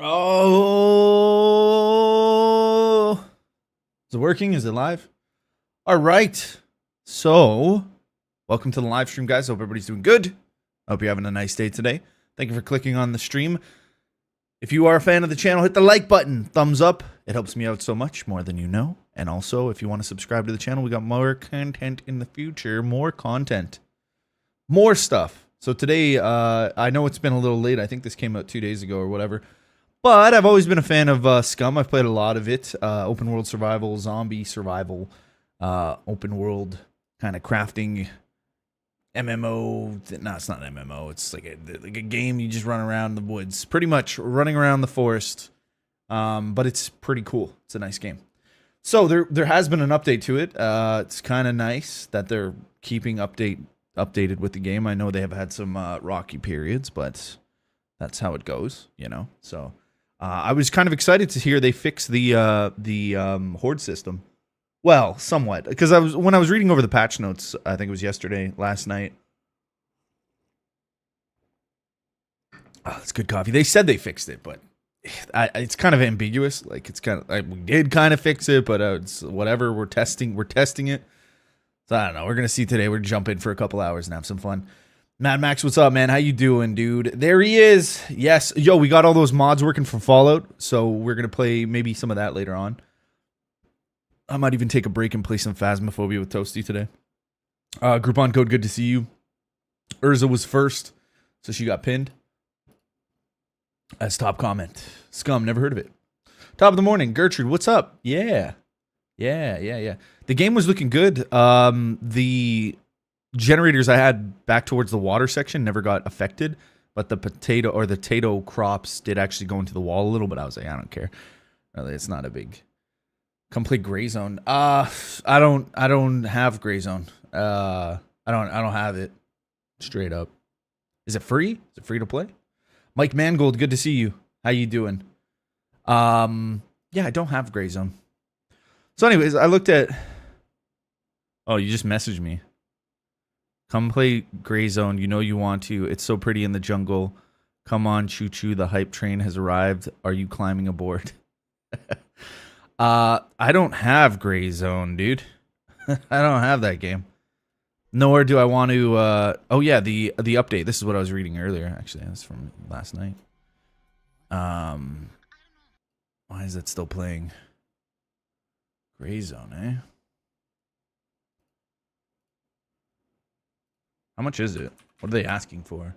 Oh, is it working? Is it live? All right. So, welcome to the live stream, guys. Hope everybody's doing good. I hope you're having a nice day today. Thank you for clicking on the stream. If you are a fan of the channel, hit the like button. Thumbs up. It helps me out so much, more than you know. And also, if you want to subscribe to the channel, we got more content in the future. More content. More stuff. So today, I know it's been a little late. I think this came out 2 days ago or whatever. But I've always been a fan of Scum. I've played a lot of it. Open world survival, zombie survival, open world kind of crafting, MMO. No, it's not an MMO. It's like a game you just run around the woods. Pretty much running around the forest. But it's pretty cool. It's a nice game. So there has been an update to it. It's kind of nice that they're keeping updated with the game. I know they have had some rocky periods, but that's how it goes, you know. So I was kind of excited to hear they fixed the horde system. Well, somewhat, because when I was reading over the patch notes, I think it was last night. Oh, it's good coffee. They said they fixed it, but it's kind of ambiguous. Like it's kind of we did kind of fix it, but it's whatever. We're testing it. So I don't know. We're gonna see today. We're jumping for a couple hours and have some fun. Mad Max, what's up, man? How you doing, dude? There he is. Yes. Yo, we got all those mods working for Fallout, so we're going to play maybe some of that later on. I might even take a break and play some Phasmophobia with Toasty today. Groupon code, good to see you. Urza was first, so she got pinned. As top comment. Scum, never heard of it. Top of the morning. Gertrude, what's up? Yeah. The game was looking good. The generators I had back towards the water section never got affected, but the potato crops did actually go into the wall a little bit. I was like, I don't care. Really, it's not a big complete gray zone. I don't have gray zone. I don't have it straight up. Is it free? Is it free to play? Mike Mangold, good to see you. How you doing? Yeah, I don't have gray zone. So anyways, I looked at Oh, you just messaged me. Come play Gray Zone. You know you want to. It's so pretty in the jungle. Come on, choo choo. The hype train has arrived. Are you climbing aboard? I don't have Gray Zone, dude. I don't have that game. Nor do I want to. Oh yeah, the update. This is what I was reading earlier. Actually, that's from last night. Why is it still playing? Gray Zone, eh? How much is it? What are they asking for?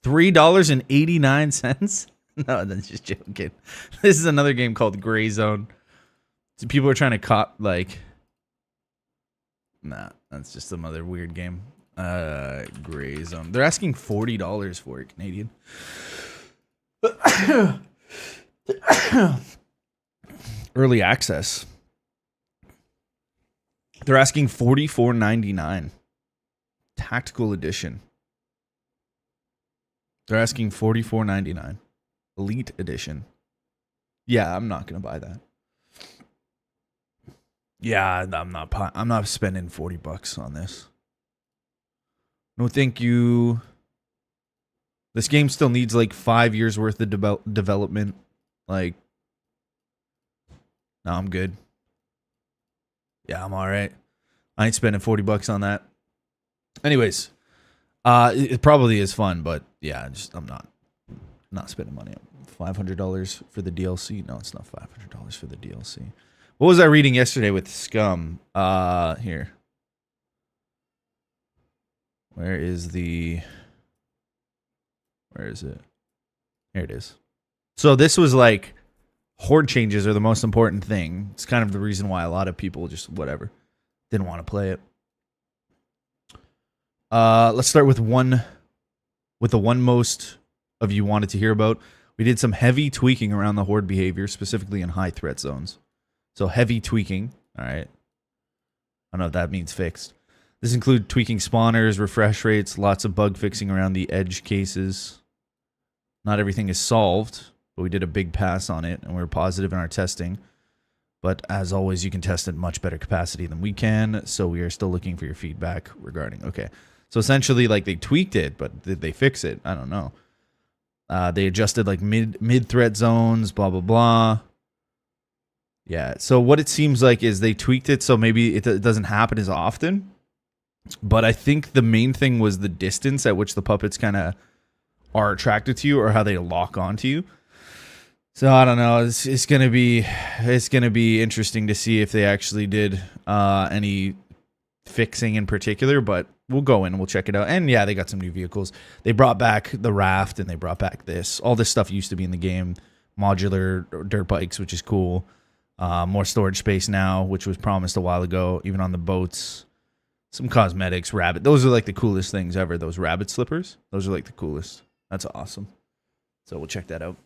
$3.89? No, that's just joking. This is another game called Gray Zone. So people are trying to cop, like... Nah, that's just some other weird game. Gray Zone. They're asking $40 for it, Canadian. Early access. They're asking $44.99. Tactical edition. They're asking $44.99. Elite edition. Yeah, I'm not gonna buy that. Yeah, I'm not spending $40 on this. No, thank you. This game still needs like 5 years worth of development. Like, no, I'm good. Yeah, I'm all right. I ain't spending $40 on that. Anyways, it probably is fun, but yeah, I'm not spending money. $500 for the DLC. No, it's not $500 for the DLC. What was I reading yesterday with Scum? Here. Where is it? Here it is. So this was like Horde Changes are the most important thing. It's kind of the reason why a lot of people just whatever didn't want to play it. Let's start with the one most of you wanted to hear about. We did some heavy tweaking around the Horde behavior, specifically in high threat zones. So heavy tweaking, all right. I don't know if that means fixed. This includes tweaking spawners, refresh rates, lots of bug fixing around the edge cases. Not everything is solved, but we did a big pass on it, and we were positive in our testing. But as always, you can test at much better capacity than we can, so we are still looking for your feedback regarding... Okay, so essentially, like, they tweaked it, but did they fix it? I don't know. They adjusted like mid threat zones, blah blah blah. Yeah, so what it seems like is they tweaked it so maybe it doesn't happen as often. But I think the main thing was the distance at which the puppets kind of are attracted to you, or how they lock onto you. So I don't know. It's gonna be interesting to see if they actually did any fixing in particular. But we'll go in and we'll check it out. And yeah, they got some new vehicles. They brought back the raft and they brought back this. All this stuff used to be in the game. Modular dirt bikes, which is cool. More storage space now, which was promised a while ago. Even on the boats. Some cosmetics, rabbit. Those are like the coolest things ever. Those rabbit slippers. Those are like the coolest. That's awesome. So we'll check that out.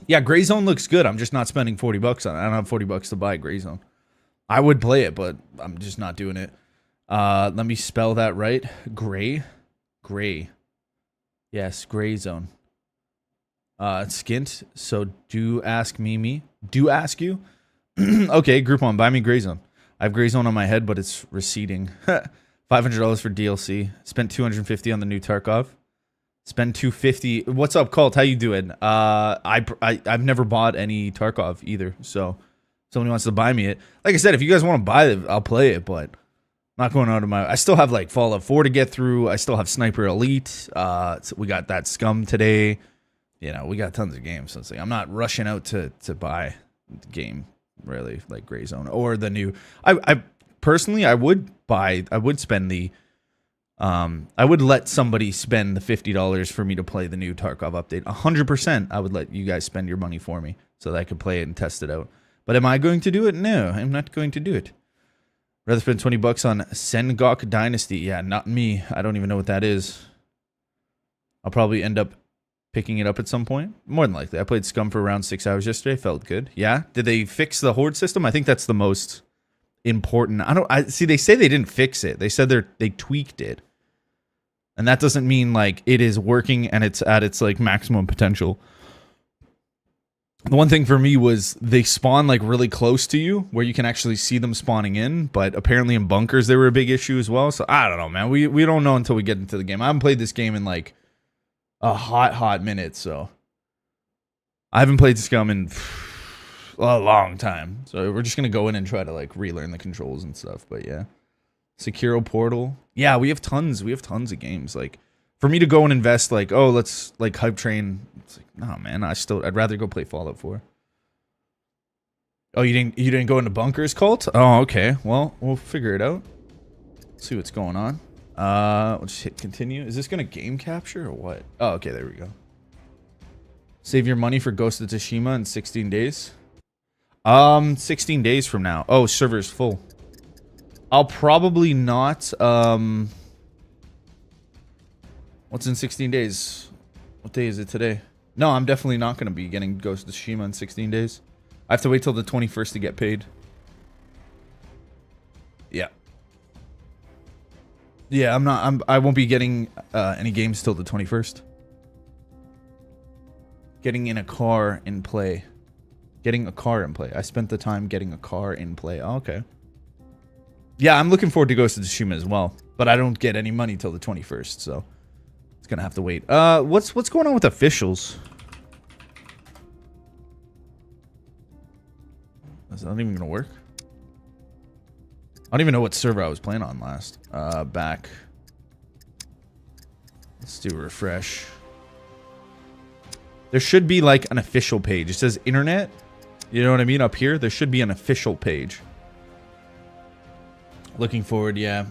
Yeah, Gray Zone looks good. I'm just not spending $40 on it. I don't have $40 to buy Gray Zone. I would play it, but I'm just not doing it. Let me spell that right. Gray. Yes, Gray Zone. Skint. So do ask me. Do ask you. Okay, Groupon. Buy me Gray Zone. I have Gray Zone on my head, but it's receding. $500 for DLC. Spent $250 on the new Tarkov. Spend $250. What's up, Colt? How you doing? I've never bought any Tarkov either, so if somebody wants to buy me it. Like I said, if you guys want to buy it, I'll play it, but I'm not going out of my. I still have like Fallout 4 to get through. I still have Sniper Elite. So we got that Scum today. You know, we got tons of games. So it's like I'm not rushing out to buy the game really, like Gray Zone or the new. I personally I would spend the. I would let somebody spend the $50 for me to play the new Tarkov update. 100%, I would let you guys spend your money for me so that I could play it and test it out. But am I going to do it? No, I'm not going to do it. Rather spend $20 on Sengok Dynasty. Yeah, not me. I don't even know what that is. I'll probably end up picking it up at some point. More than likely. I played Scum for around 6 hours yesterday. Felt good. Yeah. Did they fix the Horde system? I think that's the most important. See, they say they didn't fix it. They said they tweaked it. And that doesn't mean like it is working and it's at its like maximum potential. The one thing for me was they spawn like really close to you where you can actually see them spawning in, but apparently in bunkers they were a big issue as well. So I don't know, man. We don't know until we get into the game. I haven't played this game in like a hot minute, so I haven't played Scum in a long time. So we're just gonna go in and try to like relearn the controls and stuff. But yeah. Sekiro Portal. Yeah, we have tons of games. Like for me to go and invest like, oh, let's like hype train. It's like, no, man, I'd rather go play Fallout 4. Oh, you didn't go into bunkers, Colt? Oh, okay. Well, we'll figure it out. See what's going on. We'll just hit continue. Is this gonna game capture or what? Oh, okay, there we go. Save your money for Ghost of Tsushima in 16 days. 16 days from now. Oh, server's full. I'll probably not, what's in 16 days? What day is it today? No, I'm definitely not going to be getting Ghost of Tsushima in 16 days. I have to wait till the 21st to get paid. Yeah. Yeah, I won't be getting any games till the 21st. Getting in a car in play. Getting a car in play. I spent the time getting a car in play. Oh, okay. Yeah, I'm looking forward to Ghost of Tsushima as well, but I don't get any money till the 21st, so it's gonna have to wait. What's going on with officials? Is that even gonna work? I don't even know what server I was playing on last. Back. Let's do a refresh. There should be like an official page. It says internet. You know what I mean? Up here, there should be an official page. Looking forward, yeah.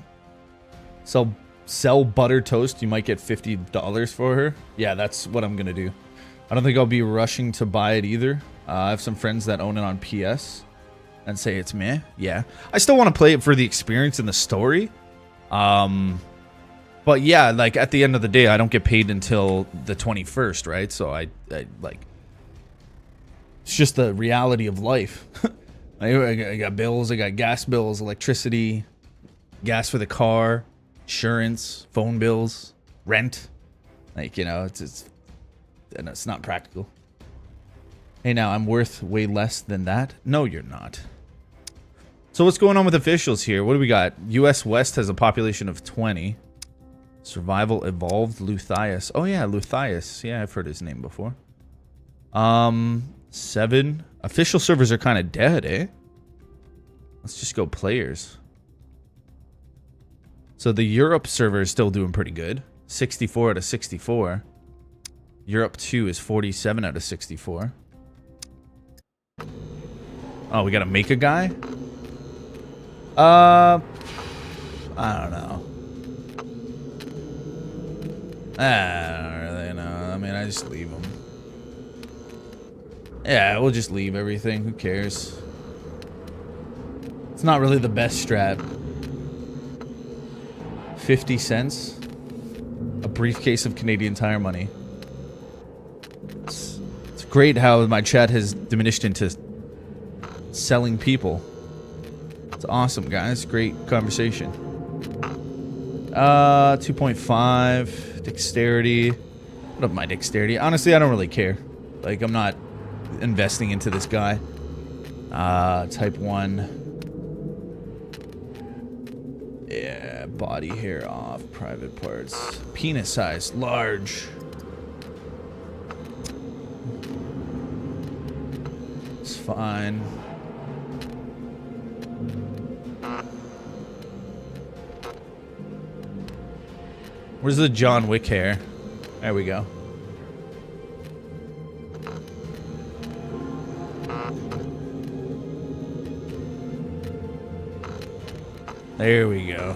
Sell butter toast. You might get $50 for her. Yeah, that's what I'm gonna do. I don't think I'll be rushing to buy it either. I have some friends that own it on PS and say it's meh. Yeah, I still want to play it for the experience and the story. But yeah, like at the end of the day, I don't get paid until the 21st, right? So I like. It's just the reality of life. I got bills. I got gas bills, electricity, gas for the car, insurance, phone bills, rent. Like, you know, it's not practical. Hey, now I'm worth way less than that. No, you're not. So what's going on with officials here? What do we got? U.S. West has a population of 20. Survival Evolved Luthias. Oh yeah, Luthias. Yeah, I've heard his name before. 7. Official servers are kind of dead, eh? Let's just go players. So the Europe server is still doing pretty good. 64 out of 64. Europe 2 is 47 out of 64. Oh, we gotta make a guy? I don't know. I don't really know. I mean, I just leave them. Yeah, we'll just leave everything. Who cares? It's not really the best strat. 50 cents? A briefcase of Canadian Tire money. It's great how my chat has diminished into selling people. It's awesome, guys. Great conversation. 2.5 dexterity. What up, my dexterity? Honestly, I don't really care. Like, I'm not investing into this guy. Type 1. Yeah, body hair off, private parts. Penis size, large. It's fine. Where's the John Wick hair? There we go. There we go.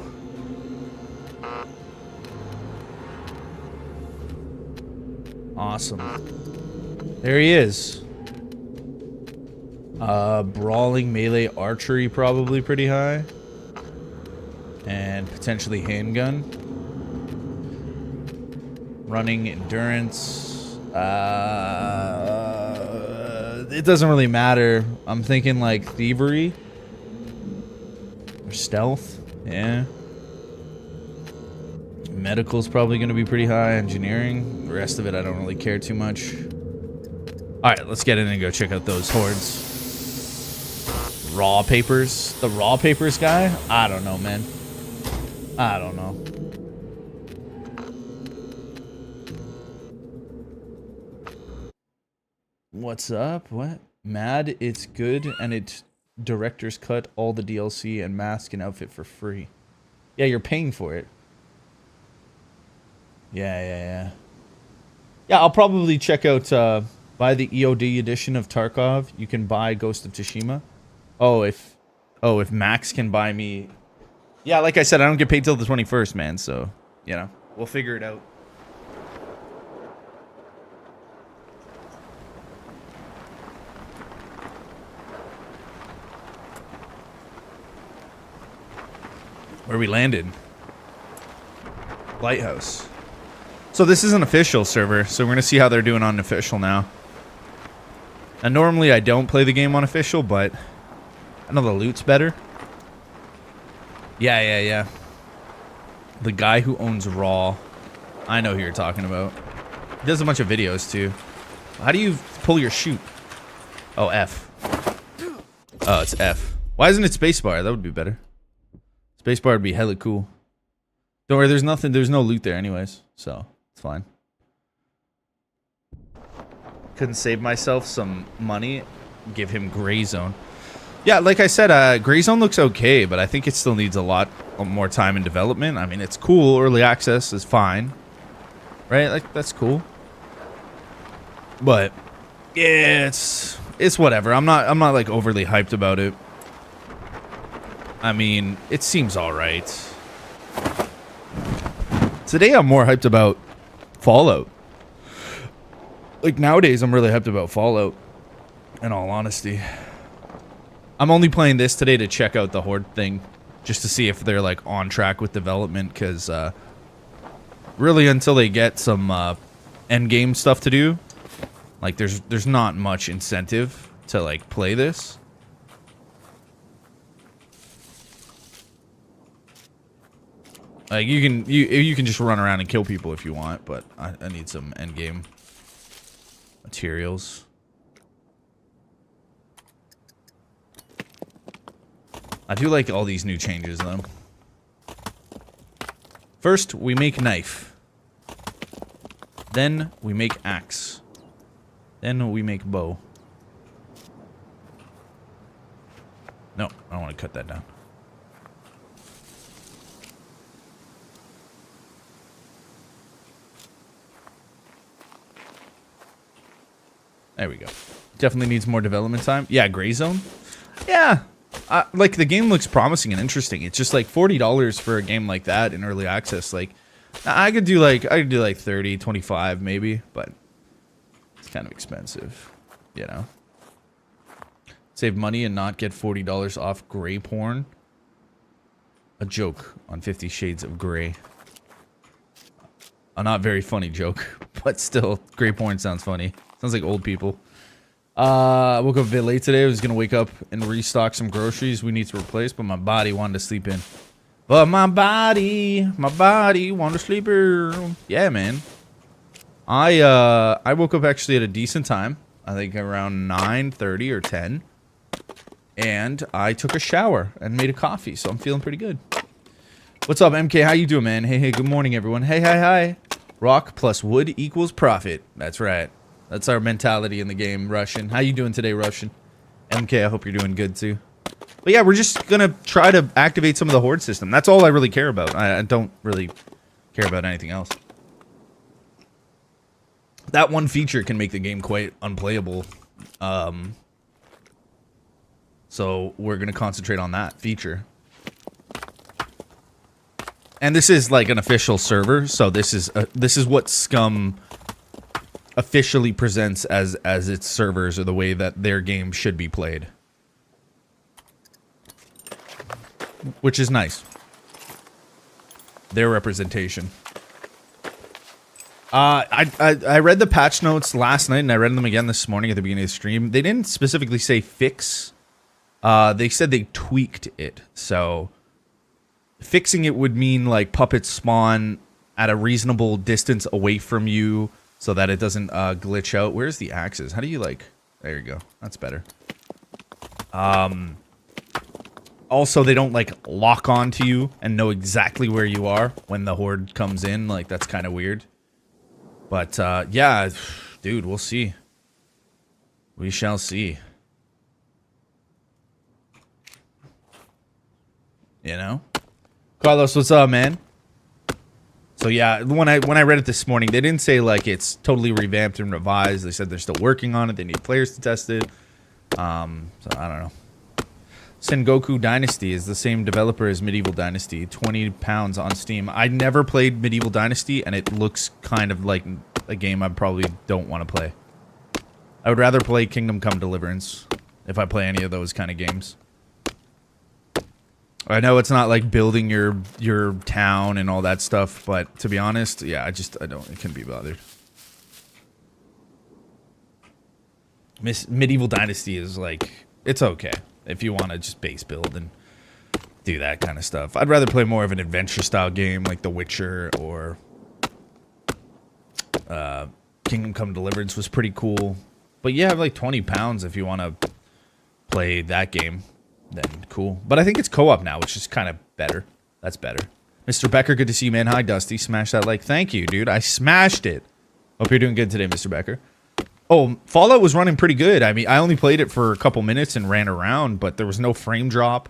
Awesome. There he is. Brawling, melee, archery probably pretty high. And potentially handgun. Running, endurance. It doesn't really matter. I'm thinking like thievery. Or stealth. Yeah. Medical's probably going to be pretty high. Engineering. The rest of it I don't really care too much. Alright, let's get in and go check out those hordes. Raw papers. The raw papers guy? I don't know, man. I don't know. What's up? What? Mad, it's good, and it director's cut all the DLC and mask and outfit for free. Yeah, you're paying for it. Yeah. Yeah, I'll probably check out, buy the EOD edition of Tarkov. You can buy Ghost of Tsushima. Oh, if Max can buy me... Yeah, like I said, I don't get paid till the 21st, man, so, you know, we'll figure it out. Where we landed. Lighthouse. So this is an official server, so we're going to see how they're doing on official now. And normally I don't play the game on official, but I know the loot's better. Yeah. The guy who owns Raw. I know who you're talking about. He does a bunch of videos, too. How do you pull your chute? Oh, F. Oh, it's F. Why isn't it spacebar? That would be better. Spacebar would be hella cool. Don't worry, there's no loot there anyways, so it's fine. Couldn't save myself some money. Give him Gray Zone. Yeah, like I said, Gray Zone looks okay, but I think it still needs a lot more time in development. I mean, it's cool. Early access is fine. Right? Like, that's cool. But, yeah, it's whatever. I'm not like overly hyped about it. I mean, it seems alright. Today I'm more hyped about Fallout. Like, nowadays I'm really hyped about Fallout, in all honesty. I'm only playing this today to check out the Horde thing, just to see if they're, like, on track with development, because, really until they get some, endgame stuff to do, like, there's not much incentive to, like, play this. Like, you can just run around and kill people if you want, but I need some endgame materials. I do like all these new changes, though. First, we make knife. Then, we make axe. Then, we make bow. No, I don't want to cut that down. There we go. Definitely needs more development time. Yeah, Gray Zone. Yeah. Like, the game looks promising and interesting. It's just like $40 for a game like that in early access. Like, I could do like 30, 25 maybe, but it's kind of expensive, you know. Save money and not get $40 off gray porn. A joke on 50 Shades of Grey. A not very funny joke, but still, gray porn sounds funny. Sounds like old people. I woke up a bit late today. I was going to wake up and restock some groceries we need to replace, but my body wanted to sleep in. But my body wanted to sleep in. Yeah, man. I woke up actually at a decent time. I think around 9:30 or 10. And I took a shower and made a coffee, so I'm feeling pretty good. What's up, MK? How you doing, man? Hey, good morning, everyone. Hey, hi. Rock plus wood equals profit. That's right. That's our mentality in the game, Russian. How you doing today, Russian? MK, I hope you're doing good, too. But yeah, we're just gonna try to activate some of the Horde system. That's all I really care about. I don't really care about anything else. That one feature can make the game quite unplayable. So we're gonna concentrate on that feature. And this is like an official server, so this is what Scum officially presents as its servers, or the way that their game should be played. Which is nice. Their representation. I read the patch notes last night, and I read them again this morning at the beginning of the stream. They didn't specifically say fix. They said they tweaked it, so fixing it would mean like puppets spawn at a reasonable distance away from you so that it doesn't glitch out. Where's the axes? How do you like... There you go. That's better. Also, they don't like lock onto you and know exactly where you are when the horde comes in. Like, that's kind of weird. But yeah, dude, we'll see. We shall see. You know? Carlos, what's up, man? So yeah, when I read it this morning, they didn't say like it's totally revamped and revised. They said they're still working on it. They need players to test it. So I don't know. Sengoku Dynasty is the same developer as Medieval Dynasty. £20 on Steam. I never played Medieval Dynasty, and it looks kind of like a game I probably don't want to play. I would rather play Kingdom Come Deliverance if I play any of those kind of games. I know it's not like building your town and all that stuff, but to be honest, yeah, I couldn't be bothered. Medieval Dynasty is like, it's okay if you want to just base build and do that kind of stuff. I'd rather play more of an adventure style game like The Witcher, or Kingdom Come Deliverance was pretty cool. But yeah, like £20 if you want to play that game. Then cool. But I think it's co-op now, which is kind of better. That's better. Mr. Becker, good to see you, man. Hi, Dusty. Smash that like. Thank you, dude. I smashed it. Hope you're doing good today, Mr. Becker. Oh, Fallout was running pretty good. I mean, I only played it for a couple minutes and ran around, but there was no frame drop.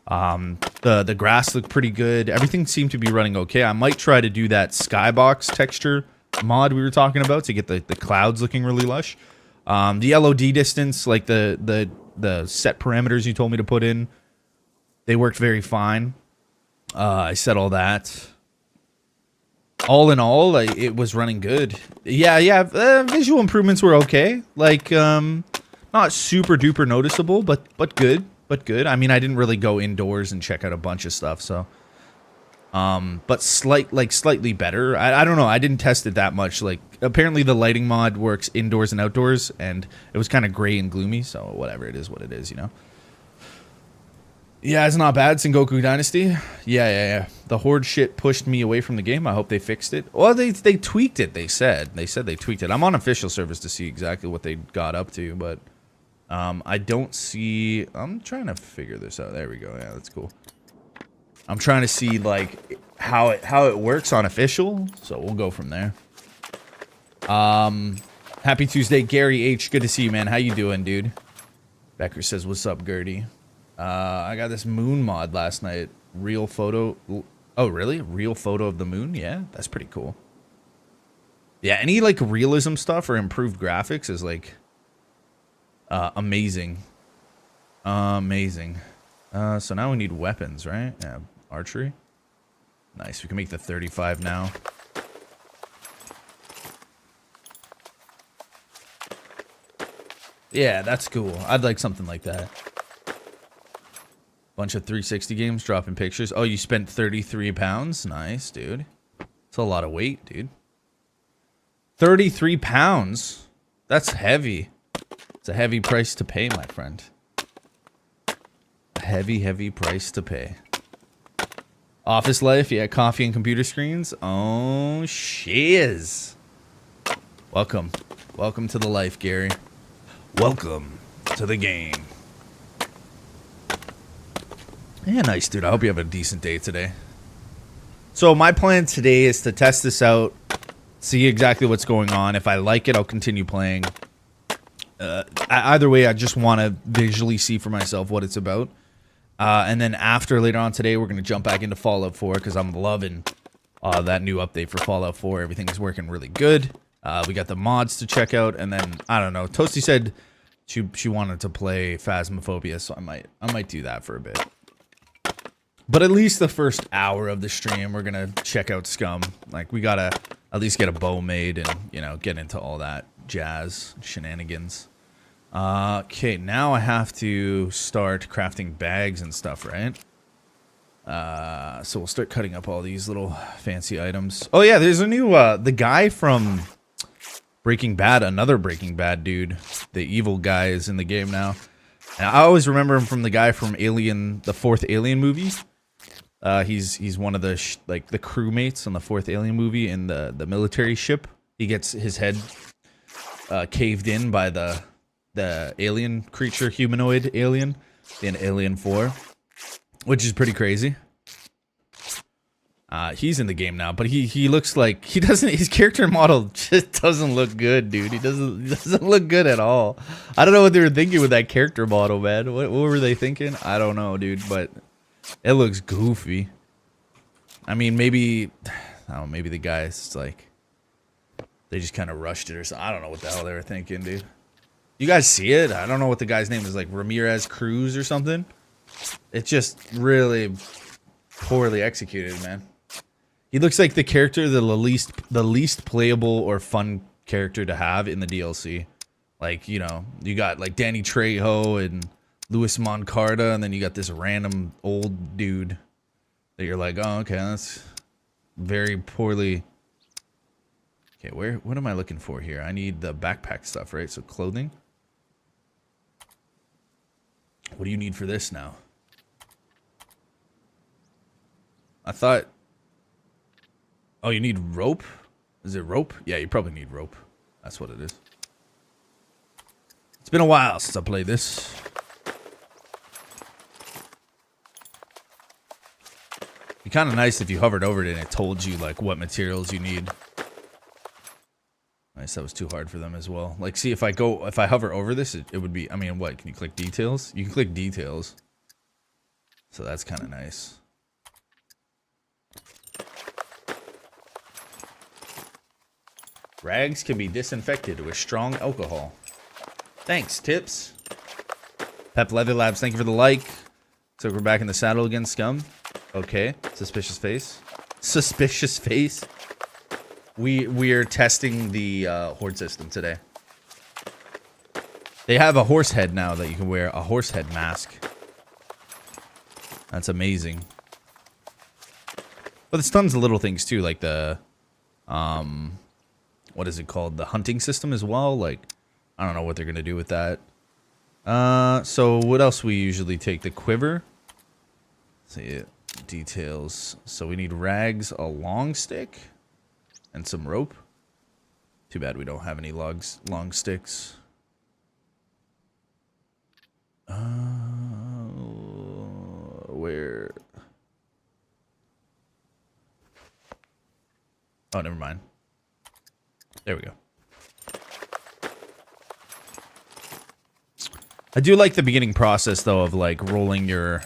The grass looked pretty good. Everything seemed to be running okay. I might try to do that skybox texture mod we were talking about to get the clouds looking really lush. The LOD distance, like the set parameters you told me to put in, they worked very fine. I set all that. All in all, it was running good. Yeah, visual improvements were okay. Like, not super duper noticeable, but good. I mean, I didn't really go indoors and check out a bunch of stuff, so. But slightly better. I don't know. I didn't test it that much. Like, apparently the lighting mod works indoors and outdoors, and it was kind of gray and gloomy, so whatever, it is what it is, you know? Yeah, it's not bad, Sengoku Dynasty. Yeah. The Horde shit pushed me away from the game. I hope they fixed it. Well, they tweaked it, they said. They said they tweaked it. I'm on official servers to see exactly what they got up to, but I don't see... I'm trying to figure this out. There we go. Yeah, that's cool. I'm trying to see, like, how it works on official, so we'll go from there. Happy Tuesday, Gary H. Good to see you, man. How you doing, dude? Becker says, "What's up, Gertie?" I got this moon mod last night. Real photo. Oh, really? Real photo of the moon? Yeah, that's pretty cool. Yeah, any like realism stuff or improved graphics is like amazing. Amazing. So now we need weapons, right? Yeah, archery. Nice. We can make the 35 now. Yeah, that's cool. I'd like something like that. Bunch of 360 games, dropping pictures. Oh, you spent 33 pounds? Nice, dude. It's a lot of weight, dude. 33 pounds? That's heavy. It's a heavy price to pay, my friend. A heavy, heavy price to pay. Office life, yeah, coffee and computer screens. Oh, shiz. Welcome. Welcome to the life, Gary. Welcome to the game. Yeah, nice, dude. I hope you have a decent day today. So my plan today is to test this out, see exactly what's going on. If I like it, I'll continue playing. Either way, I just want to visually see for myself what it's about. And then after, later on today, we're going to jump back into Fallout 4 because I'm loving that new update for Fallout 4. Everything's working really good. We got the mods to check out, and then, I don't know, Toasty said she wanted to play Phasmophobia, so I might do that for a bit. But at least the first hour of the stream, we're going to check out Scum. Like, we got to at least get a bow made and, you know, get into all that jazz shenanigans. Okay, now I have to start crafting bags and stuff, right? So we'll start cutting up all these little fancy items. Oh yeah, there's a new, the guy from Breaking Bad, another Breaking Bad dude. The evil guy is in the game now. And I always remember him from the guy from Alien, the fourth Alien movie. He's one of the, like, the crewmates on the fourth Alien movie in the military ship. He gets his head caved in by the alien creature, humanoid alien in Alien 4, which is pretty crazy. He's in the game now, but he looks like he doesn't. His character model just doesn't look good, dude. He doesn't look good at all. I don't know what they were thinking with that character model, man. What were they thinking? I don't know, dude. But it looks goofy. I mean, maybe I don't know. Maybe the guys like they just kind of rushed it or something. I don't know what the hell they were thinking, dude. You guys see it? I don't know what the guy's name is, like Ramirez Cruz or something. It's just really poorly executed, man. He looks like the character, the least playable or fun character to have in the DLC. Like, you know, you got like Danny Trejo and Louis Moncarda, and then you got this random old dude that you're like, oh, okay, that's very poorly. Okay, what am I looking for here? I need the backpack stuff, right? So clothing. What do you need for this now? I thought... Oh, you need rope? Is it rope? Yeah, you probably need rope. That's what it is. It's been a while since I played this. It'd be kind of nice if you hovered over it and it told you, like, what materials you need. Nice, that was too hard for them as well. Like, see, if I hover over this, it would be, I mean, what, can you click details? You can click details. So that's kind of nice. Rags can be disinfected with strong alcohol. Thanks, Tips. Pep Leather Labs, thank you for the like. So we're back in the saddle again, Scum. Okay, suspicious face. Suspicious face. We're testing the horde system today. They have a horse head now that you can wear, a horse head mask. That's amazing. But there's tons of little things too, like the what is it called? The hunting system as well. Like, I don't know what they're gonna do with that. So what else we usually take? The quiver. Let's see it. Details. So we need rags, a long stick. And some rope. Too bad we don't have any long sticks. Where? Oh, never mind. There we go. I do like the beginning process, though, of, like, rolling your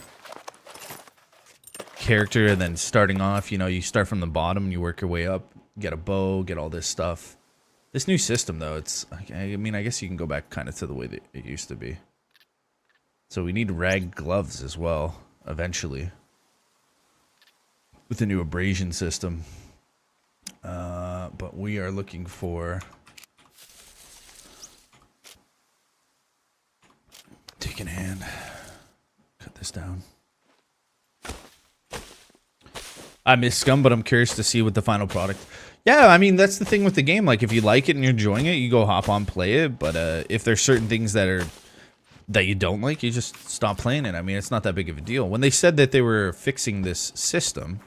character and then starting off. You know, you start from the bottom and you work your way up. Get a bow, get all this stuff. This new system, though, it's... I mean, I guess you can go back kind of to the way that it used to be. So we need rag gloves as well, eventually. With the new abrasion system. But we are looking for... Take in hand. Cut this down. I miss Scum, but I'm curious to see what the final product... Yeah, I mean, that's the thing with the game. Like, if you like it and you're enjoying it, you go hop on, play it. But if there's certain things that you don't like, you just stop playing it. I mean, it's not that big of a deal. When they said that they were fixing this system,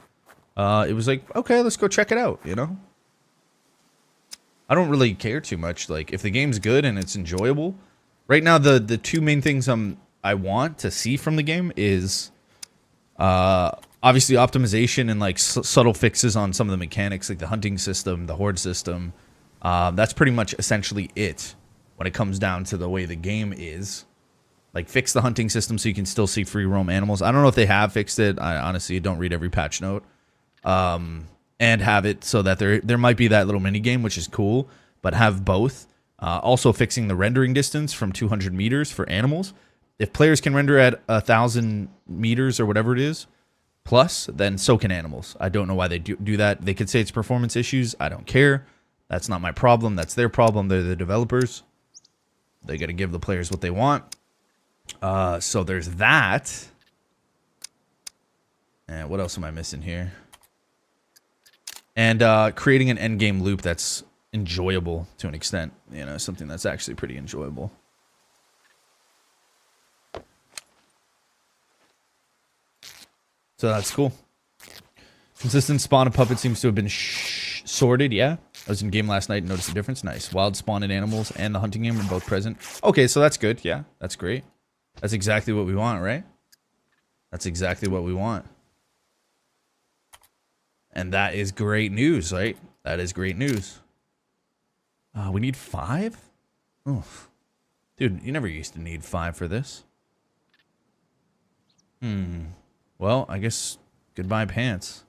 it was like, okay, let's go check it out, you know? I don't really care too much. Like, if the game's good and it's enjoyable... Right now, the two main things I want to see from the game is... obviously, optimization and, like, subtle fixes on some of the mechanics, like the hunting system, the horde system. That's pretty much essentially it when it comes down to the way the game is. Like, fix the hunting system so you can still see free roam animals. I don't know if they have fixed it. I honestly don't read every patch note. And have it so that there might be that little mini game, which is cool, but have both. Also fixing the rendering distance from 200 meters for animals. If players can render at 1,000 meters or whatever it is, plus, then so can animals. I don't know why they do that. They could say it's performance issues. I don't care. That's not my problem. That's their problem. They're the developers. They got to give the players what they want. So there's that. And what else am I missing here? And creating an endgame loop that's enjoyable to an extent. You know, something that's actually pretty enjoyable. So that's cool. Consistent spawn of puppet seems to have been sorted, yeah. I was in game last night and noticed a difference. Nice. Wild spawned animals and the hunting game were both present. Okay, so that's good. Yeah, that's great. That's exactly what we want, right? That's exactly what we want. And that is great news, right? That is great news. We need 5? Oh. Dude, you never used to need 5 for this. Well, I guess goodbye pants.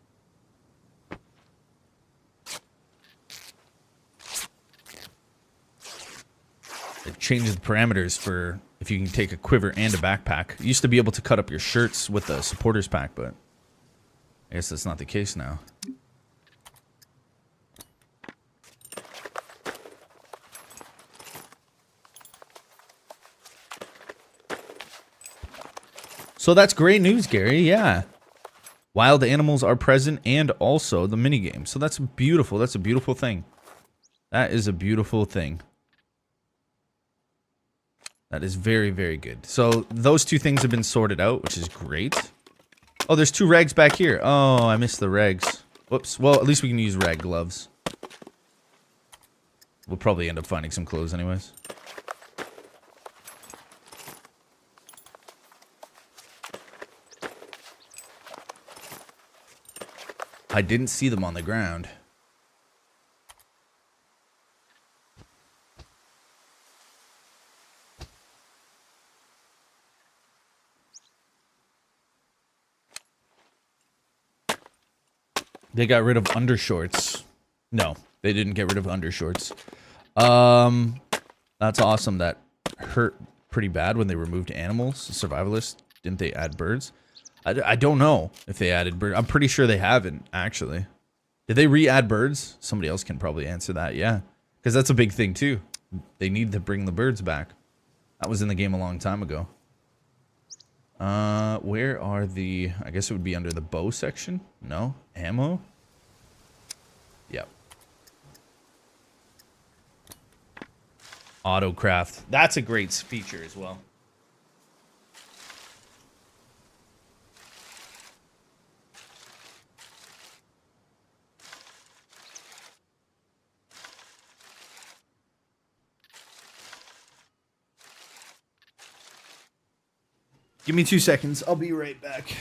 It changes the parameters for if you can take a quiver and a backpack. You used to be able to cut up your shirts with the supporters pack, but I guess that's not the case now. So that's great news, Gary. Yeah. Wild animals are present and also the minigame. So that's beautiful. That's a beautiful thing. That is a beautiful thing. That is very, very good. So those two things have been sorted out, which is great. Oh, there's 2 rags back here. Oh, I missed the rags. Whoops. Well, at least we can use rag gloves. We'll probably end up finding some clothes anyways. I didn't see them on the ground. They got rid of undershorts. No, they didn't get rid of undershorts. That's awesome. That hurt pretty bad when they removed animals. Survivalists. Didn't they add birds? I don't know if they added birds. I'm pretty sure they haven't, actually. Did they re-add birds? Somebody else can probably answer that, yeah. Because that's a big thing, too. They need to bring the birds back. That was in the game a long time ago. Where are the... I guess it would be under the bow section? No? Ammo? Yep. Autocraft. That's a great feature as well. Give me 2 seconds. I'll be right back.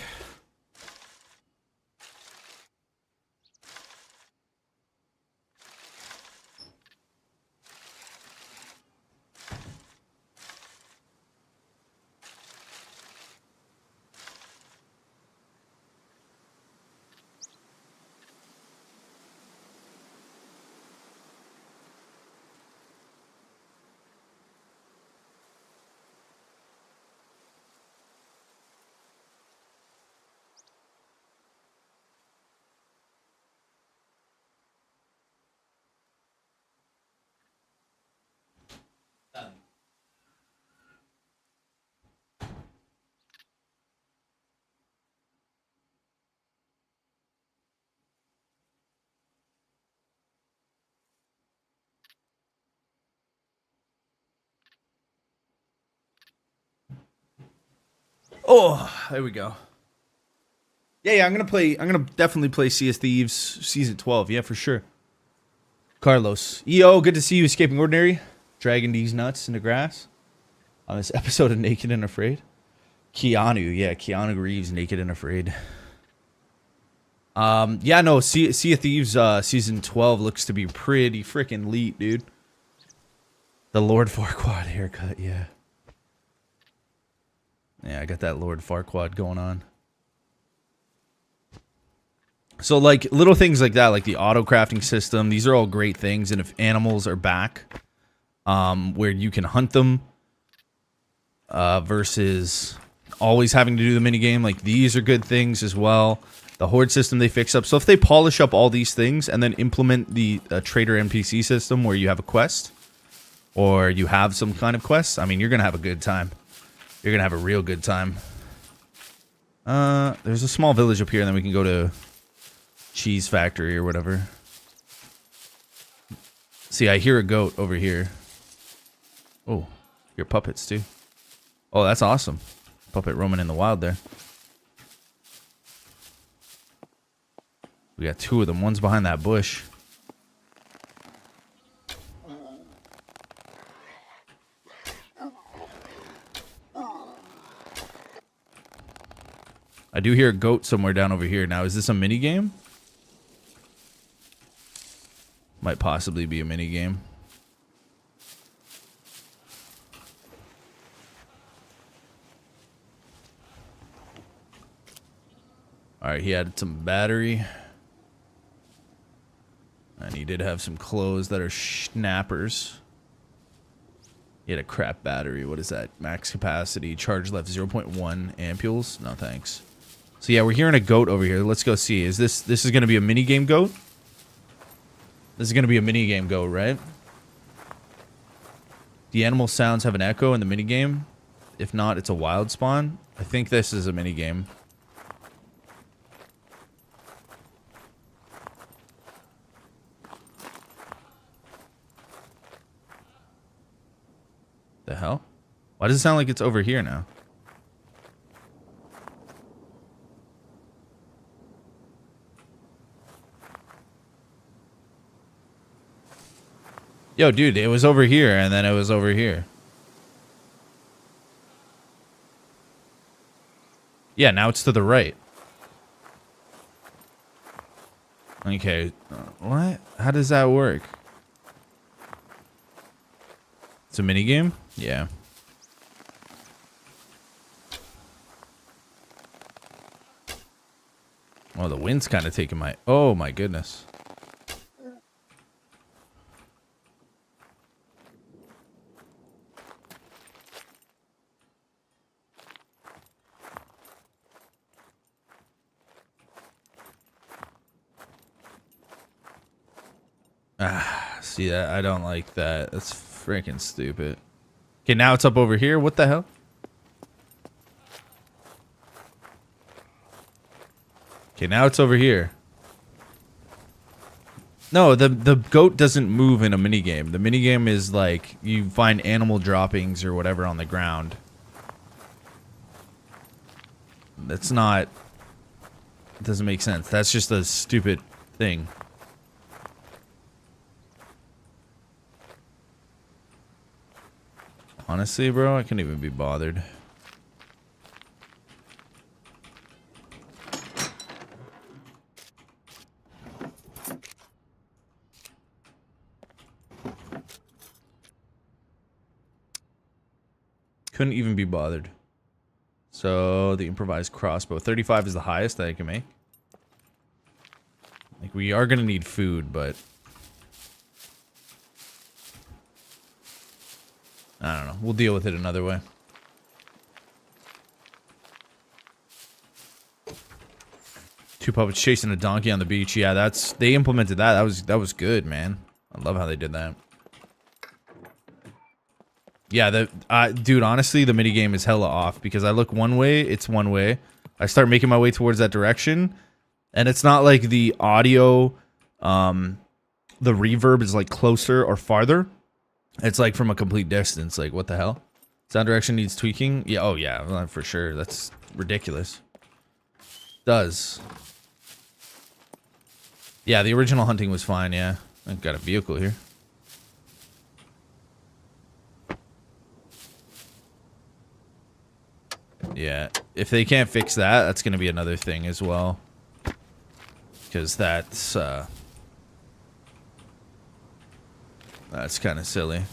Oh, there we go. Yeah, I'm gonna definitely play Sea of Thieves Season 12. Yeah, for sure. Carlos. EO, good to see you escaping ordinary. Dragging these nuts in the grass. On this episode of Naked and Afraid. Keanu, yeah, Keanu Reeves, Naked and Afraid. Yeah, no, Sea of Thieves Season 12 looks to be pretty freaking neat, dude. The Lord Farquaad haircut, yeah. Yeah, I got that Lord Farquaad going on. So, like, little things like that, like the auto-crafting system, these are all great things. And if animals are back, where you can hunt them, versus always having to do the minigame, like, these are good things as well. The Horde system they fix up. So if they polish up all these things and then implement the trader NPC system where you have a quest, or you have some kind of quest, I mean, you're going to have a good time. You're going to have a real good time. There's a small village up here, and then we can go to Cheese Factory or whatever. See, I hear a goat over here. Oh, hear puppets too. Oh, that's awesome. Puppet roaming in the wild there. We got two of them. One's behind that bush. I do hear a goat somewhere down over here. Now, is this a mini game? Might possibly be a mini game. Alright, he had some battery. And he did have some clothes that are snappers. He had a crap battery. What is that? Max capacity. Charge left 0.1 ampules. No thanks. So yeah, we're hearing a goat over here. Let's go see. Is this is going to be a mini game goat? This is going to be a mini game goat, right? The animal sounds have an echo in the mini game. If not, it's a wild spawn. I think this is a mini game. The hell? Why does it sound like it's over here now? Yo, dude, it was over here, and then it was over here. Yeah, now it's to the right. Okay, what? How does that work? It's a mini game? Yeah. Oh, the wind's kind of taking my... Oh, my goodness. Ah, see that? I don't like that. That's freaking stupid. Okay, now it's up over here. What the hell? Okay, now it's over here. No, the goat doesn't move in a minigame. The minigame is like you find animal droppings or whatever on the ground. That's not... It doesn't make sense. That's just a stupid thing. Honestly, bro, I can't even be bothered. Couldn't even be bothered. So, the improvised crossbow. 35 is the highest that I can make. Like, we are gonna need food, but... I don't know. We'll deal with it another way. Two puppets chasing a donkey on the beach. Yeah, that's... They implemented that. That was good, man. I love how they did that. Yeah, dude, honestly, the minigame is hella off. Because I look one way, it's one way. I start making my way towards that direction. And it's not like the audio... the reverb is, like, closer or farther. It's like from a complete distance. Like, what the hell? Sound direction needs tweaking. Yeah, oh yeah, well, for sure. That's ridiculous. Does. Yeah, the original hunting was fine, yeah. I've got a vehicle here. Yeah, if they can't fix that, that's going to be another thing as well. Because that's kind of silly.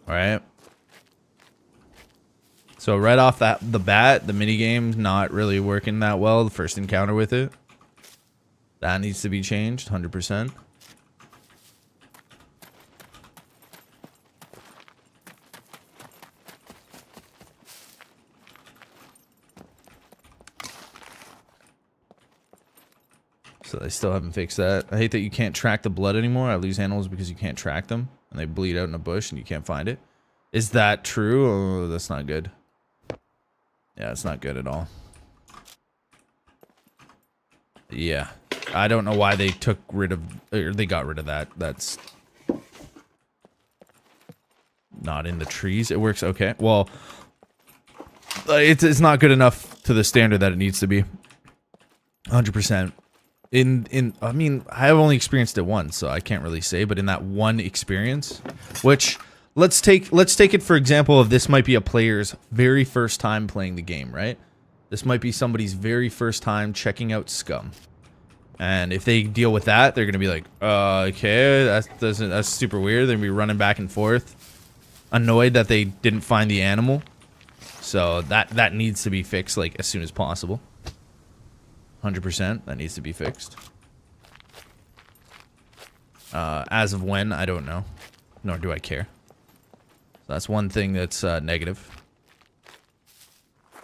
Alright. So right off the bat, the minigame's not really working that well. The first encounter with it. That needs to be changed, 100%. So they still haven't fixed that. I hate that you can't track the blood anymore. I lose animals because you can't track them. And they bleed out in a bush and you can't find it. Is that true? Oh, that's not good. Yeah, it's not good at all. Yeah. I don't know why they took rid of... Or they got rid of that. That's... not in the trees. It works okay. Well... It's not good enough to the standard that it needs to be. 100%. I mean, I've only experienced it once, so I can't really say, but in that one experience, which let's take it for example of this might be a player's very first time playing the game, right? This might be somebody's very first time checking out Scum. And if they deal with that, they're going to be like, okay, that's super weird. They're going to be running back and forth, annoyed that they didn't find the animal. So that needs to be fixed like as soon as possible. 100%. That needs to be fixed. As of when, I don't know. Nor do I care. So that's one thing that's negative.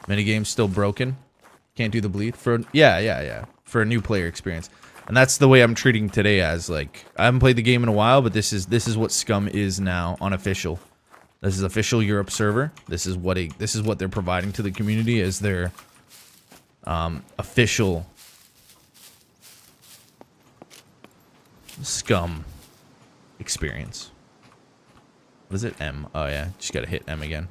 Minigame's still broken. Can't do the bleed. Yeah. For a new player experience. And that's the way I'm treating today as, like, I haven't played the game in a while, but this is what Scum is now, unofficial. This is official Europe server. This is what they're providing to the community as their official Scum experience. What is it? M. Oh yeah, just gotta hit M again.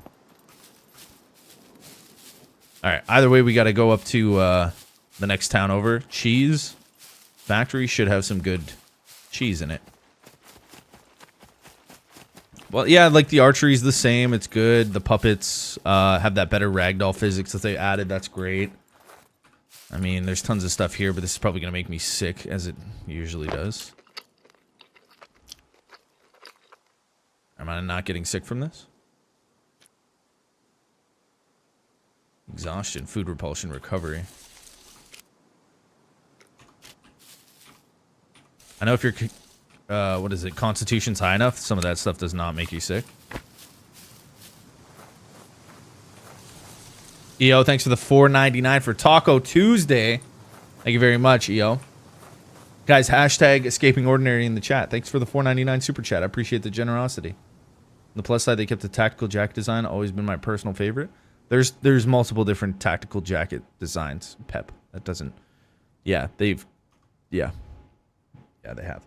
Alright, either way we gotta go up to the next town over. Cheese factory should have some good cheese in it. Well, yeah, like the archery's the same, it's good. The puppets have that better ragdoll physics that they added, that's great. I mean, there's tons of stuff here, but this is probably gonna make me sick, as it usually does. Am I not getting sick from this? Exhaustion, food repulsion, recovery. I know if your, what is it, constitution's high enough, some of that stuff does not make you sick. EO, thanks for the $4.99 for Taco Tuesday. Thank you very much, EO. Guys, hashtag escaping ordinary in the chat. Thanks for the $4.99 super chat. I appreciate the generosity. On the plus side, they kept the tactical jacket design. Always been my personal favorite. There's multiple different tactical jacket designs. Pep. That doesn't... Yeah, they've... Yeah. Yeah, they have.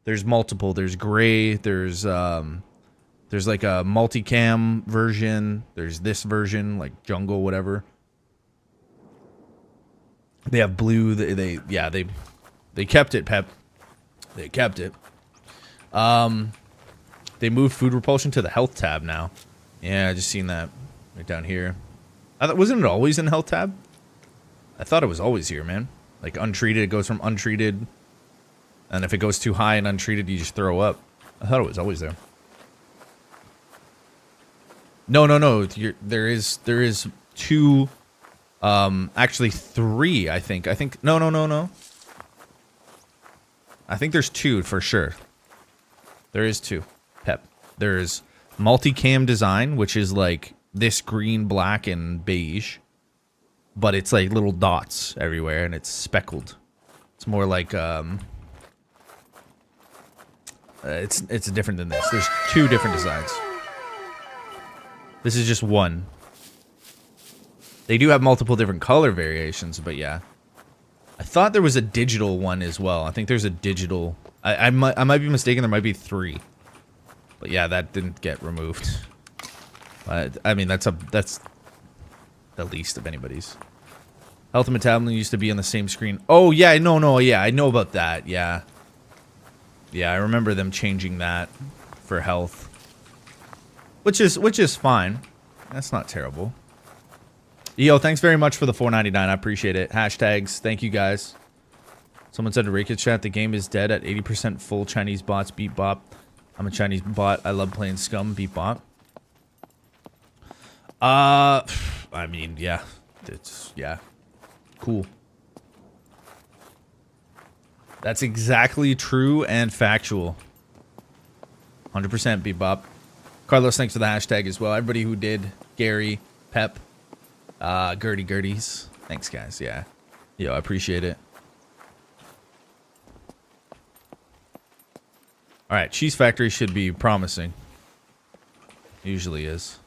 There's multiple. There's gray. There's like a multicam version. There's this version, like jungle, whatever. They have blue. They kept it, Pep. They kept it. They moved food repulsion to the health tab now. Yeah, I just seen that right down here. Wasn't it always in health tab? I thought it was always here, man. Like untreated, it goes from untreated, and if it goes too high and untreated, you just throw up. I thought it was always there. No. There is two, actually three. I think. No. I think there's two for sure. There is two. Pep. There's multicam design, which is like this green, black, and beige, but it's like little dots everywhere, and it's speckled. It's more like It's different than this. There's 2 different designs. This is just one. They do have multiple different color variations, but yeah. I thought there was a digital one as well. I think there's a digital. I might be mistaken. There might be 3. But yeah, that didn't get removed. I mean, that's the least of anybody's. Health and metabolism used to be on the same screen. Oh yeah, no, yeah, I know about that. Yeah, yeah, I remember them changing that for health, which is fine. That's not terrible. Yo, thanks very much for the $4.99. I appreciate it. Hashtags, thank you guys. Someone said to Rake chat, the game is dead at 80% full Chinese bots. Beat bop. I'm a Chinese bot. I love playing Scum. Beat bop. I mean, yeah, yeah, cool. That's exactly true and factual. 100% Bebop. Carlos, thanks for the hashtag as well. Everybody who did. Gary, Pep, Gerties. Thanks, guys. Yeah. Yo, I appreciate it. All right, Cheese Factory should be promising. Usually is.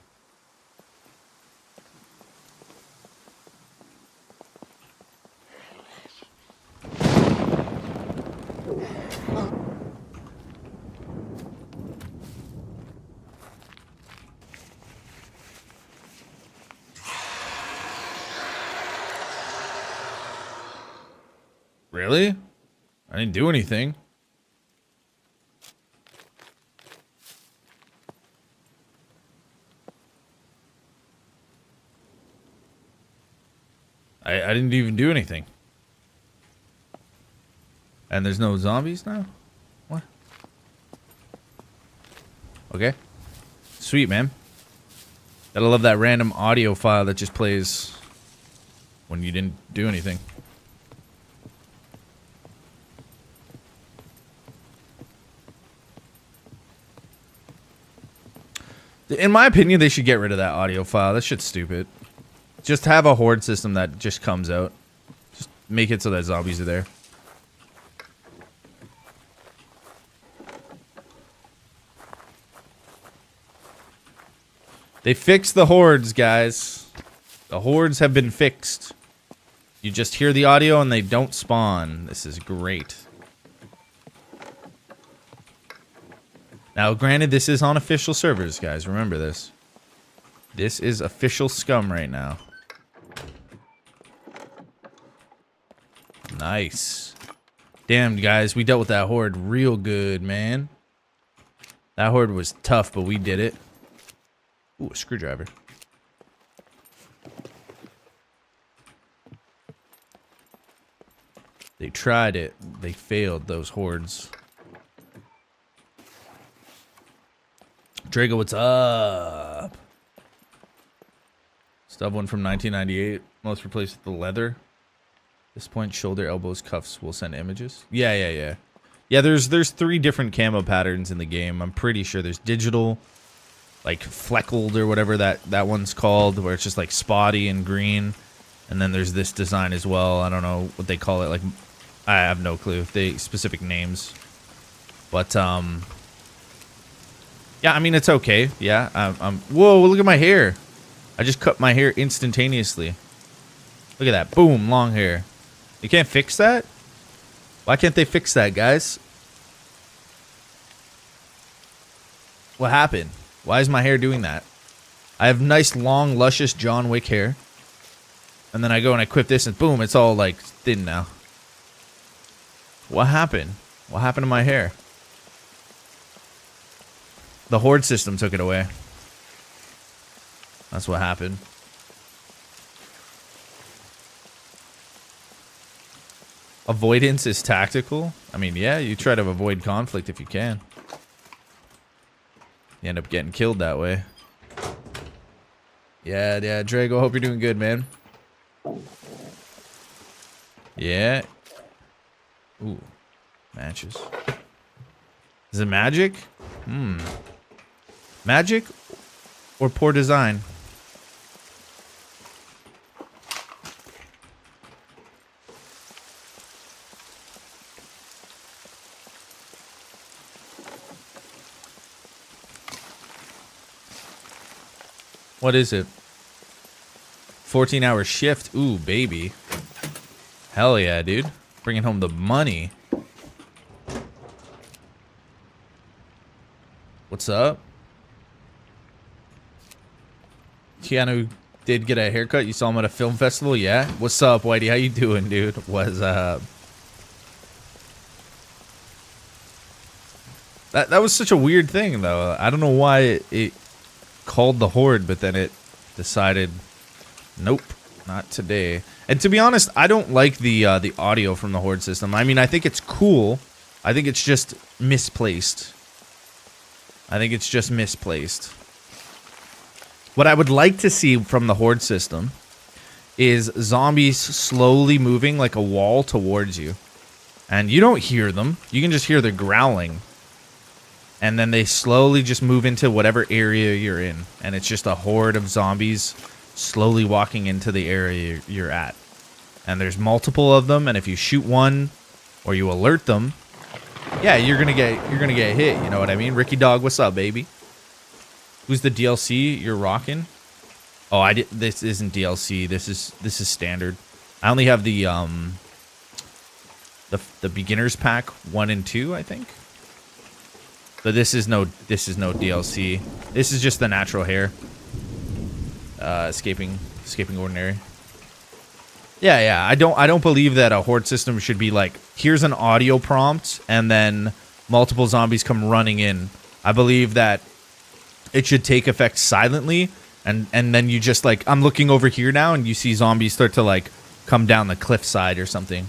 Really? I didn't do anything. I didn't even do anything. And there's no zombies now? What? Okay. Sweet, man. Gotta love that random audio file that just plays when you didn't do anything. In my opinion, they should get rid of that audio file. That shit's stupid. Just have a horde system that just comes out. Just make it so that zombies are there. They fixed the hordes, guys. The hordes have been fixed. You just hear the audio and they don't spawn. This is great. Now, granted, this is on official servers, guys. Remember this. This is official Scum right now. Nice. Damn, guys, we dealt with that horde real good, man. That horde was tough, but we did it. Ooh, a screwdriver. They tried it. They failed, those hordes. Drago, what's up? Stub one from 1998. Most replaced with the leather. At this point, shoulder, elbows, cuffs will send images. Yeah. Yeah, there's 3 different camo patterns in the game. I'm pretty sure there's digital, like fleckled or whatever that one's called, where it's just like spotty and green. And then there's this design as well. I don't know what they call it. Like, I have no clue. They specific names. But yeah, I mean, it's okay. Yeah, whoa, look at my hair. I just cut my hair instantaneously. Look at that. Boom, long hair. You can't fix that? Why can't they fix that, guys? What happened? Why is my hair doing that? I have nice, long, luscious John Wick hair. And then I go and I equip this and boom, it's all like thin now. What happened? What happened to my hair? The horde system took it away. That's what happened. Avoidance is tactical? I mean, yeah, you try to avoid conflict if you can. You end up getting killed that way. Yeah, Drago, hope you're doing good, man. Yeah. Ooh. Matches. Is it magic? Magic or poor design? What is it? 14-hour shift. Ooh, baby. Hell yeah, dude. Bringing home the money. What's up? Keanu did get a haircut. You saw him at a film festival? Yeah. What's up, Whitey? How you doing, dude? What's up? That was such a weird thing, though. I don't know why it called the Horde, but then it decided, nope, not today. And to be honest, I don't like the audio from the Horde system. I mean, I think it's cool. I think it's just misplaced. What I would like to see from the Horde system is zombies slowly moving like a wall towards you. And you don't hear them. You can just hear the growling. And then they slowly just move into whatever area you're in. And it's just a horde of zombies slowly walking into the area you're at. And there's multiple of them, and if you shoot one or you alert them, yeah, you're gonna get hit, you know what I mean? Ricky Dog, what's up, baby? Who's the DLC you're rocking? Oh, this isn't DLC. This is standard. I only have the beginners pack 1 and 2, I think. But this is no DLC. This is just the natural hair. Escaping ordinary. Yeah. I don't believe that a horde system should be like, here's an audio prompt and then multiple zombies come running in. I believe that it should take effect silently, and then you just like, I'm looking over here now and you see zombies start to like come down the cliffside or something.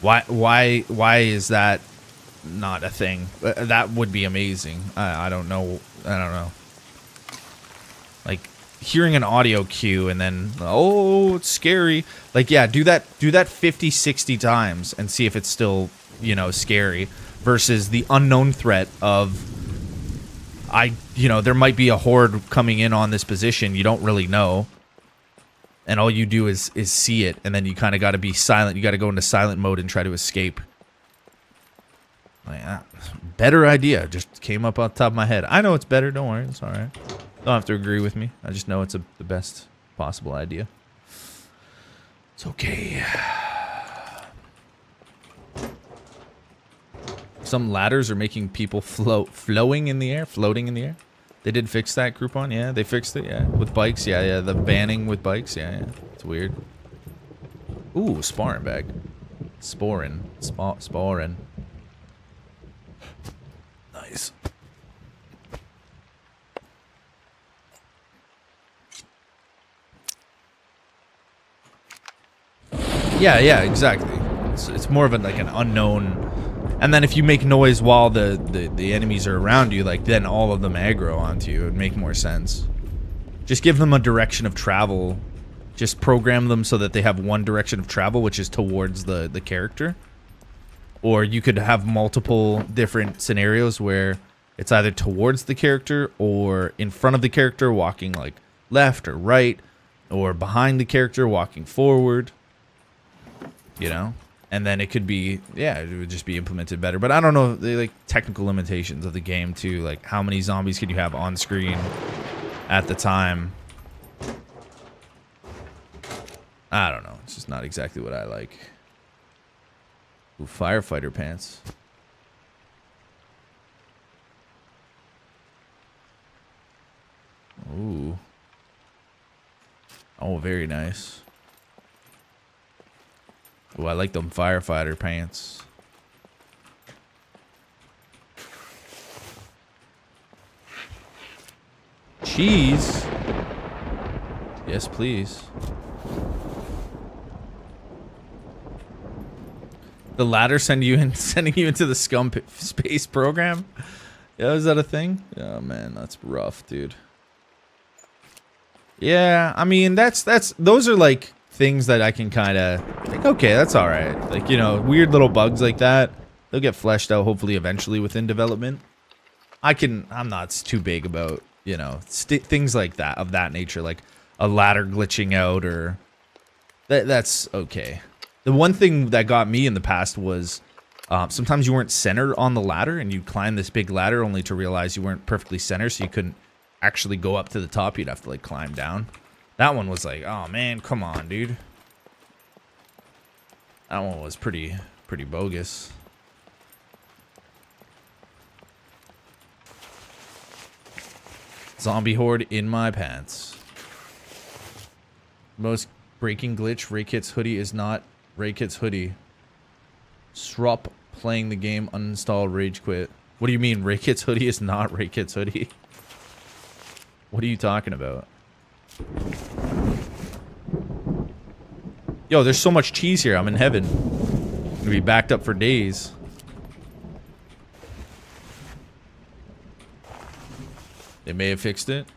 Why is that not a thing? That would be amazing. I don't know. Like hearing an audio cue and then, oh, it's scary. Like, yeah, do that 50, 60 times and see if it's still, you know, scary versus the unknown threat of, there might be a horde coming in on this position. You don't really know. And all you do is see it. And then you kind of got to be silent. You got to go into silent mode and try to escape. Like, better idea. Just came up on top of my head. I know it's better. Don't worry. It's all right. Don't have to agree with me. I just know it's the best possible idea. It's okay. Some ladders are making people floating in the air. They did fix that, Groupon. Yeah, they fixed it. Yeah, with bikes. Yeah. The banning with bikes. Yeah. It's weird. Ooh, sparring bag. Sporin. Nice. Yeah, exactly. It's more of like an unknown. And then if you make noise while the enemies are around you, like then all of them aggro onto you. It would make more sense. Just give them a direction of travel. Just program them so that they have one direction of travel, which is towards the character. Or you could have multiple different scenarios where it's either towards the character or in front of the character walking like left or right, or behind the character walking forward. You know? And then it could be, yeah, it would just be implemented better. But I don't know, the like technical limitations of the game too. Like how many zombies could you have on screen at the time? I don't know. It's just not exactly what I like. Ooh, firefighter pants. Ooh. Oh, very nice. Oh, I like them firefighter pants. Cheese? Yes, please. The ladder sending you into the Scum space program? Yeah, is that a thing? Oh man, that's rough, dude. Yeah, I mean those are like things that I can kind of think, okay, that's all right. Like, you know, weird little bugs like that, they'll get fleshed out hopefully eventually within development. I'm not too big about, you know, things like that, of that nature, like a ladder glitching out or that's okay. The one thing that got me in the past was sometimes you weren't centered on the ladder and you climbed this big ladder only to realize you weren't perfectly centered, so you couldn't actually go up to the top. You'd have to like climb down. That one was like, oh man, come on, dude. That one was pretty bogus. Zombie horde in my pants. Most breaking glitch. Raykit's hoodie is not Raykit's hoodie. Srop playing the game, uninstall, rage quit. What do you mean Raykit's hoodie is not Raykit's hoodie? What are you talking about? Yo, there's so much cheese here. I'm in heaven. I'm gonna be backed up for days. They may have fixed it.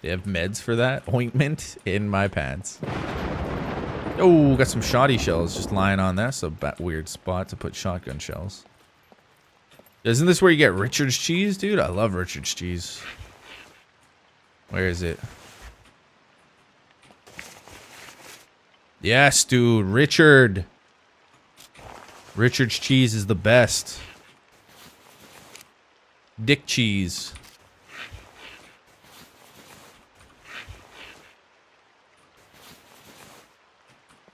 They have meds for that. Ointment in my pants. Oh, got some shoddy shells just lying on there. So weird spot to put shotgun shells. Isn't this where you get Richard's cheese, dude? I love Richard's cheese. Where is it? Yes, dude. Richard. Richard's cheese is the best. Dick cheese.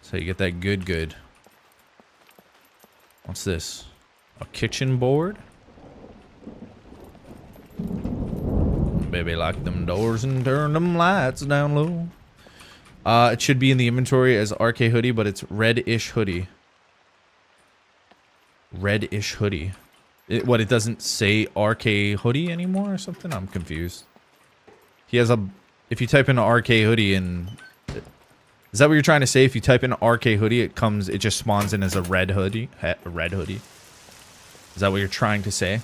So you get that good. What's this? A kitchen board? Baby, lock them doors and turn them lights down low. It should be in the inventory as RK hoodie, but it's Redish Hoodie. Redish Hoodie. What, it doesn't say RK Hoodie anymore or something? I'm confused. He has a... If you type in RK Hoodie and... Is that what you're trying to say? If you type in RK Hoodie, it just spawns in as a red hoodie. A red hoodie. Is that what you're trying to say?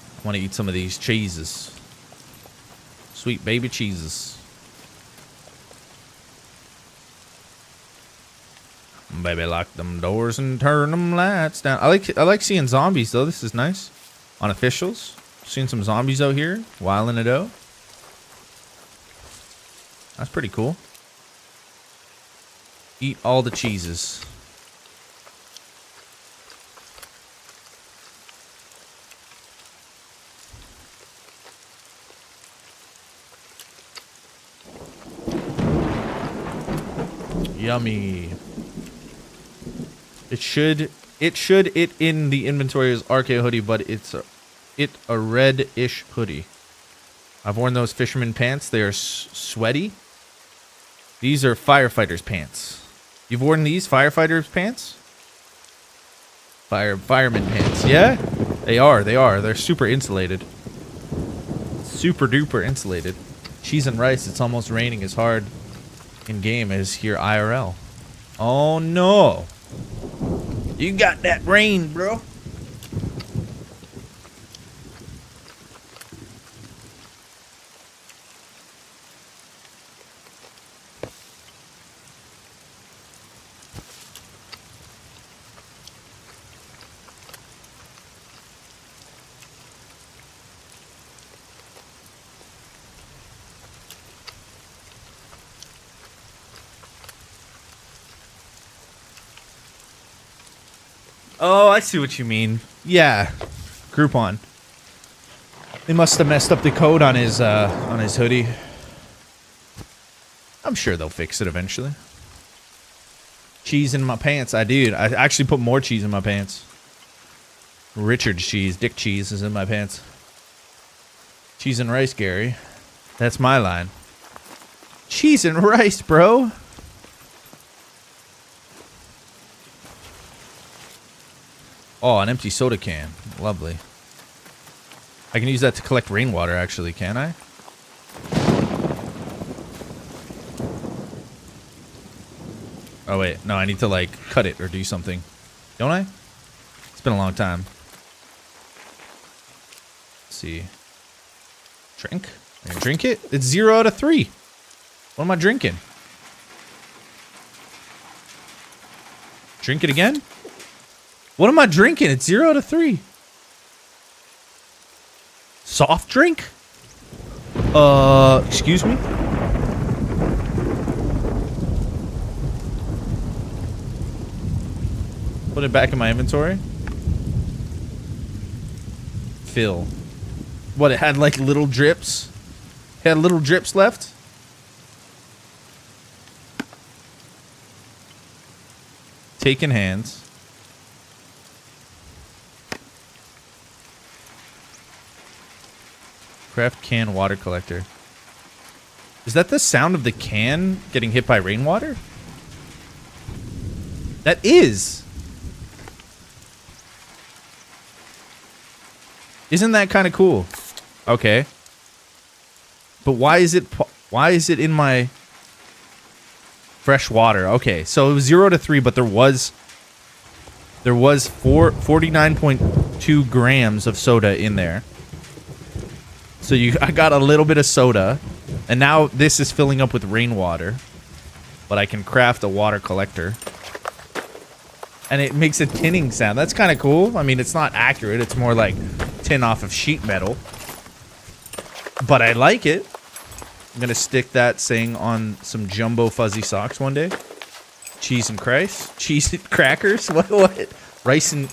I want to eat some of these cheeses. Sweet baby cheeses. Baby, lock them doors and turn them lights down. I like seeing zombies though. This is nice. On officials, seeing some zombies out here, wilding it out. That's pretty cool. Eat all the cheeses. Yummy. It in the inventory as RK hoodie, but it's a red-ish hoodie. I've worn those fisherman pants. They are sweaty. These are firefighters pants. You've worn these firefighters pants? Fireman pants. Yeah? They are. They're super insulated. Super duper insulated. Cheese and rice. It's almost raining as hard in game as here IRL. Oh no. You got that rain, bro. Oh, I see what you mean. Yeah, Groupon. They must have messed up the code on his hoodie. I'm sure they'll fix it eventually. Cheese in my pants. I actually put more cheese in my pants. Richard's cheese, dick cheese is in my pants. Cheese and rice, Gary. That's my line. Cheese and rice, bro. Oh, an empty soda can. Lovely. I can use that to collect rainwater, actually, can I? Oh, wait. No, I need to, like, cut it or do something. Don't I? It's been a long time. Let's see. Drink? I can drink it? It's 0 out of 3. What am I drinking? Drink it again? What am I drinking? It's 0 out of 3. Soft drink? Excuse me? Put it back in my inventory. Fill. What, it had like little drips? It had little drips left? Take in hands. Craft can water collector. Is that the sound of the can getting hit by rainwater? That is. Isn't that kind of cool? Okay. But why is it in my fresh water? Okay, so it was 0 to 3, but there was 49.2 grams of soda in there. So I got a little bit of soda, and now this is filling up with rainwater. But I can craft a water collector. And it makes a tinning sound. That's kind of cool. I mean, it's not accurate. It's more like tin off of sheet metal. But I like it. I'm going to stick that saying on some jumbo fuzzy socks one day. Cheese and rice. Cheese and crackers? What? Rice and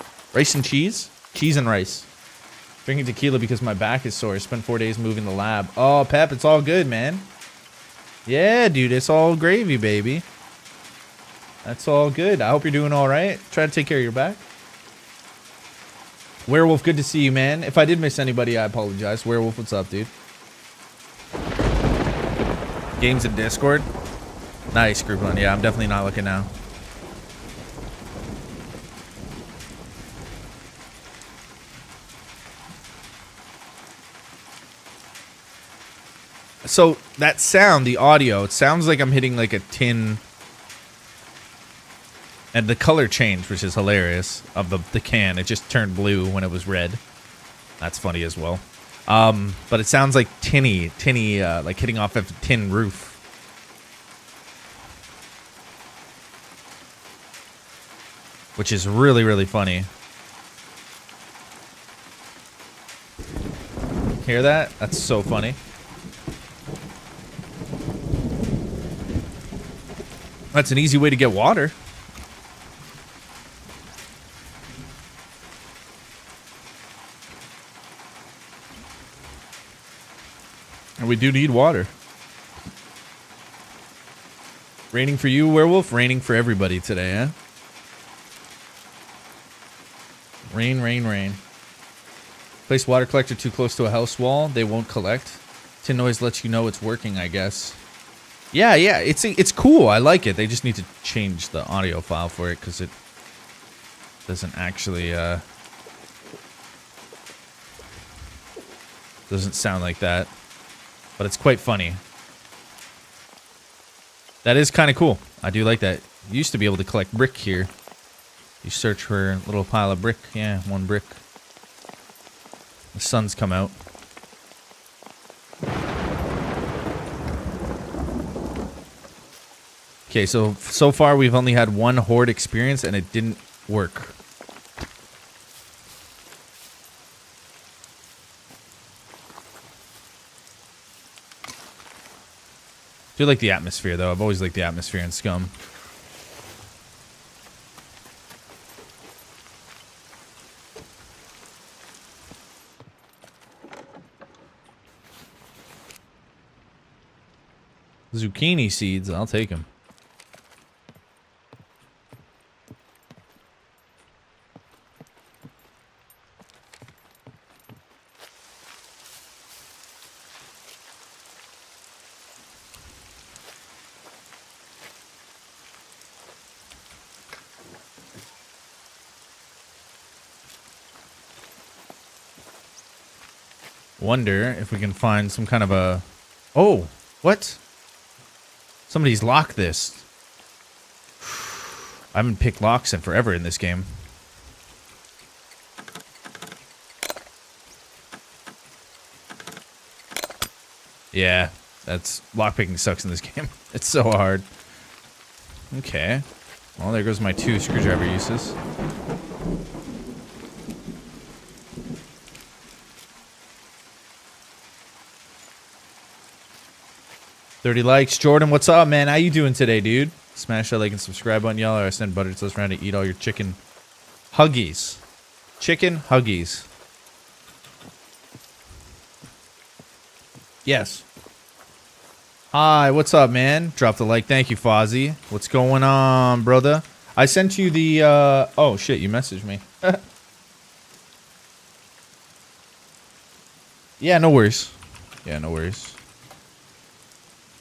cheese? Cheese and rice. Drinking tequila because my back is sore. I spent 4 days moving the lab. Oh, Pep, it's all good, man. Yeah, dude, it's all gravy, baby. That's all good. I hope you're doing all right. Try to take care of your back. Werewolf, good to see you, man. If I did miss anybody, I apologize. Werewolf, what's up, dude? Games in Discord? Nice, group one. Yeah, I'm definitely not looking now. So, that sound, the audio, it sounds like I'm hitting like a tin. And the color changed, which is hilarious, of the can. It just turned blue when it was red. That's funny as well. But it sounds like tinny, like hitting off of a tin roof. Which is really, really funny. Hear that? That's so funny. That's an easy way to get water. And we do need water. Raining for you, Werewolf. Raining for everybody today, eh? Rain, rain, rain. Place water collector too close to a house wall. They won't collect. Tin noise lets you know it's working, I guess. Yeah, it's cool. I like it. They just need to change the audio file for it because it doesn't actually doesn't sound like that. But it's quite funny. That is kind of cool. I do like that. You used to be able to collect brick here. You search for a little pile of brick. Yeah, one brick. The sun's come out. Okay, so far we've only had one Horde experience and it didn't work. I do like the atmosphere, though. I've always liked the atmosphere in Scum. Zucchini seeds, I'll take them. Wonder if we can find some kind of a... Oh, what? Somebody's locked this. I haven't picked locks in forever in this game. Yeah, lockpicking sucks in this game. It's so hard. Okay. Well, there goes my 2 screwdriver uses. $30 likes. Jordan, what's up, man? How you doing today, dude? Smash that like and subscribe button, y'all, or I send butter to this round to eat all your chicken. Huggies. Chicken Huggies. Yes. Hi, what's up, man? Drop the like. Thank you, Fozzie. What's going on, brother? I sent you the, oh, shit, you messaged me. Yeah, no worries. Yeah, no worries.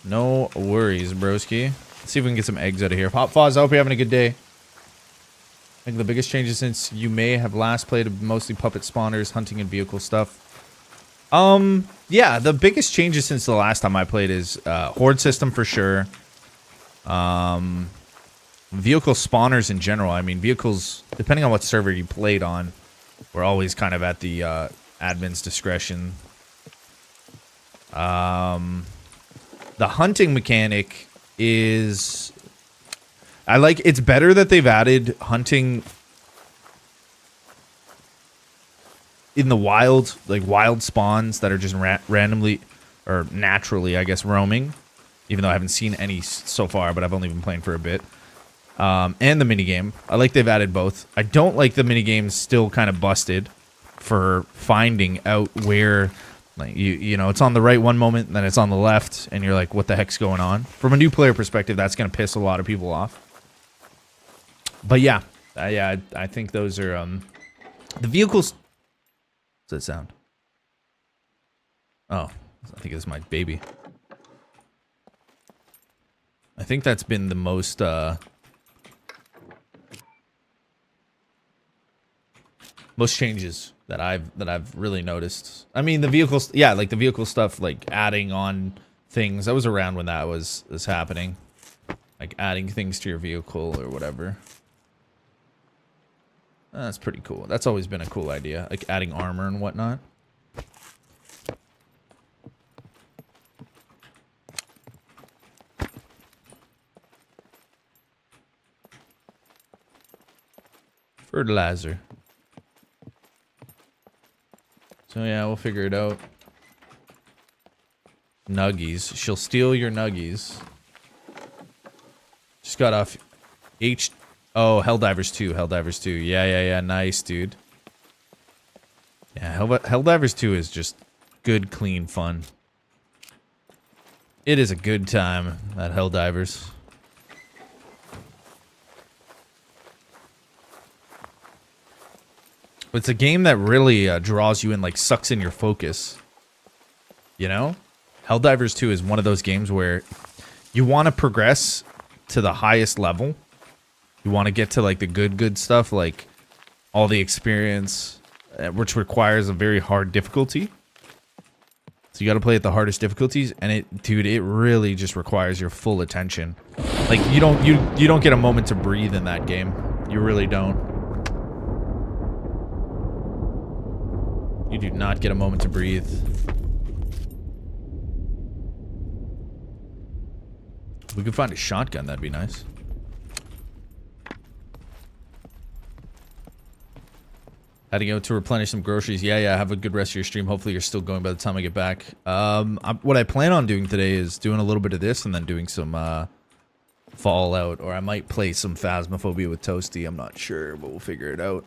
No worries, broski. Let's see if we can get some eggs out of here. Pop Foz, I hope you're having a good day. I think the biggest changes since you may have last played mostly puppet spawners, hunting, and vehicle stuff. Yeah, the biggest changes since the last time I played is horde system for sure. Vehicle spawners in general. I mean, vehicles, depending on what server you played on, were always kind of at the admin's discretion. The hunting mechanic is... I like... It's better that they've added hunting in the wild, like wild spawns that are just randomly or naturally, I guess, roaming. Even though I haven't seen any so far, but I've only been playing for a bit. And the minigame. I like they've added both. I don't like the minigame's still kind of busted for finding out where... Like you know, it's on the right one moment, and then it's on the left, and you're like, what the heck's going on? From a new player perspective, that's going to piss a lot of people off. But yeah, I think those are, the vehicles... What's that sound? Oh, I think it's my baby. I think that's been the most, most changes that I've really noticed. I mean, the vehicles, yeah, like the vehicle stuff, like adding on things. I was around when that was happening, like adding things to your vehicle or whatever. That's pretty cool. That's always been a cool idea, like adding armor and whatnot. Fertilizer. So yeah, we'll figure it out. Nuggies. She'll steal your nuggies. Just got off Oh, Helldivers 2. Helldivers 2. Yeah. Nice, dude. Yeah, Helldivers 2 is just good, clean fun. It is a good time at Helldivers. It's a game that really draws you in, like, sucks in your focus. You know? Helldivers 2 is one of those games where you want to progress to the highest level. You want to get to, like, the good stuff, like all the experience, which requires a very hard difficulty. So you got to play at the hardest difficulties, and dude, it really just requires your full attention. Like, you don't get a moment to breathe in that game. You really don't. You do not get a moment to breathe. If we could find a shotgun, that'd be nice. Had to go to replenish some groceries. Yeah, have a good rest of your stream. Hopefully you're still going by the time I get back. What I plan on doing today is doing a little bit of this and then doing some Fallout, or I might play some Phasmophobia with Toasty. I'm not sure, but we'll figure it out.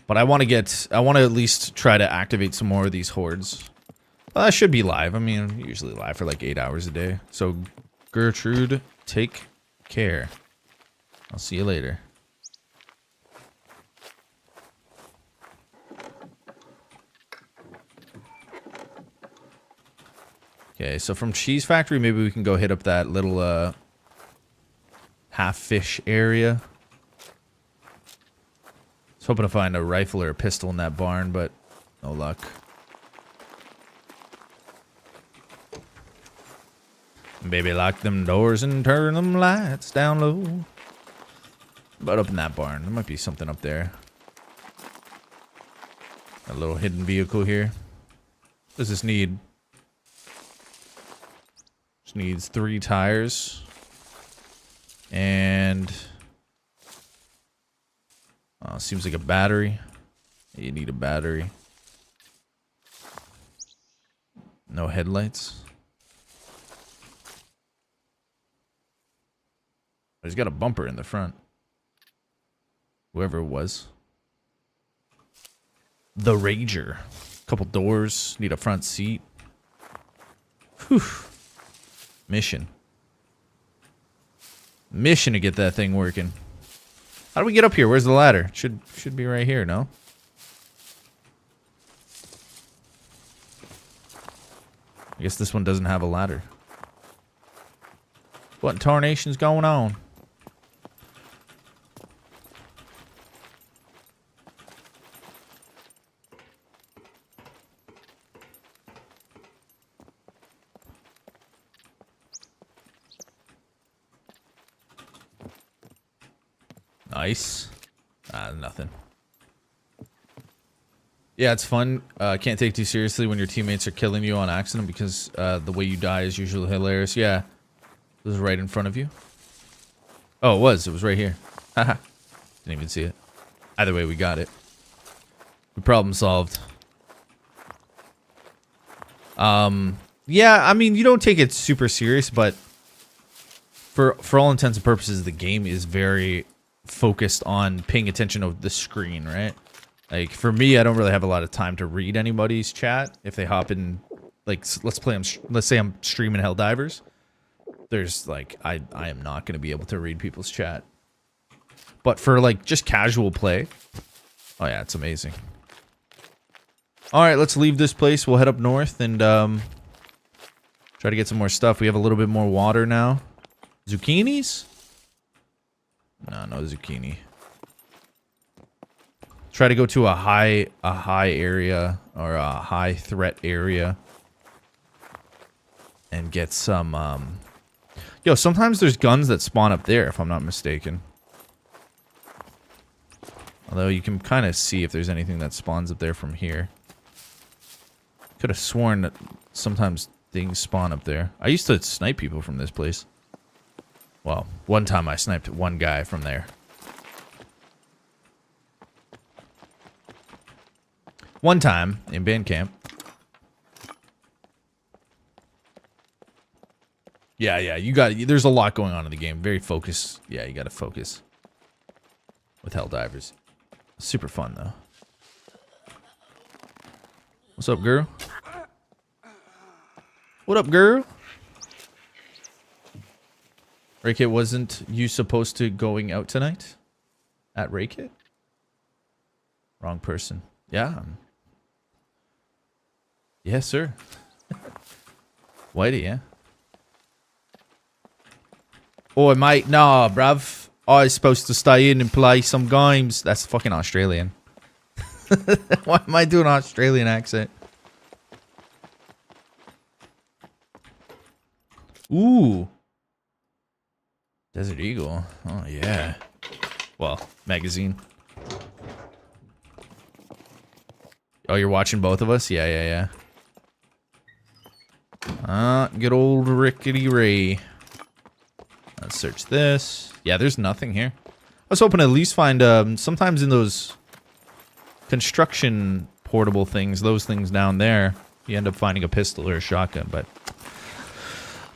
But I want to at least try to activate some more of these hordes. I should be live. I mean, I'm usually live for like 8 hours a day. So, Gertrude, take care. I'll see you later. Okay, so from Cheese Factory, maybe we can go hit up that little half-fish area. I was hoping to find a rifle or a pistol in that barn, but no luck. Baby, lock them doors and turn them lights down low. About up in that barn. There might be something up there. A little hidden vehicle here. What does this need? Just needs 3 tires. And... seems like a battery. You need a battery. No headlights. He's got a bumper in the front. Whoever it was. The Rager. Couple doors. Need a front seat. Whew. Mission. Mission to get that thing working. How do we get up here? Where's the ladder? Should be right here, no? I guess this one doesn't have a ladder. What in tarnation's going on? Nice. Nothing. Yeah, it's fun. Can't take too seriously when your teammates are killing you on accident because the way you die is usually hilarious. Yeah. It was right in front of you. Oh, it was. It was right here. Haha. Didn't even see it. Either way, we got it. The problem solved. Yeah, I mean, you don't take it super serious, but for all intents and purposes, the game is very focused on paying attention to the screen, right? Like, for me, I don't really have a lot of time to read anybody's chat. If they hop in, like, let's say I'm streaming Helldivers. There's, like, I am not going to be able to read people's chat. But for, like, just casual play, oh yeah, it's amazing. Alright, let's leave this place. We'll head up north and, try to get some more stuff. We have a little bit more water now. Zucchinis? No zucchini. Try to go to a high area or a high threat area and get some yo, sometimes there's guns that spawn up there if I'm not mistaken. Although you can kind of see if there's anything that spawns up there from here. Could have sworn that sometimes things spawn up there. I used to snipe people from this place. Well, one time I sniped one guy from there. One time in band camp. Yeah, you got it. There's a lot going on in the game. Very focused. Yeah, you got to focus with Helldivers. Super fun though. What's up, girl? What up, girl? Raykit, wasn't you supposed to going out tonight? At Raykit? Wrong person. Yeah. Yes, sir. Whitey, yeah. Oh, mate, nah, bruv. I was supposed to stay in and play some games. That's fucking Australian. Why am I doing an Australian accent? Ooh. Desert Eagle. Oh, yeah. Well, magazine. Oh, you're watching both of us? Yeah. Good old Rickety Ray. Let's search this. Yeah, there's nothing here. I was hoping to at least find, sometimes in those construction portable things, those things down there, you end up finding a pistol or a shotgun, but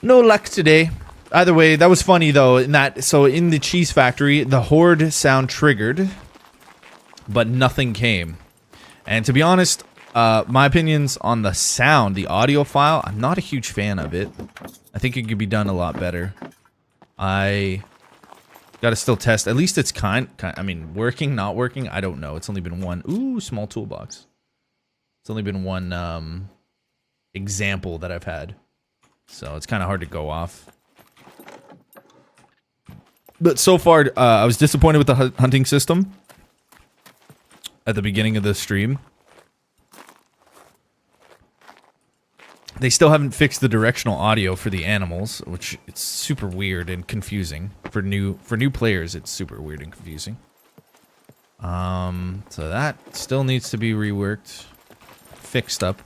no luck today. Either way, that was funny though. So in the cheese factory, the Horde sound triggered, but nothing came. And to be honest, my opinions on the sound, the audio file, I'm not a huge fan of it. I think it could be done a lot better. I gotta still test. At least it's I mean, working, not working, I don't know. It's only been one. Ooh, small toolbox. It's only been one example that I've had, so it's kind of hard to go off. But so far, I was disappointed with the hunting system at the beginning of the stream. They still haven't fixed the directional audio for the animals, which it's super weird and confusing for new players. It's super weird and confusing. So that still needs to be reworked, fixed up.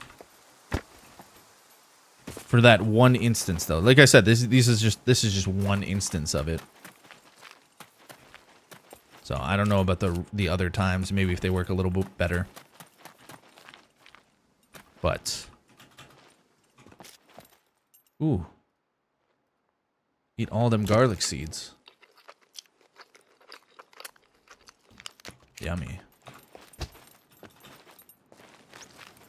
For that one instance, though, like I said, this is just one instance of it. So I don't know about the other times. Maybe if they work a little bit better. But ooh, eat all them garlic seeds. Yummy.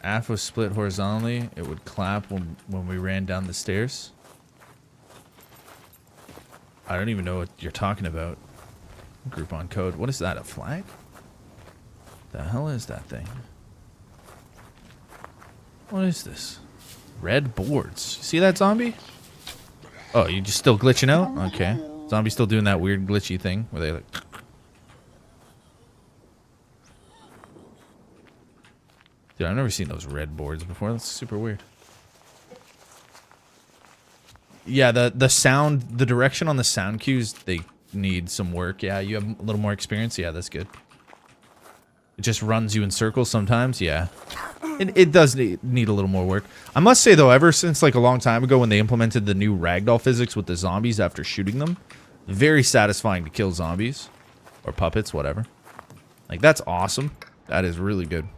Aft was split horizontally. It would clap when we ran down the stairs. I don't even know what you're talking about. Groupon code. What is that? A flag? The hell is that thing? What is this? Red boards. You see that, zombie? Oh, you just still glitching out? Okay. Zombie still doing that weird glitchy thing where they like... Dude, I've never seen those red boards before. That's super weird. Yeah, the sound, the direction on the sound cues, they need some work. Yeah, you have a little more experience. Yeah, that's good. It just runs you in circles sometimes. Yeah. It does need a little more work. I must say, though, ever since like a long time ago when they implemented the new ragdoll physics with the zombies after shooting them, very satisfying to kill zombies. Or puppets, whatever. Like, that's awesome. That is really good.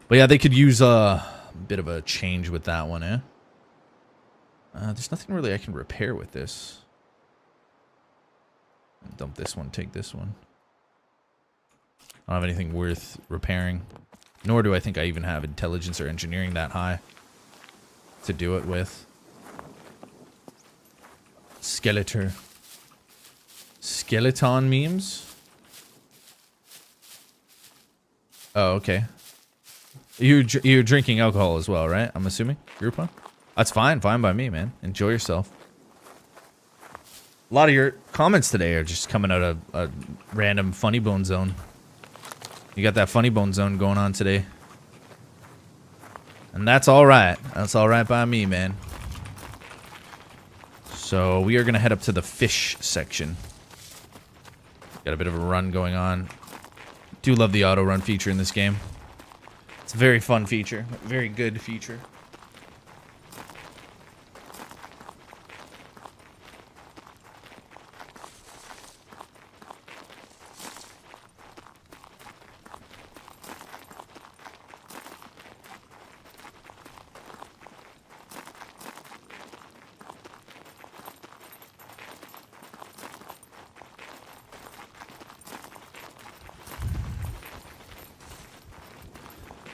But yeah, they could use a bit of a change with that one, eh? There's nothing really I can repair with this. Dump this one, take this one. I don't have anything worth repairing. Nor do I think I even have intelligence or engineering that high to do it with. Skeletor. Skeleton memes? Oh, okay. You're drinking alcohol as well, right? I'm assuming? Groupon? That's fine. Fine by me, man. Enjoy yourself. A lot of your comments today are just coming out of a random funny bone zone. You got that funny bone zone going on today. And that's alright. That's alright by me, man. So we are going to head up to the fish section. Got a bit of a run going on. Do love the auto run feature in this game. It's a very fun feature. A very good feature.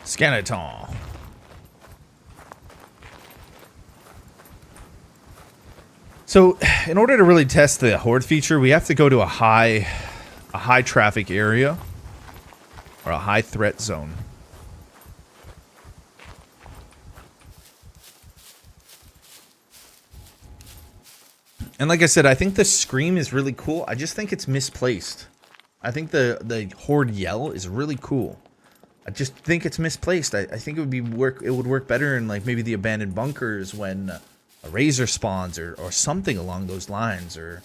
Skeleton. So, in order to really test the horde feature, we have to go to a high traffic area or a high threat zone. And like I said, I think the scream is really cool. I just think it's misplaced. I think the horde yell is really cool. I just think it's misplaced. I think it would work better in like maybe the abandoned bunkers when a razor spawns or something along those lines or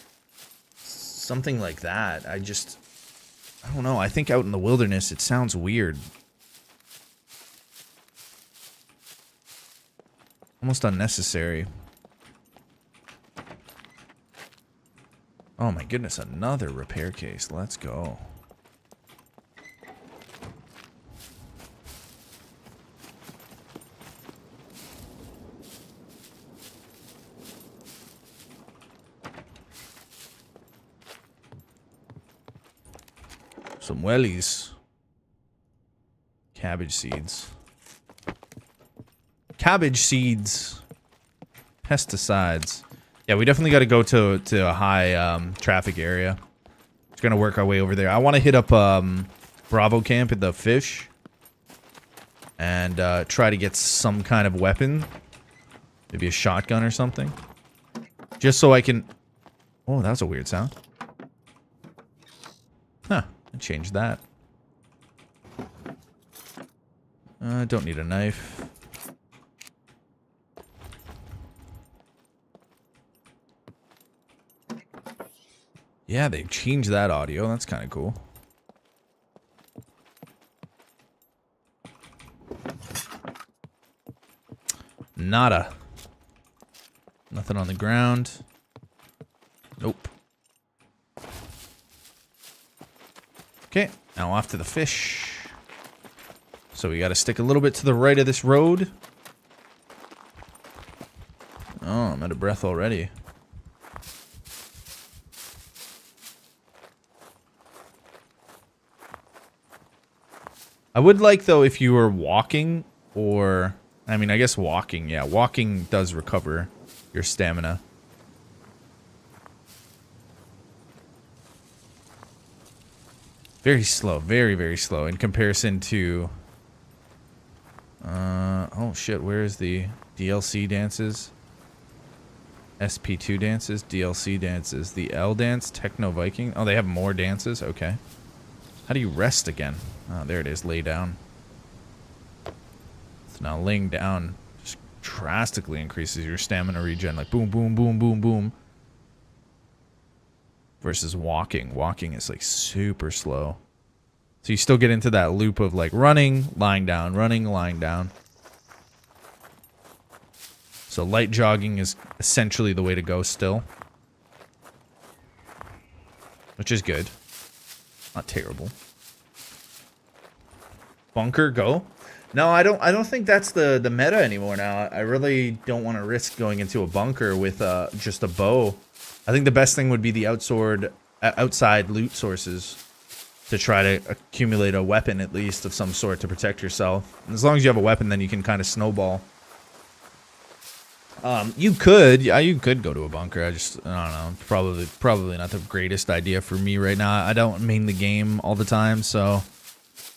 something like that. I don't know. I think out in the wilderness it sounds weird. Almost unnecessary. Oh my goodness, another repair case. Let's go. Some wellies. Cabbage seeds. Cabbage seeds. Pesticides. Yeah, we definitely got to go to a high traffic area. It's going to work our way over there. I want to hit up Bravo Camp at the fish. And try to get some kind of weapon. Maybe a shotgun or something. Just so I can... Oh, that was a weird sound. Huh. Change that. Don't need a knife. Yeah, they changed that audio. That's kind of cool. Nada. Nothing on the ground. Nope. Okay, now off to the fish. So we got to stick a little bit to the right of this road. Oh, I'm out of breath already. I would like, though, if you were walking or... I mean, I guess walking. Yeah, walking does recover your stamina. Very slow. Very, very slow in comparison to... oh, shit. Where is the DLC dances? SP2 dances, DLC dances. The L dance, Techno Viking. Oh, they have more dances? Okay. How do you rest again? Oh, there it is. Lay down. So now laying down just drastically increases your stamina regen. Like boom, boom, boom, boom, boom. Versus walking. Walking is like super slow. So you still get into that loop of like running, lying down, running, lying down. So light jogging is essentially the way to go still. Which is good. Not terrible. Bunker, go. No, I don't think that's the meta anymore now. I really don't want to risk going into a bunker with just a bow. I think the best thing would be the outside loot sources to try to accumulate a weapon at least of some sort to protect yourself. And as long as you have a weapon, then you can kind of snowball. You could go to a bunker. I don't know. Probably not the greatest idea for me right now. I don't main the game all the time, so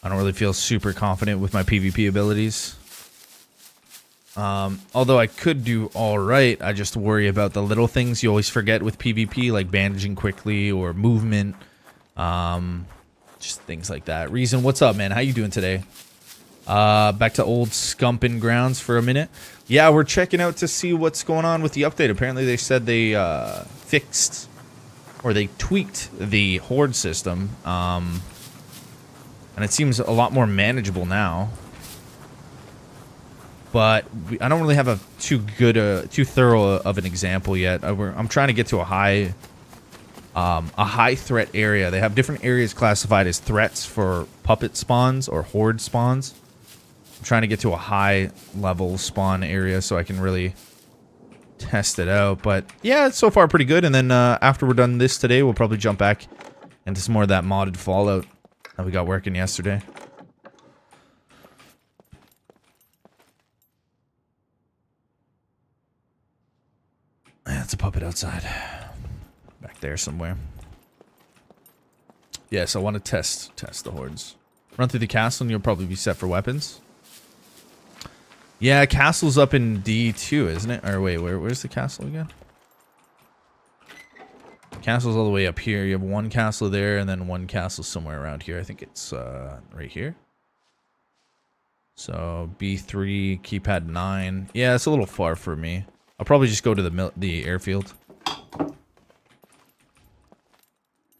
I don't really feel super confident with my PvP abilities. Although I could do alright, I just worry about the little things you always forget with PvP, like bandaging quickly or movement. Just things like that. Reason, what's up, man? How you doing today? Back to old Scumpin' grounds for a minute. Yeah, we're checking out to see what's going on with the update. Apparently they said they fixed or they tweaked the Horde system. And it seems a lot more manageable now. But I don't really have a too thorough of an example yet. I'm trying to get to a high threat area. They have different areas classified as threats for puppet spawns or horde spawns. I'm trying to get to a high level spawn area so I can really test it out. But yeah, it's so far pretty good. And then after we're done this today, we'll probably jump back into some more of that modded Fallout that we got working yesterday. Yeah, it's a puppet outside. Back there somewhere. Yes, I want to test the hordes. Run through the castle and you'll probably be set for weapons. Yeah, castle's up in D2, isn't it? Or wait, where's the castle again? Castle's all the way up here. You have one castle there and then one castle somewhere around here. I think it's right here. So B3, keypad 9. Yeah, it's a little far for me. I'll probably just go to the airfield.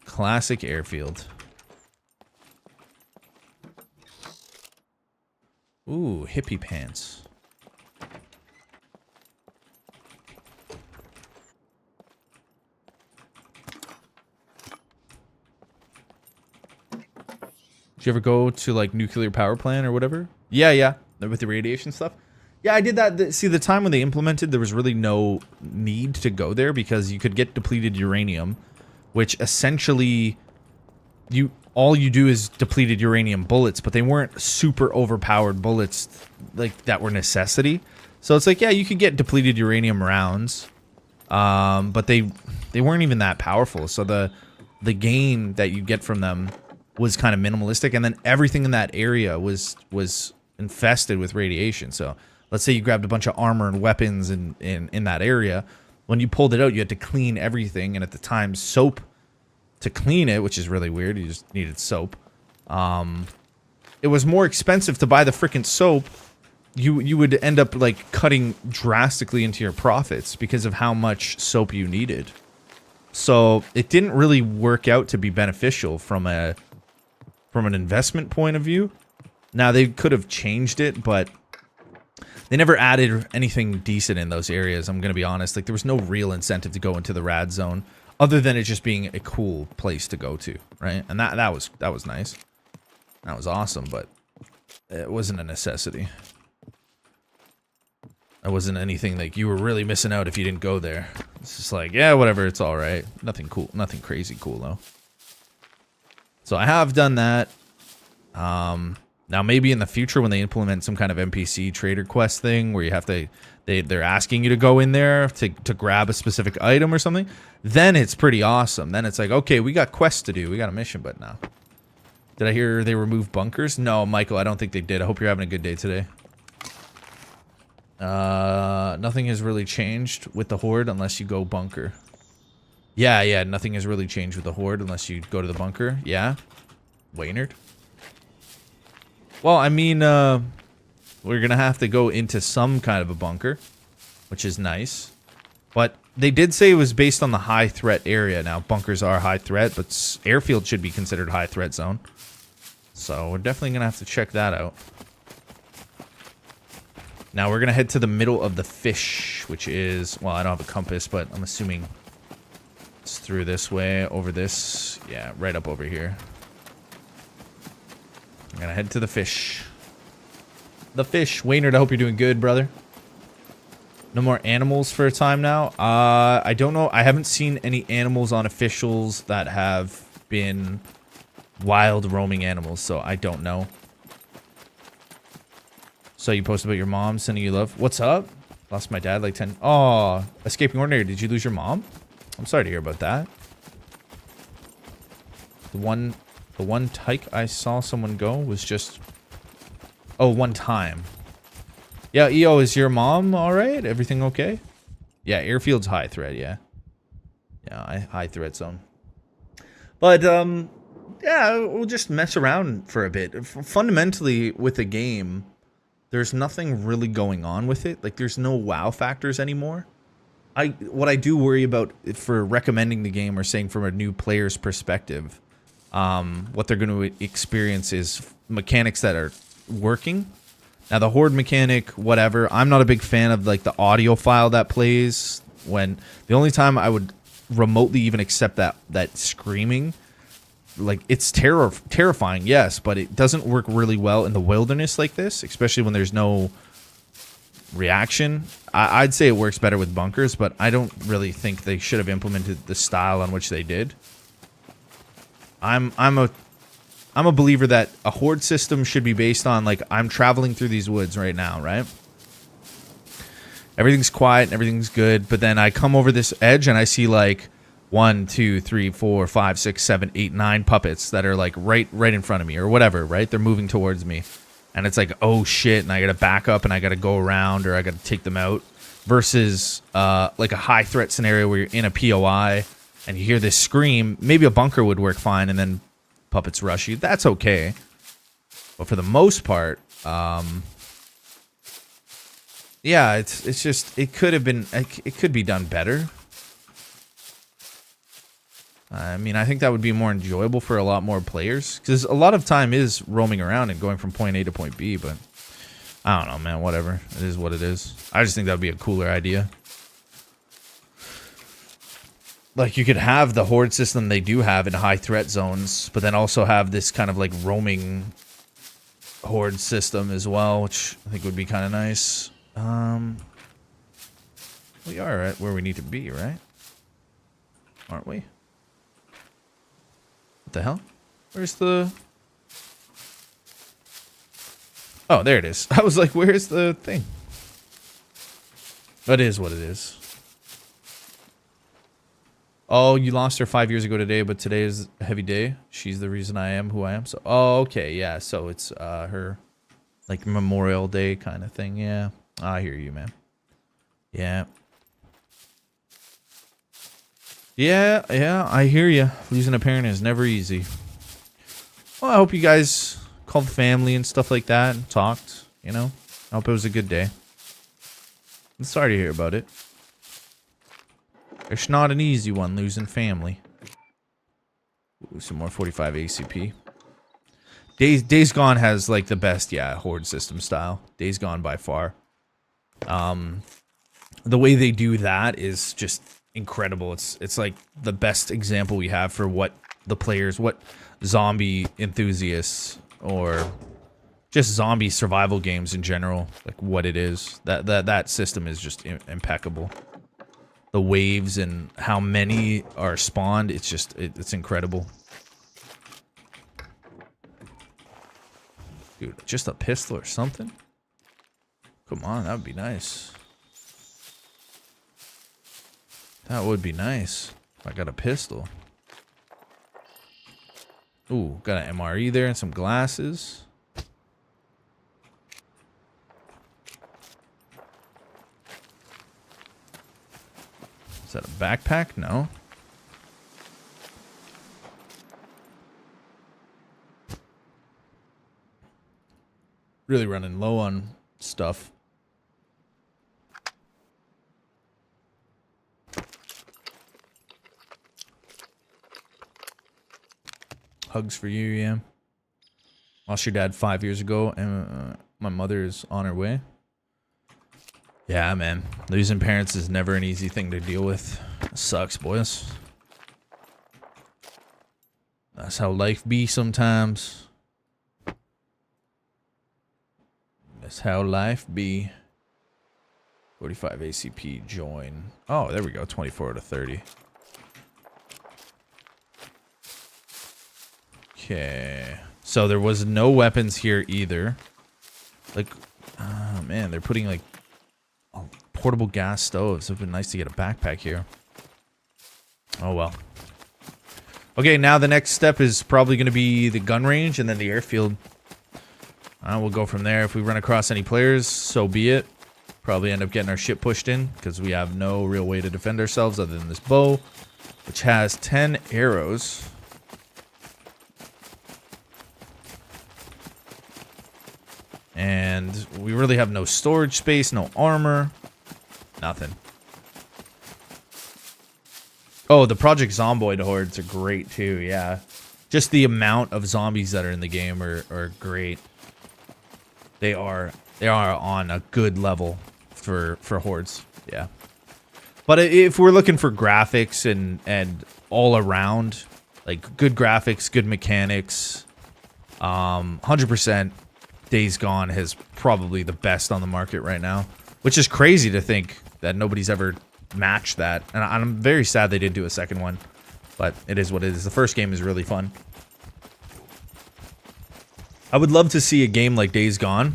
Classic airfield. Ooh, hippie pants. Did you ever go to like nuclear power plant or whatever? Yeah, with the radiation stuff. Yeah, I did that. See, the time when they implemented, there was really no need to go there because you could get depleted uranium, which essentially all you do is depleted uranium bullets, but they weren't super overpowered bullets like that were necessity. So it's like, yeah, you could get depleted uranium rounds, but they weren't even that powerful. So the gain that you get from them was kind of minimalistic, and then everything in that area was infested with radiation. So let's say you grabbed a bunch of armor and weapons in that area. When you pulled it out, you had to clean everything, and at the time, soap to clean it, which is really weird. You just needed soap. It was more expensive to buy the freaking soap. You would end up like cutting drastically into your profits because of how much soap you needed. So it didn't really work out to be beneficial from an investment point of view. Now they could have changed it, but they never added anything decent in those areas. I'm gonna be honest. Like there was no real incentive to go into the rad zone, other than it just being a cool place to go to, right? And that was nice. That was awesome, but it wasn't a necessity. It wasn't anything like you were really missing out if you didn't go there. It's just like, yeah, whatever, it's all right. Nothing cool, nothing crazy cool though. So I have done that. Now, maybe in the future when they implement some kind of NPC trader quest thing where you have to, they're asking you to go in there to grab a specific item or something, then it's pretty awesome. Then it's like, okay, we got quests to do. We got a mission, but no. Did I hear they removed bunkers? No, Michael, I don't think they did. I hope you're having a good day today. Nothing has really changed with the Horde unless you go bunker. Yeah, nothing has really changed with the Horde unless you go to the bunker. Yeah. Waynard. Well, I mean, we're gonna have to go into some kind of a bunker, which is nice. But they did say it was based on the high threat area. Now, bunkers are high threat, but airfield should be considered high threat zone. So we're definitely gonna have to check that out. Now we're gonna head to the middle of the fish, which is, well, I don't have a compass, but I'm assuming it's through this way, over this, yeah, right up over here. I'm gonna head to the fish. The fish. Waynard, I hope you're doing good, brother. No more animals for a time now. I don't know. I haven't seen any animals on officials that have been wild roaming animals, so I don't know. So you posted about your mom sending you love. What's up? Lost my dad like 10. Oh, escaping ordinary. Did you lose your mom? I'm sorry to hear about that. The one tyke I saw someone go was just... Oh, one time. Yeah, EO, is your mom alright? Everything okay? Yeah, airfield's high threat, yeah. Yeah, high threat zone. But, yeah, we'll just mess around for a bit. Fundamentally, with the game, there's nothing really going on with it. Like, there's no wow factors anymore. What I do worry about for recommending the game or saying from a new player's perspective, what they're going to experience is mechanics that are working. Now the Horde mechanic, whatever, I'm not a big fan of like the audio file that plays when the only time I would remotely even accept that screaming, like it's terrifying, yes, but it doesn't work really well in the wilderness like this, especially when there's no reaction. I'd say it works better with bunkers, but I don't really think they should have implemented the style on which they did. I'm a believer that a Horde system should be based on, like, I'm traveling through these woods right now, right? Everything's quiet and everything's good, but then I come over this edge and I see, like, 1, 2, 3, 4, 5, 6, 7, 8, 9 puppets that are, like, right in front of me or whatever, right? They're moving towards me. And it's like, oh, shit, and I gotta back up and I gotta go around or I gotta take them out. Versus, like, a high-threat scenario where you're in a POI and you hear this scream. Maybe a bunker would work fine and then puppets rush you. That's okay. But for the most part, yeah, it's just, it could have been, it could be done better. I mean, I think that would be more enjoyable for a lot more players, because a lot of time is roaming around and going from point A to point B, but I don't know, man, whatever. It is what it is. I just think that would be a cooler idea. Like, you could have the Horde system they do have in high threat zones, but then also have this kind of, like, roaming Horde system as well, which I think would be kind of nice. We are right where we need to be, right? Aren't we? What the hell? Where's the... Oh, there it is. I was like, where's the thing? That is what it is. Oh, you lost her 5 years ago today, but today is a heavy day. She's the reason I am who I am. So, oh, okay, yeah. So it's her, like, Memorial Day kind of thing. Yeah, I hear you, man. Yeah. Yeah, I hear you. Losing a parent is never easy. Well, I hope you guys called the family and stuff like that and talked, you know. I hope it was a good day. I'm sorry to hear about it. It's not an easy one, losing family. Ooh, some more 45 ACP. Days Gone has, like, the best, yeah, Horde system style. Days Gone by far. The way they do that is just incredible. It's like the best example we have for what the players, what zombie enthusiasts, or just zombie survival games in general, like what it is. That system is just impeccable. The waves and how many are spawned, it's just, it's incredible. Dude, just a pistol or something? Come on, that would be nice. That would be nice. I got a pistol. Ooh, got an MRE there and some glasses. Is that a backpack? No. Really running low on stuff. Hugs for you, yeah. Lost your dad 5 years ago, and my mother is on her way. Yeah, man. Losing parents is never an easy thing to deal with. It sucks, boys. That's how life be sometimes. That's how life be. 45 ACP join. Oh, there we go. 24 to 30. Okay. So there was no weapons here either. Like, oh man, they're putting like portable gas stoves. It would have been nice to get a backpack here. Oh well. Okay, now the next step is probably going to be the gun range and then the airfield. We'll go from there. If we run across any players, so be it. Probably end up getting our shit pushed in because we have no real way to defend ourselves other than this bow, which has 10 arrows. And we really have no storage space, no armor, nothing. Oh, the Project Zomboid hordes are great too, yeah. Just the amount of zombies that are in the game are great. They are on a good level for hordes, yeah. But if we're looking for graphics and all around, like good graphics, good mechanics, 100%. Days Gone is probably the best on the market right now, which is crazy to think that nobody's ever matched that. And I'm very sad they didn't do a second one, but it is what it is. The first game is really fun. I would love to see a game like Days Gone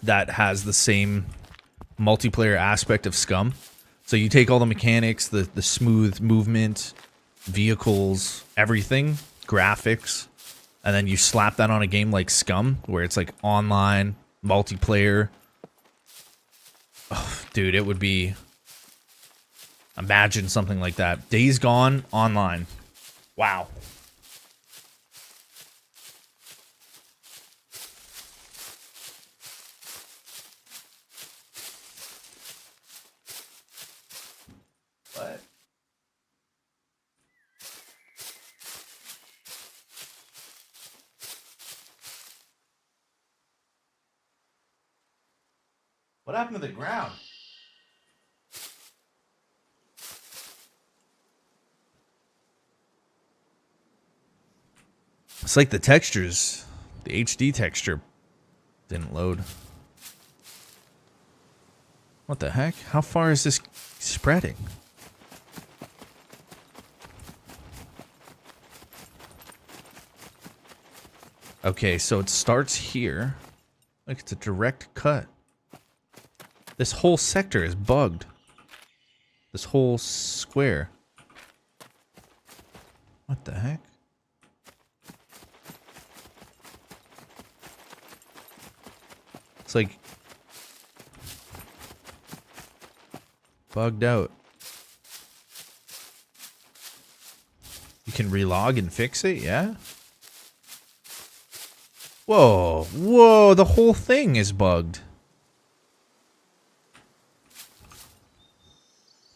that has the same multiplayer aspect of Scum. So you take all the mechanics, the smooth movement, vehicles, everything, graphics, and then you slap that on a game like Scum, where it's like online, multiplayer. Oh, dude, it would be... Imagine something like that. Days Gone online. Wow. What? What happened to the ground? It's like the textures, the HD texture didn't load. What the heck? How far is this spreading? Okay, so it starts here. Like it's a direct cut. This whole sector is bugged. This whole square. What the heck? It's like bugged out. You can relog and fix it, yeah? Whoa, whoa, the whole thing is bugged.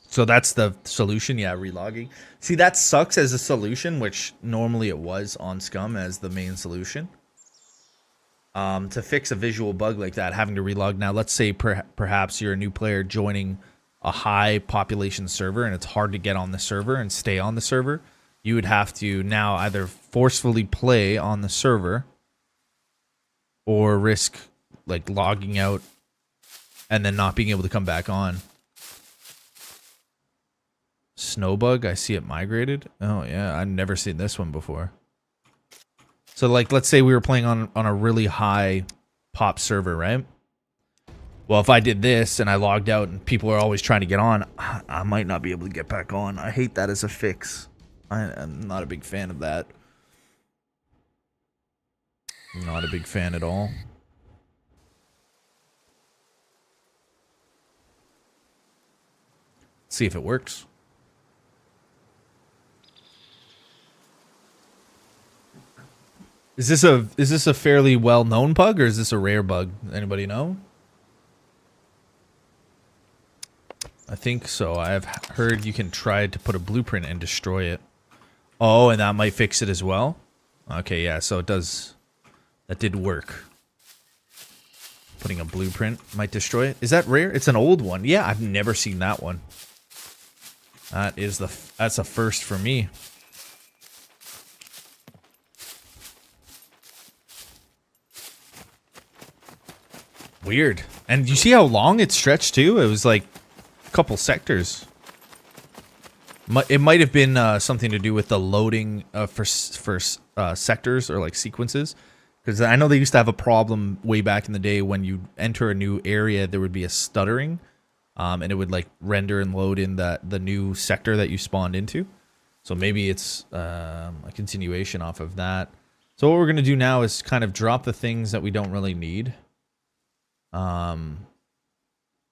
So that's the solution, yeah, relogging. See, that sucks as a solution, which normally it was on Scum as the main solution. To fix a visual bug like that, having to relog. Now, let's say perhaps you're a new player joining a high population server and it's hard to get on the server and stay on the server. You would have to now either forcefully play on the server or risk like logging out and then not being able to come back on. Snowbug, I see it migrated. Oh yeah, I've never seen this one before. So like, let's say we were playing on a really high pop server, right? Well, if I did this and I logged out and people are always trying to get on, I might not be able to get back on. I hate that as a fix. I'm not a big fan of that. Not a big fan at all. See if it works. Is this a fairly well-known bug or is this a rare bug? Anybody know? I think so. I've heard you can try to put a blueprint and destroy it. Oh, and that might fix it as well? Okay, yeah, so it does. That did work. Putting a blueprint might destroy it. Is that rare? It's an old one. Yeah, I've never seen that one. That's a first for me. Weird. And you see how long it stretched too? It was like a couple sectors. It might have been something to do with the loading for sectors or like sequences. Because I know they used to have a problem way back in the day when you enter a new area, there would be a stuttering. And it would like render and load in the new sector that you spawned into. So maybe it's a continuation off of that. So what we're going to do now is kind of drop the things that we don't really need.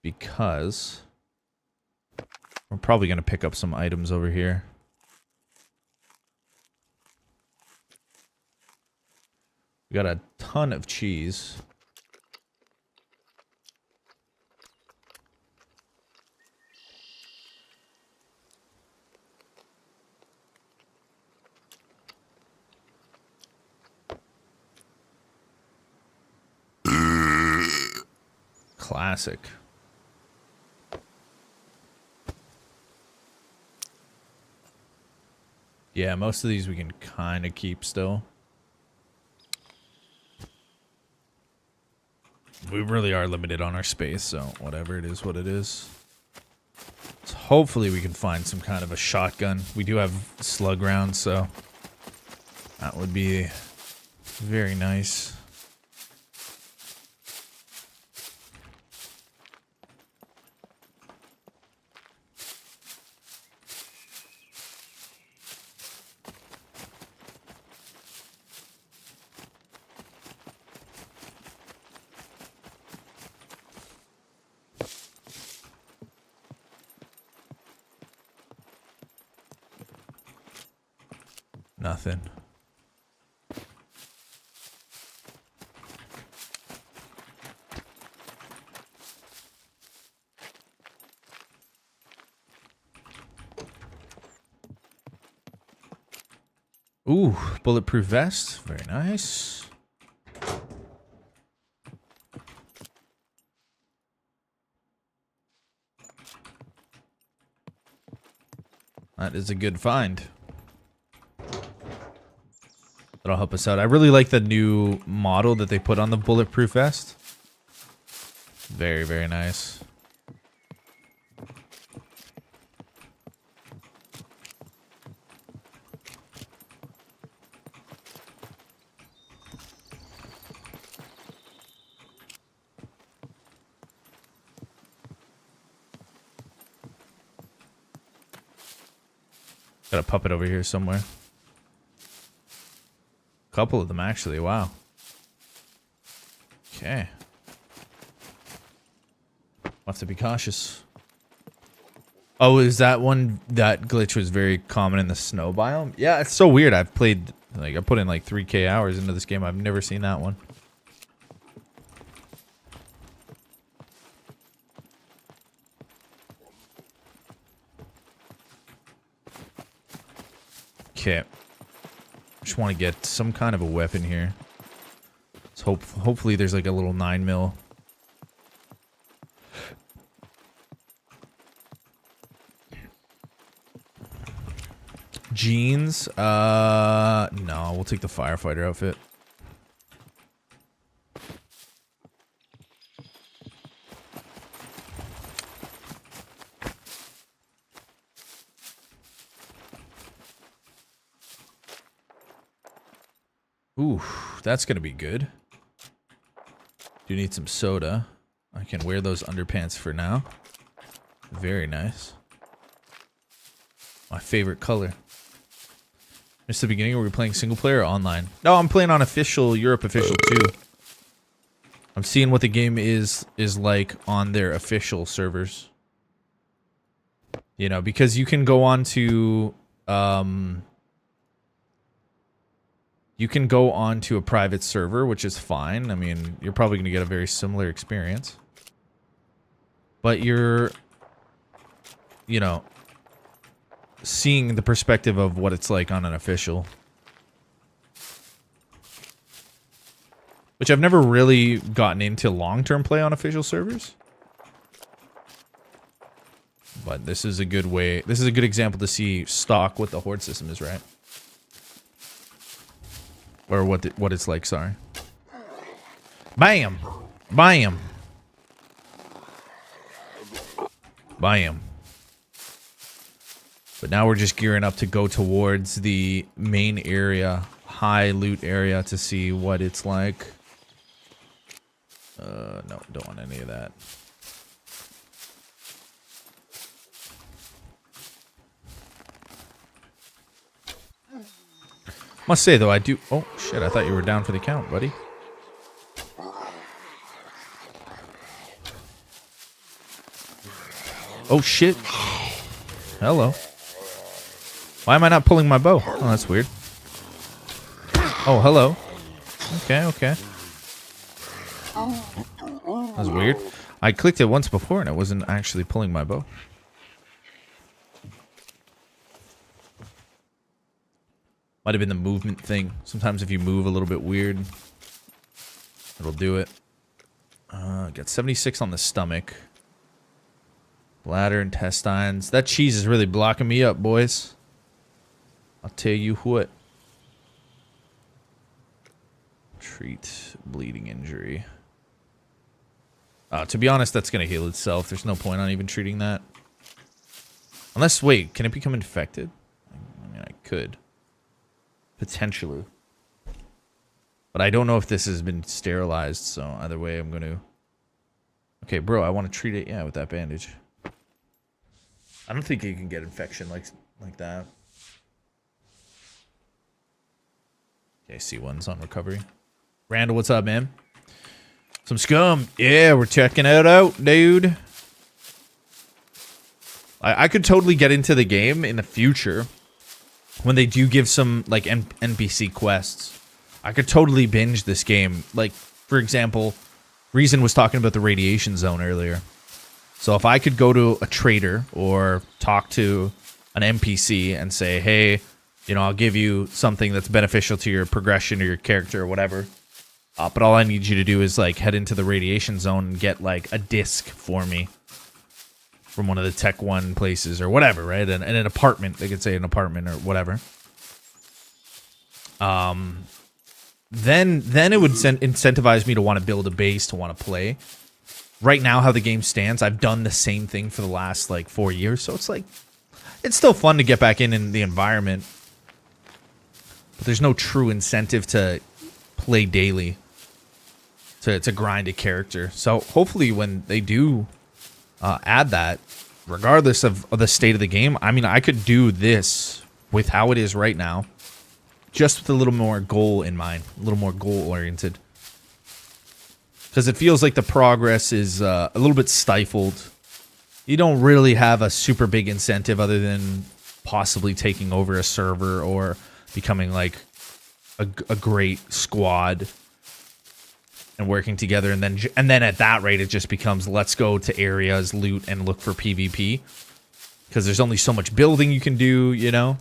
Because we're probably going to pick up some items over here. We got a ton of cheese. Classic. Yeah, most of these we can kind of keep still. We really are limited on our space, so whatever it is, what it is. So hopefully we can find some kind of a shotgun. We do have slug rounds, so that would be very nice. Nothing. Ooh, bulletproof vest. Very nice. That is a good find. That'll help us out. I really like the new model that they put on the bulletproof vest. Very, very nice. Got a puppet over here somewhere. Couple of them actually, wow. Okay. We'll have to be cautious. Oh, is that one, that glitch was very common in the snow biome? Yeah, it's so weird. I've played, like, I put in like 3K hours into this game. I've never seen that one. Okay. Just want to get some kind of a weapon here. So hopefully there's like a little 9mm. Jeans? No, we'll take the firefighter outfit. Ooh, that's gonna be good. Do need some soda. I can wear those underpants for now. Very nice. My favorite color. Just the beginning, were we playing single player or online? No, I'm playing on official, Europe official too. I'm seeing what the game is like on their official servers. You know, because you can go on to you can go on to a private server, which is fine. I mean, you're probably going to get a very similar experience. But you're, you know, seeing the perspective of what it's like on an official. Which I've never really gotten into long-term play on official servers. But this is a good way, this is a good example to see stock what the Horde system is, right? Or what it's like, sorry. Bam! Bam! Bam. But now we're just gearing up to go towards the main area, high loot area, to see what it's like. No, don't want any of that. Must say though, I do. Oh shit! I thought you were down for the count, buddy. Oh shit! Hello. Why am I not pulling my bow? Oh, that's weird. Oh, hello. Okay, okay. That's weird. I clicked it once before and it wasn't actually pulling my bow. Might have been the movement thing. Sometimes if you move a little bit weird, it'll do it. Got 76 on the stomach. Bladder, intestines. That cheese is really blocking me up, boys. I'll tell you what. Treat bleeding injury. To be honest, that's going to heal itself. There's no point on even treating that. Unless, wait, can it become infected? I mean, I could. Potentially. But I don't know if this has been sterilized, so either way I'm going to... Okay, bro, I want to treat it, yeah, with that bandage. I don't think you can get infection like that. Okay, C1's on recovery. Randall, what's up, man? Some scum. Yeah, we're checking it out, dude. I could totally get into the game in the future when they do give some, like, NPC quests. I could totally binge this game. Like, for example, Reason was talking about the radiation zone earlier. So if I could go to a trader or talk to an NPC and say, hey, you know, I'll give you something that's beneficial to your progression or your character or whatever. But all I need you to do is, like, head into the radiation zone and get, like, a disc for me from one of the Tech 1 places or whatever, right? And an apartment. They could say an apartment or whatever. Then it would incentivize me to want to build a base, to want to play. Right now, how the game stands, I've done the same thing for the last, like, 4 years. So it's like, it's still fun to get back in the environment. But there's no true incentive to play daily, to grind a character. So hopefully when they do add that, regardless of the state of the game, I mean, I could do this with how it is right now, just with a little more goal in mind, a little more goal-oriented. Because it feels like the progress is a little bit stifled. You don't really have a super big incentive other than possibly taking over a server or becoming like a great squad and working together. And then at that rate, it just becomes let's go to areas, loot, and look for PvP. Because there's only so much building you can do, you know?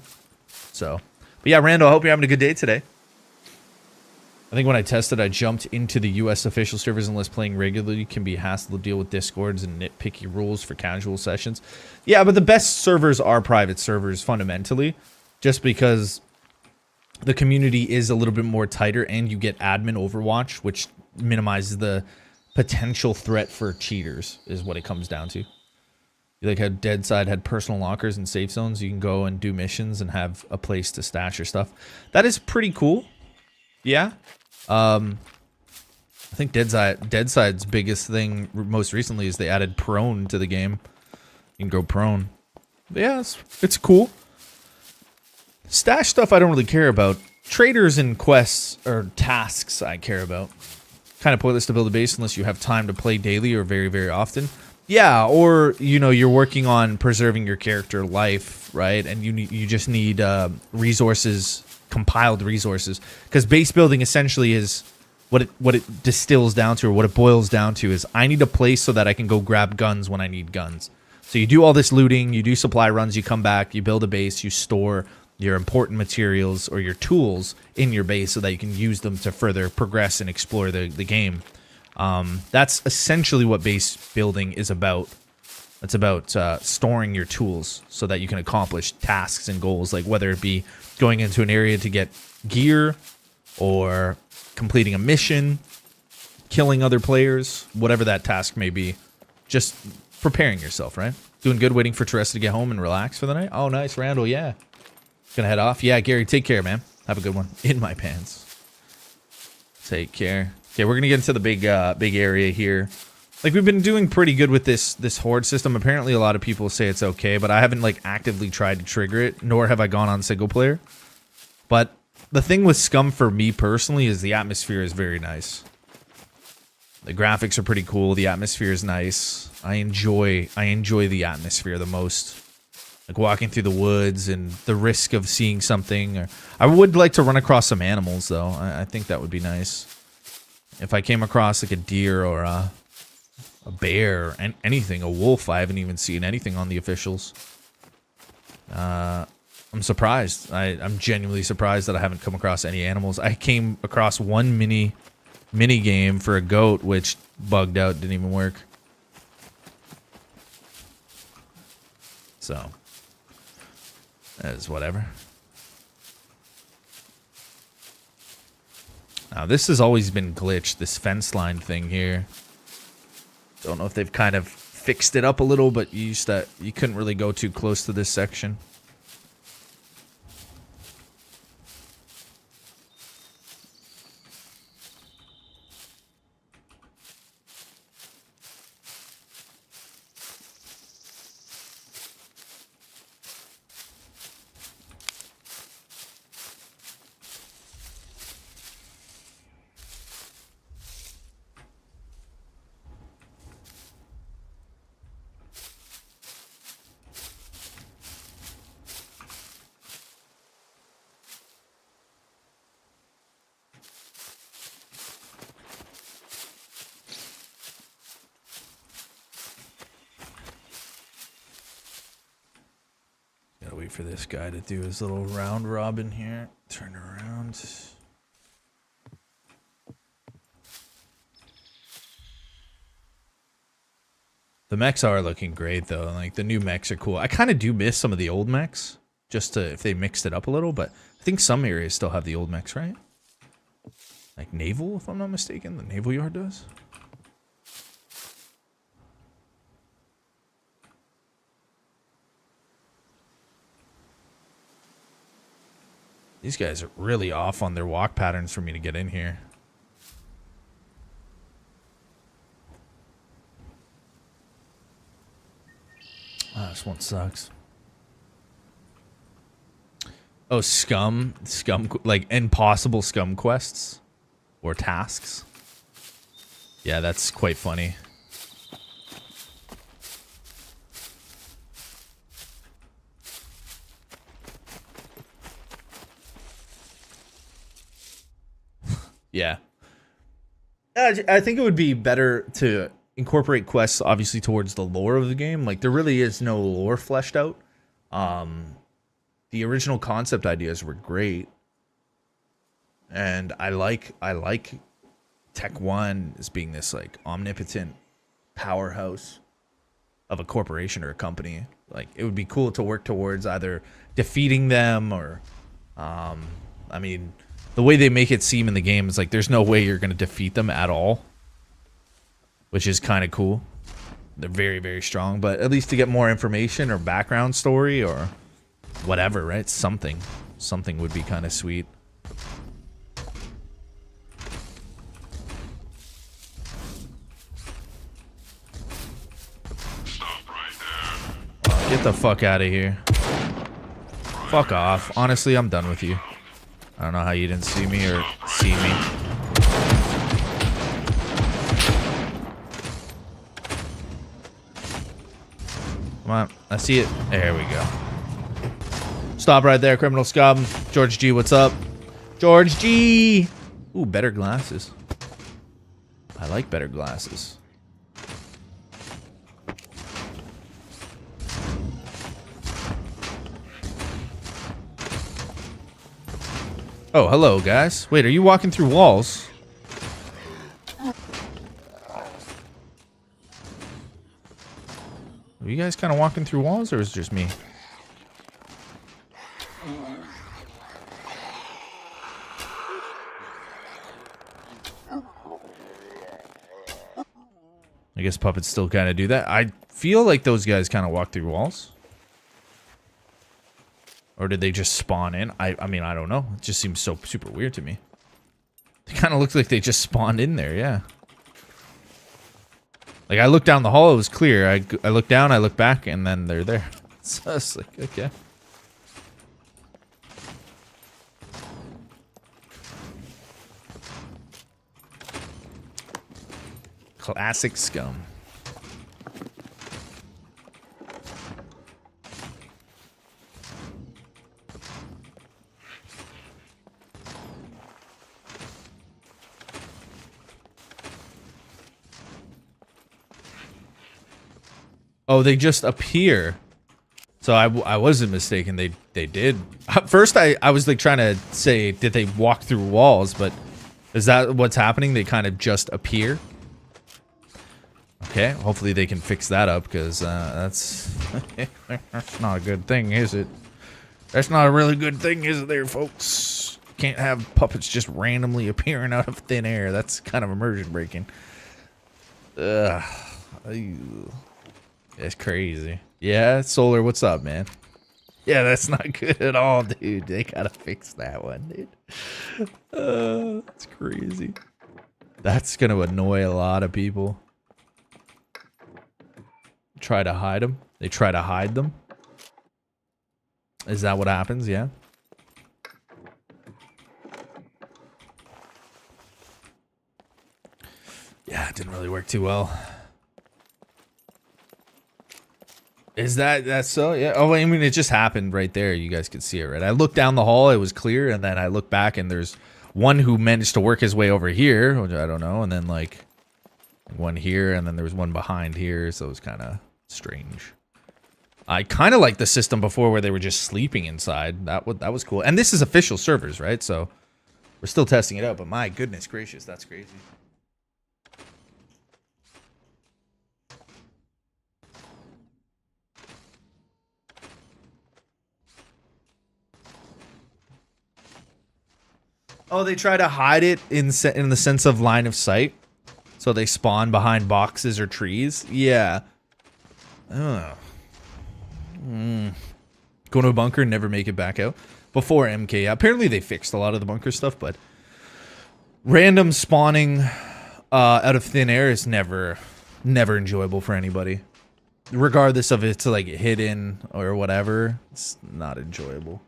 So, but yeah, Randall, I hope you're having a good day today. I think when I tested, I jumped into the US official servers unless playing regularly can be a hassle to deal with discords and nitpicky rules for casual sessions. Yeah, but the best servers are private servers fundamentally, just because the community is a little bit more tighter and you get admin overwatch, which minimizes the potential threat for cheaters is what it comes down to. Like how Deadside had personal lockers and safe zones. You can go and do missions and have a place to stash your stuff. That is pretty cool. Yeah. I think Deadside's biggest thing most recently is they added prone to the game. You can go prone. But yeah, it's cool. Stash stuff I don't really care about. Traders and quests or tasks I care about. Kind of pointless to build a base unless you have time to play daily or very, very often. Yeah, or, you know, you're working on preserving your character life, right? And you just need resources, compiled resources. Because base building essentially is what it distills down to, or what it boils down to, is I need a place so that I can go grab guns when I need guns. So you do all this looting, you do supply runs, you come back, you build a base, you store your important materials or your tools in your base so that you can use them to further progress and explore the game. That's essentially what base building is about. It's about storing your tools so that you can accomplish tasks and goals, like whether it be going into an area to get gear or completing a mission, killing other players, whatever that task may be. Just preparing yourself, right? Doing good, waiting for Teresa to get home and relax for the night. Oh, nice, Randall, yeah. Gonna head off. Yeah, Gary, take care, man. Have a good one. In my pants. Take care. Okay, we're gonna get into the big area here. Like, we've been doing pretty good with this horde system. Apparently, a lot of people say it's okay, but I haven't like actively tried to trigger it, nor have I gone on single player. But the thing with Scum for me personally is the atmosphere is very nice. The graphics are pretty cool. The atmosphere is nice. I enjoy the atmosphere the most. Like walking through the woods and the risk of seeing something. Or I would like to run across some animals, though. I think that would be nice. If I came across like a deer or a bear and anything, a wolf, I haven't even seen anything on the officials. I'm surprised. I'm genuinely surprised that I haven't come across any animals. I came across one mini game for a goat, which bugged out, didn't even work. So, that is whatever. Now, this has always been glitched, this fence line thing here. Don't know if they've kind of fixed it up a little, but you couldn't really go too close to this section. Gotta wait for this guy to do his little round robin here. Turn around. The mechs are looking great, though. Like, the new mechs are cool. I kind of do miss some of the old mechs, just if they mixed it up a little, but I think some areas still have the old mechs, right? Like Naval, if I'm not mistaken. The Naval Yard does. These guys are really off on their walk patterns for me to get in here. Oh, this one sucks. Oh, Scum, like impossible Scum quests or tasks. Yeah, that's quite funny. Yeah. I think it would be better to incorporate quests, obviously, towards the lore of the game. Like, there really is no lore fleshed out. The original concept ideas were great. And I like Tech 1 as being this, like, omnipotent powerhouse of a corporation or a company. Like, it would be cool to work towards either defeating them or, I mean, the way they make it seem in the game is like there's no way you're going to defeat them at all, which is kind of cool. They're very, very strong, but at least to get more information or background story or whatever, right? Something would be kind of sweet. Get the fuck out of here. Fuck off. Honestly, I'm done with you. I don't know how you didn't see me or see me. Come on. I see it. There we go. Stop right there, criminal scum. George G, what's up? George G! Ooh, better glasses. I like better glasses. Oh, hello, guys. Wait, are you walking through walls? Are you guys kind of walking through walls, or is it just me? I guess puppets still kind of do that. I feel like those guys kind of walk through walls. Or did they just spawn in? I mean, I don't know. It just seems so super weird to me. They kind of looked like they just spawned in there, yeah. Like, I looked down the hall, it was clear. I looked down, I looked back, and then they're there. So it's like, okay. Classic Scum. Oh, they just appear. So I wasn't mistaken. They did. At first, I was like trying to say, did they walk through walls? But is that what's happening? They kind of just appear. Okay, hopefully they can fix that up, because that's not a good thing, is it? That's not a really good thing, is it there, folks? Can't have puppets just randomly appearing out of thin air. That's kind of immersion breaking. Ugh. That's crazy. Yeah, Solar, what's up, man? Yeah, that's not good at all, dude. They gotta fix that one, dude. That's crazy. That's gonna annoy a lot of people. Try to hide them. They try to hide them. Is that what happens? Yeah. Yeah, it didn't really work too well. Is that's so? Yeah. Oh, I mean, it just happened right there. You guys could see it, right? I looked down the hall, it was clear, and then I looked back, and there's one who managed to work his way over here, which I don't know, and then like one here, and then there was one behind here, so it was kind of strange. I kind of liked the system before where they were just sleeping inside. That was cool. And this is official servers, right? So we're still testing it out, but my goodness gracious, that's crazy. Oh, they try to hide it in the sense of line of sight. So they spawn behind boxes or trees. Yeah. Oh. Go to a bunker and never make it back out. Before MK, yeah, apparently they fixed a lot of the bunker stuff, but random spawning out of thin air is never enjoyable for anybody. Regardless of it's like hidden or whatever, it's not enjoyable.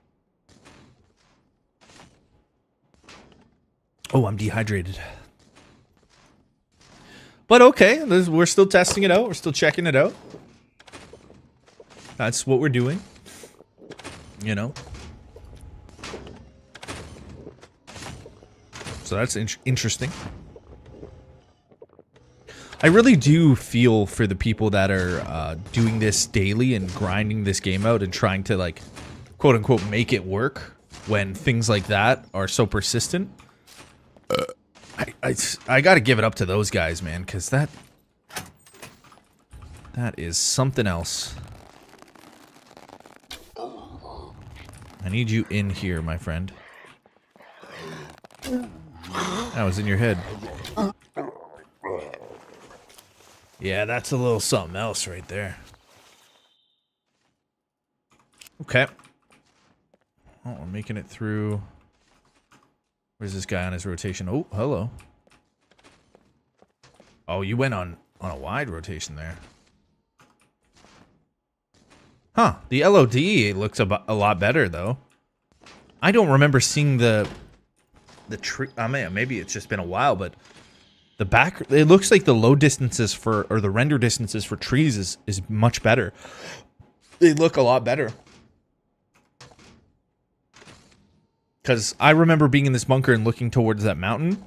Oh, I'm dehydrated. But okay, we're still testing it out. We're still checking it out. That's what we're doing. You know. So that's interesting. I really do feel for the people that are doing this daily and grinding this game out and trying to, like, quote unquote, make it work when things like that are so persistent. I gotta give it up to those guys, man, because that is something else. I need you in here, my friend. That was in your head. Yeah, that's a little something else right there. Okay. Oh, we're making it through. Where's this guy on his rotation? Oh, hello. Oh, you went on a wide rotation there. Huh. The LOD looks a lot better, though. I don't remember seeing the tree. I mean, maybe it's just been a while, but the back, it looks like the low distances for, or the render distances for trees is much better. They look a lot better. Because I remember being in this bunker and looking towards that mountain.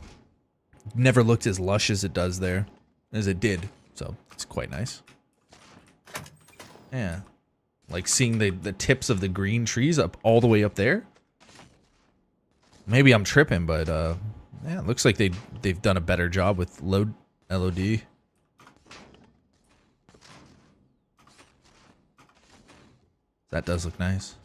Never looked as lush as it does there, as it did. So it's quite nice. Yeah. Like seeing the tips of the green trees up all the way up there. Maybe I'm tripping, but yeah, it looks like they've done a better job with LOD. That does look nice.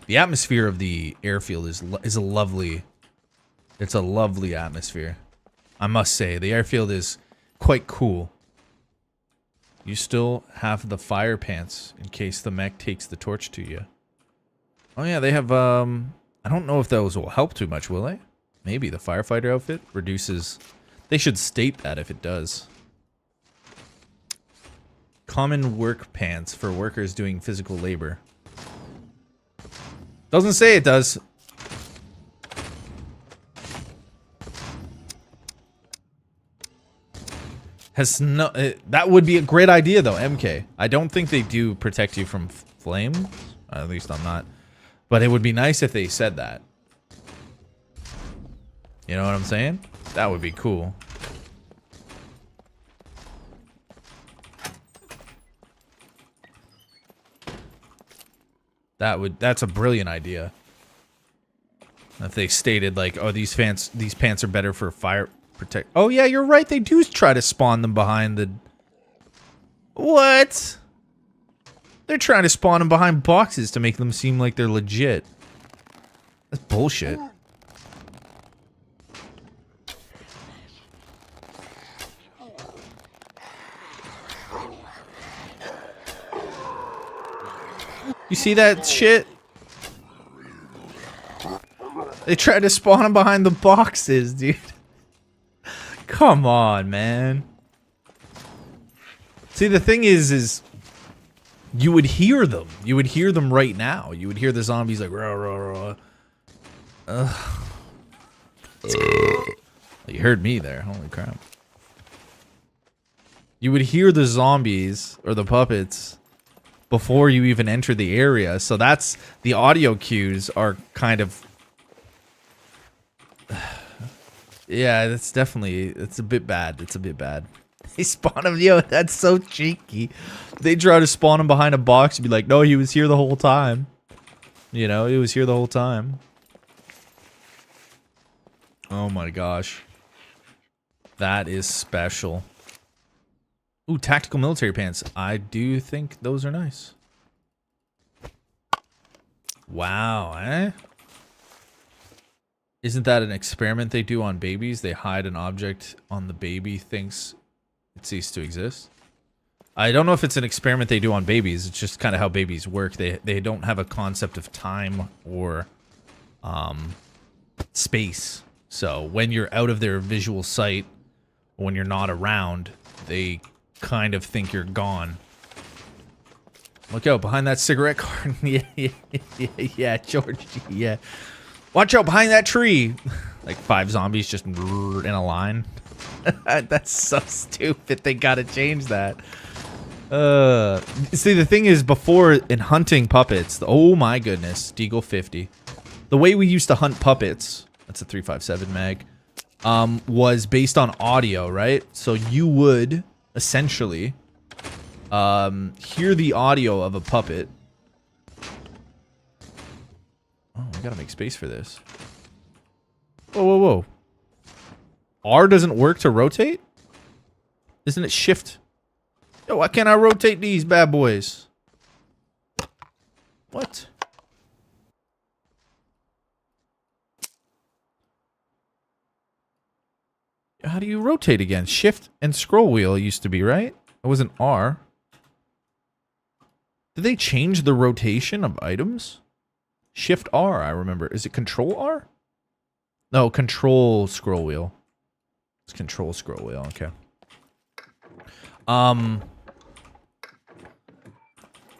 The atmosphere of the airfield is a lovely. It's a lovely atmosphere. I must say, the airfield is quite cool. You still have the fire pants in case the mech takes the torch to you. Oh yeah, they have, I don't know if those will help too much, will they? Maybe the firefighter outfit reduces... They should state that if it does. Common work pants for workers doing physical labor. Doesn't say it does. Has no... that would be a great idea, though, MK. I don't think they do protect you from flames. At least I'm not. But it would be nice if they said that. You know what I'm saying? That would be cool. That's a brilliant idea. If they stated like, oh, these pants are better for fire protect. Oh yeah, you're right. They do try to spawn them behind the... What? They're trying to spawn them behind boxes to make them seem like they're legit. That's bullshit. You see that shit? They tried to spawn them behind the boxes, dude. Come on, man. See, the thing is you would hear them. You would hear them right now. You would hear the zombies like, rah, rah, rah. You heard me there. Holy crap. You would hear the zombies or the puppets before you even enter the area. So that's the audio cues are kind of... Yeah, that's definitely... It's a bit bad. It's a bit bad. They spawn him, yo, that's so cheeky. They try to spawn him behind a box and be like, no, he was here the whole time. You know, he was here the whole time. Oh my gosh. That is special. Ooh, tactical military pants. I do think those are nice. Wow, eh? Isn't that an experiment they do on babies? They hide an object on the baby, thinks it ceased to exist. I don't know if it's an experiment they do on babies. It's just kind of how babies work. They don't have a concept of time or space. So when you're out of their visual sight, when you're not around, they kind of think you're gone. Look out behind that cigarette carton. yeah, George. Yeah. Watch out behind that tree. Like 5 zombies just in a line. That's so stupid. They gotta change that. See, the thing is, before in hunting puppets, oh my goodness, Deagle 50. The way we used to hunt puppets, that's a 357 mag, was based on audio, right? So you would essentially hear the audio of a puppet. Oh, we gotta make space for this. Whoa, whoa, whoa. R doesn't work to rotate? Isn't it shift? Yo, why can't I rotate these bad boys? What? How do you rotate again? Shift and scroll wheel used to be, right? It wasn't R. Did they change the rotation of items? Shift R, I remember. Is it control R? No, control scroll wheel. It's control scroll wheel, okay.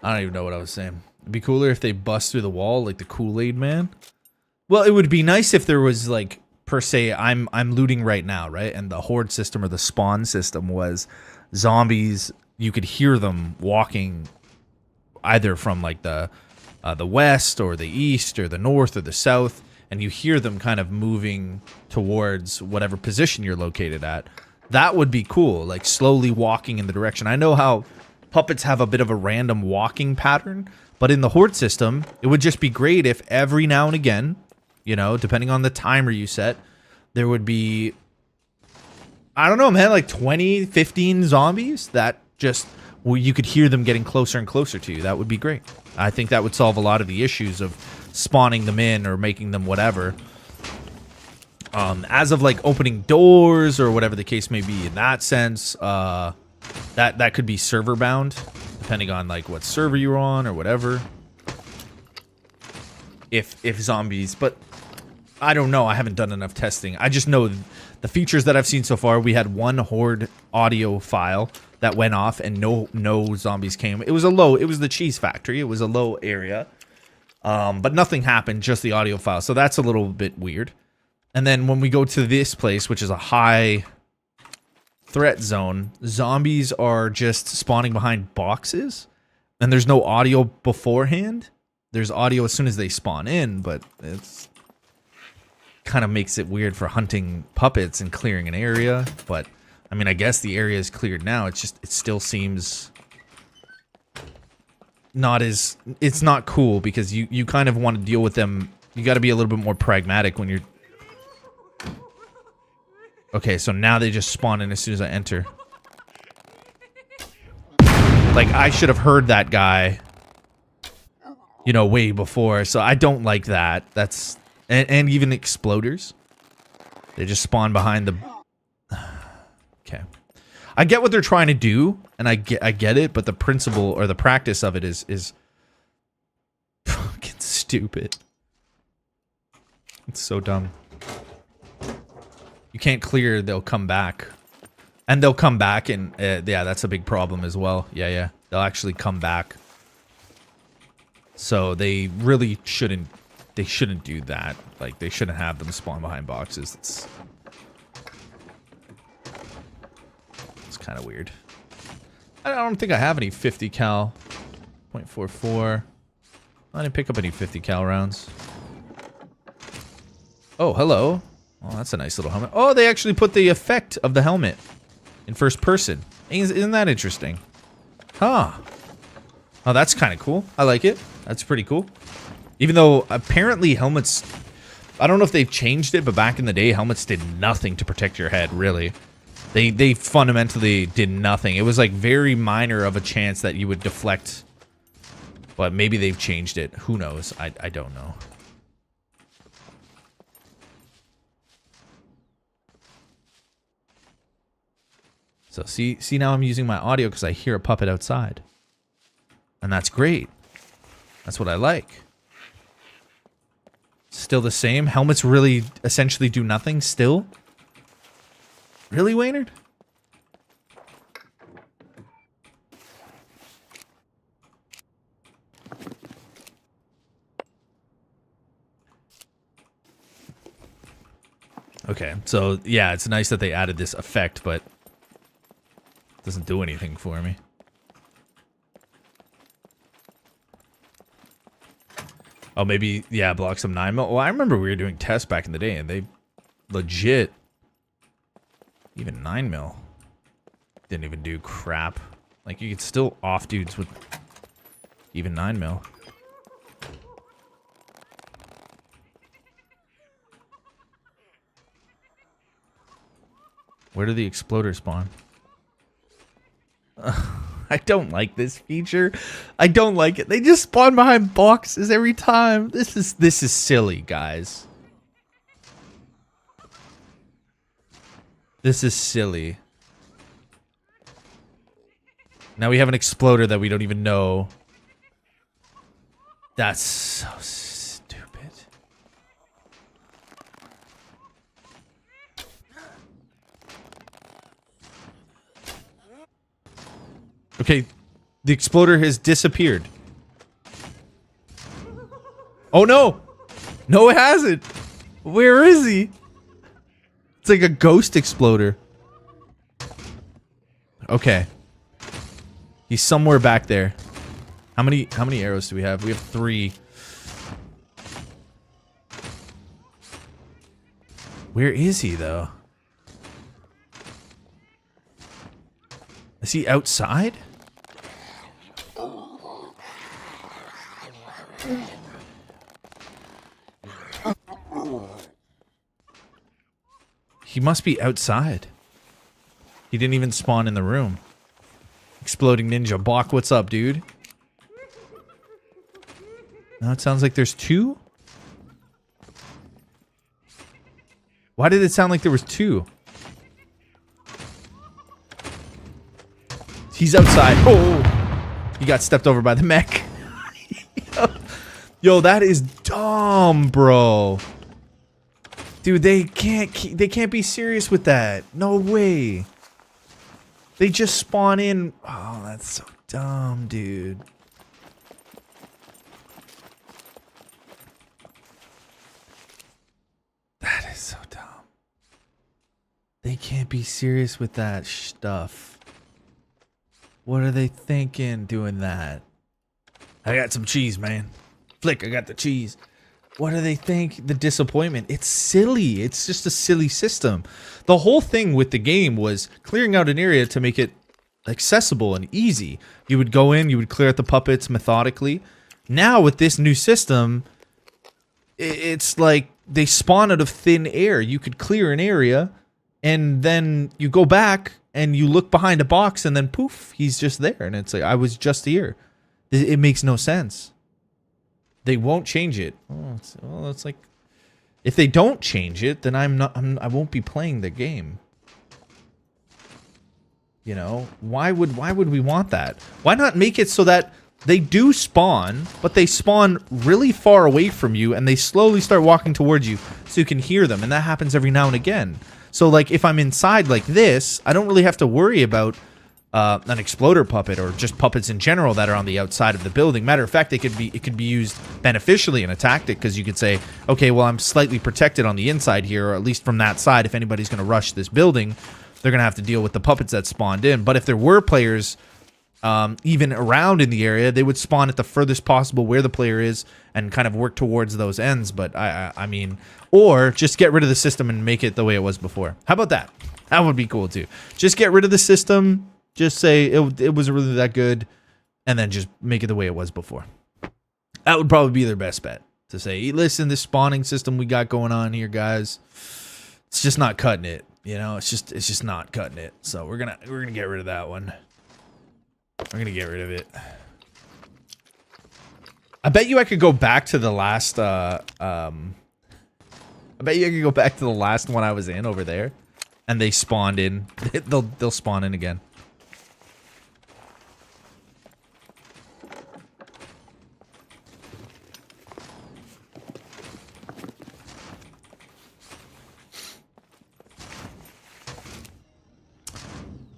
I don't even know what I was saying. It'd be cooler if they bust through the wall like the Kool-Aid Man. Well, it would be nice if there was like, per se, I'm looting right now, right? And the horde system or the spawn system was zombies. You could hear them walking either from like the west or the east or the north or the south, and you hear them kind of moving towards whatever position you're located at. That would be cool, like slowly walking in the direction. I know how puppets have a bit of a random walking pattern, but in the horde system, it would just be great if every now and again, you know, depending on the timer you set, there would be, I don't know, man, like 20, 15 zombies that just, well, you could hear them getting closer and closer to you. That would be great. I think that would solve a lot of the issues of spawning them in or making them whatever. As of like opening doors or whatever the case may be in that sense, that could be server bound, depending on like what server you're on or whatever. If zombies, but I don't know. I haven't done enough testing. I just know the features that I've seen so far. We had one horde audio file that went off and no zombies came. It was the cheese factory. It was a low area. But nothing happened, just the audio file. So that's a little bit weird. And then when we go to this place, which is a high threat zone, zombies are just spawning behind boxes, and there's no audio beforehand. There's audio as soon as they spawn in, but it's kind of makes it weird for hunting puppets and clearing an area. But I mean, I guess the area is cleared now. It's just, it still seems not as, it's not cool because you kind of want to deal with them. You got to be a little bit more pragmatic when you're. Okay, so now they just spawn in as soon as I enter. Like, I should have heard that guy, you know, way before. So I don't like that. That's, and even exploders. They just spawn behind the. Okay. I get what they're trying to do, and I get it, but the principle or the practice of it is fucking stupid. It's so dumb. You can't clear, they'll come back. And they'll come back, and yeah, that's a big problem as well. Yeah. They'll actually come back. So they really shouldn't, do that. Like, they shouldn't have them spawn behind boxes. It's kind of weird. I don't think I have any 50 cal. .44. I didn't pick up any 50 cal rounds. Oh, hello. Oh, that's a nice little helmet. Oh, they actually put the effect of the helmet in first person. Isn't that interesting? Huh. Oh, that's kind of cool. I like it. That's pretty cool. Even though apparently helmets, I don't know if they've changed it, but back in the day, helmets did nothing to protect your head, really. They fundamentally did nothing. It was like very minor of a chance that you would deflect. But maybe they've changed it. Who knows? I don't know. So see now I'm using my audio because I hear a puppet outside. And that's great. That's what I like. Still the same? Helmets really essentially do nothing still? Really, Waynard? Okay, so yeah, it's nice that they added this effect, but it doesn't do anything for me. Oh, maybe, yeah, block some 9mm. Well, I remember we were doing tests back in the day, and they legit, even 9mm, didn't even do crap. Like, you could still off dudes with even 9mm. Where did the exploder spawn? I don't like this feature. I don't like it. They just spawn behind boxes every time. This is silly, guys. This is silly. Now we have an exploder that we don't even know. That's so stupid. Okay, the exploder has disappeared. Oh no! No, it hasn't! Where is he? It's like a ghost exploder. Okay. He's somewhere back there. How many arrows do we have? We have 3. Where is he though? Is he outside? He must be outside. He didn't even spawn in the room. Exploding Ninja. Bach, what's up, dude? Now it sounds like there's 2? Why did it sound like there was 2? He's outside. Oh! He got stepped over by the mech. Yo, that is dumb, bro. Dude, they can't be serious with that. No way. They just spawn in. Oh, that's so dumb, dude. That is so dumb. They can't be serious with that stuff. What are they thinking doing that? I got some cheese, man. Flick, I got the cheese. What do they think? The disappointment. It's silly. It's just a silly system. The whole thing with the game was clearing out an area to make it accessible and easy. You would go in, you would clear out the puppets methodically. Now with this new system, it's like they spawn out of thin air. You could clear an area and then you go back and you look behind a box and then poof, he's just there. And it's like, I was just here. It makes no sense. They won't change it. Oh, it's like, if they don't change it, then I won't be playing the game. You know, why would we want that? Why not make it so that they do spawn, but they spawn really far away from you and they slowly start walking towards you so you can hear them, and that happens every now and again. So like if I'm inside like this, I don't really have to worry about an exploder puppet or just puppets in general that are on the outside of the building. Matter of fact, it could be used beneficially in a tactic, because you could say, okay, well, I'm slightly protected on the inside here, or at least from that side. If anybody's going to rush this building, they're going to have to deal with the puppets that spawned in. But if there were players even around in the area, they would spawn at the furthest possible where the player is and kind of work towards those ends. But I mean, or just get rid of the system and make it the way it was before. How about that? That would be cool too. Just get rid of the system. Just say it wasn't really that good, and then just make it the way it was before. That would probably be their best bet. To say, hey, listen, this spawning system we got going on here, guys, it's just not cutting it. You know, it's just not cutting it. So we're gonna get rid of that one. We're gonna get rid of it. I bet you I could go back to the last. I bet you I could go back to the last one I was in over there, and they spawned in. They'll spawn in again.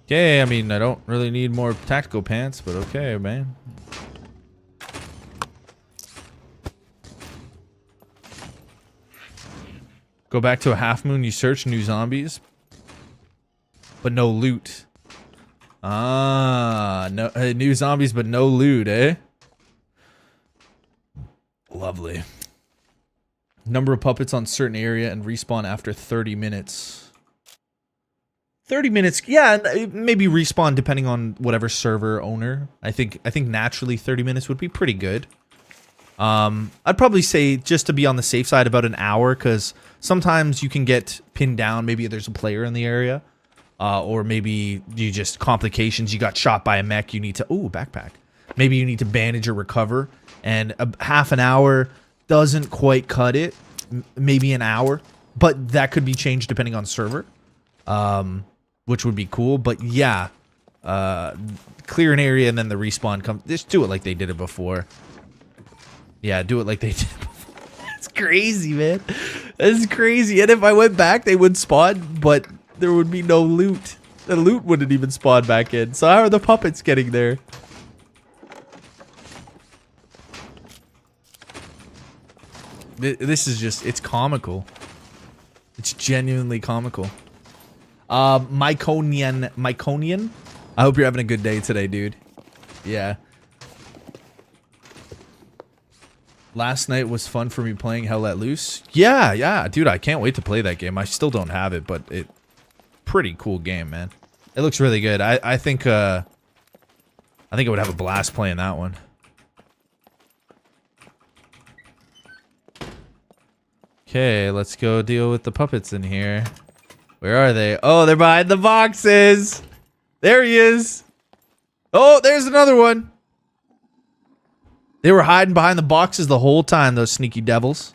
Okay, I mean, I don't really need more tactical pants, but okay, man. Go back to a half moon, you search new zombies, but no loot. Ah, no new zombies, but no loot, eh? Lovely. Number of puppets on certain area and respawn after 30 minutes. 30 minutes, yeah, maybe respawn depending on whatever server owner. I think naturally 30 minutes would be pretty good. I'd probably say, just to be on the safe side, about an hour, because sometimes you can get pinned down. Maybe there's a player in the area, or maybe you just complications. You got shot by a mech. You need to backpack. Maybe you need to bandage or recover, and half an hour doesn't quite cut it. Maybe an hour, but that could be changed depending on server. Which would be cool, but yeah, clear an area and then the respawn comes. Just do it like they did it before. Yeah, do it like they did before. That's crazy, man. That's crazy. And if I went back, they would spawn, but there would be no loot. The loot wouldn't even spawn back in. So how are the puppets getting there? This is just, it's comical. It's genuinely comical. Myconian. I hope you're having a good day today, dude. Yeah. Last night was fun for me playing Hell Let Loose. Yeah, dude, I can't wait to play that game. I still don't have it, but pretty cool game, man. It looks really good. I think I would have a blast playing that one. Okay, let's go deal with the puppets in here. Where are they? Oh, they're behind the boxes. There he is. Oh, there's another one. They were hiding behind the boxes the whole time, those sneaky devils.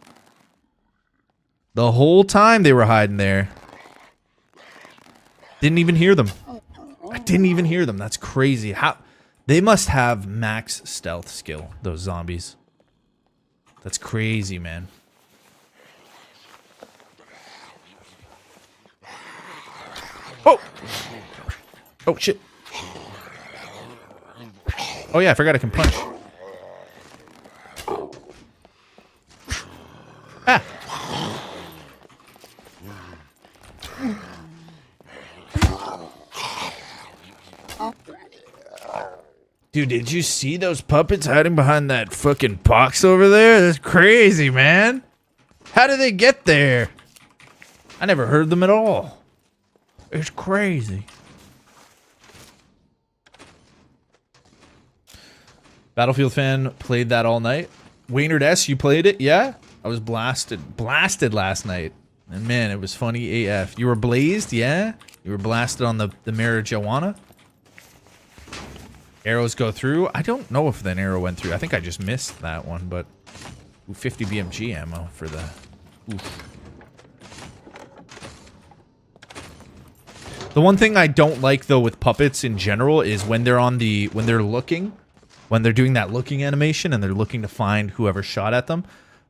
The whole time they were hiding there. Didn't even hear them. I didn't even hear them. That's crazy. How they must have max stealth skill, those zombies. That's crazy, man. Oh! Oh, shit. Oh, yeah, I forgot I can punch. Ah! Dude, did you see those puppets hiding behind that fucking box over there? That's crazy, man. How did they get there? I never heard them at all. It's crazy. Battlefield fan played that all night. Waynard S, you played it? Yeah? I was blasted last night. And man, it was funny AF. You were blazed? Yeah? You were blasted on the marijuana? Arrows go through? I don't know if an arrow went through. I think I just missed that one, but... Ooh, 50 BMG ammo for the... Oof. The one thing I don't like, though, with puppets in general is when they're on the... When they're looking... When they're doing that looking animation and they're looking to find whoever shot at them,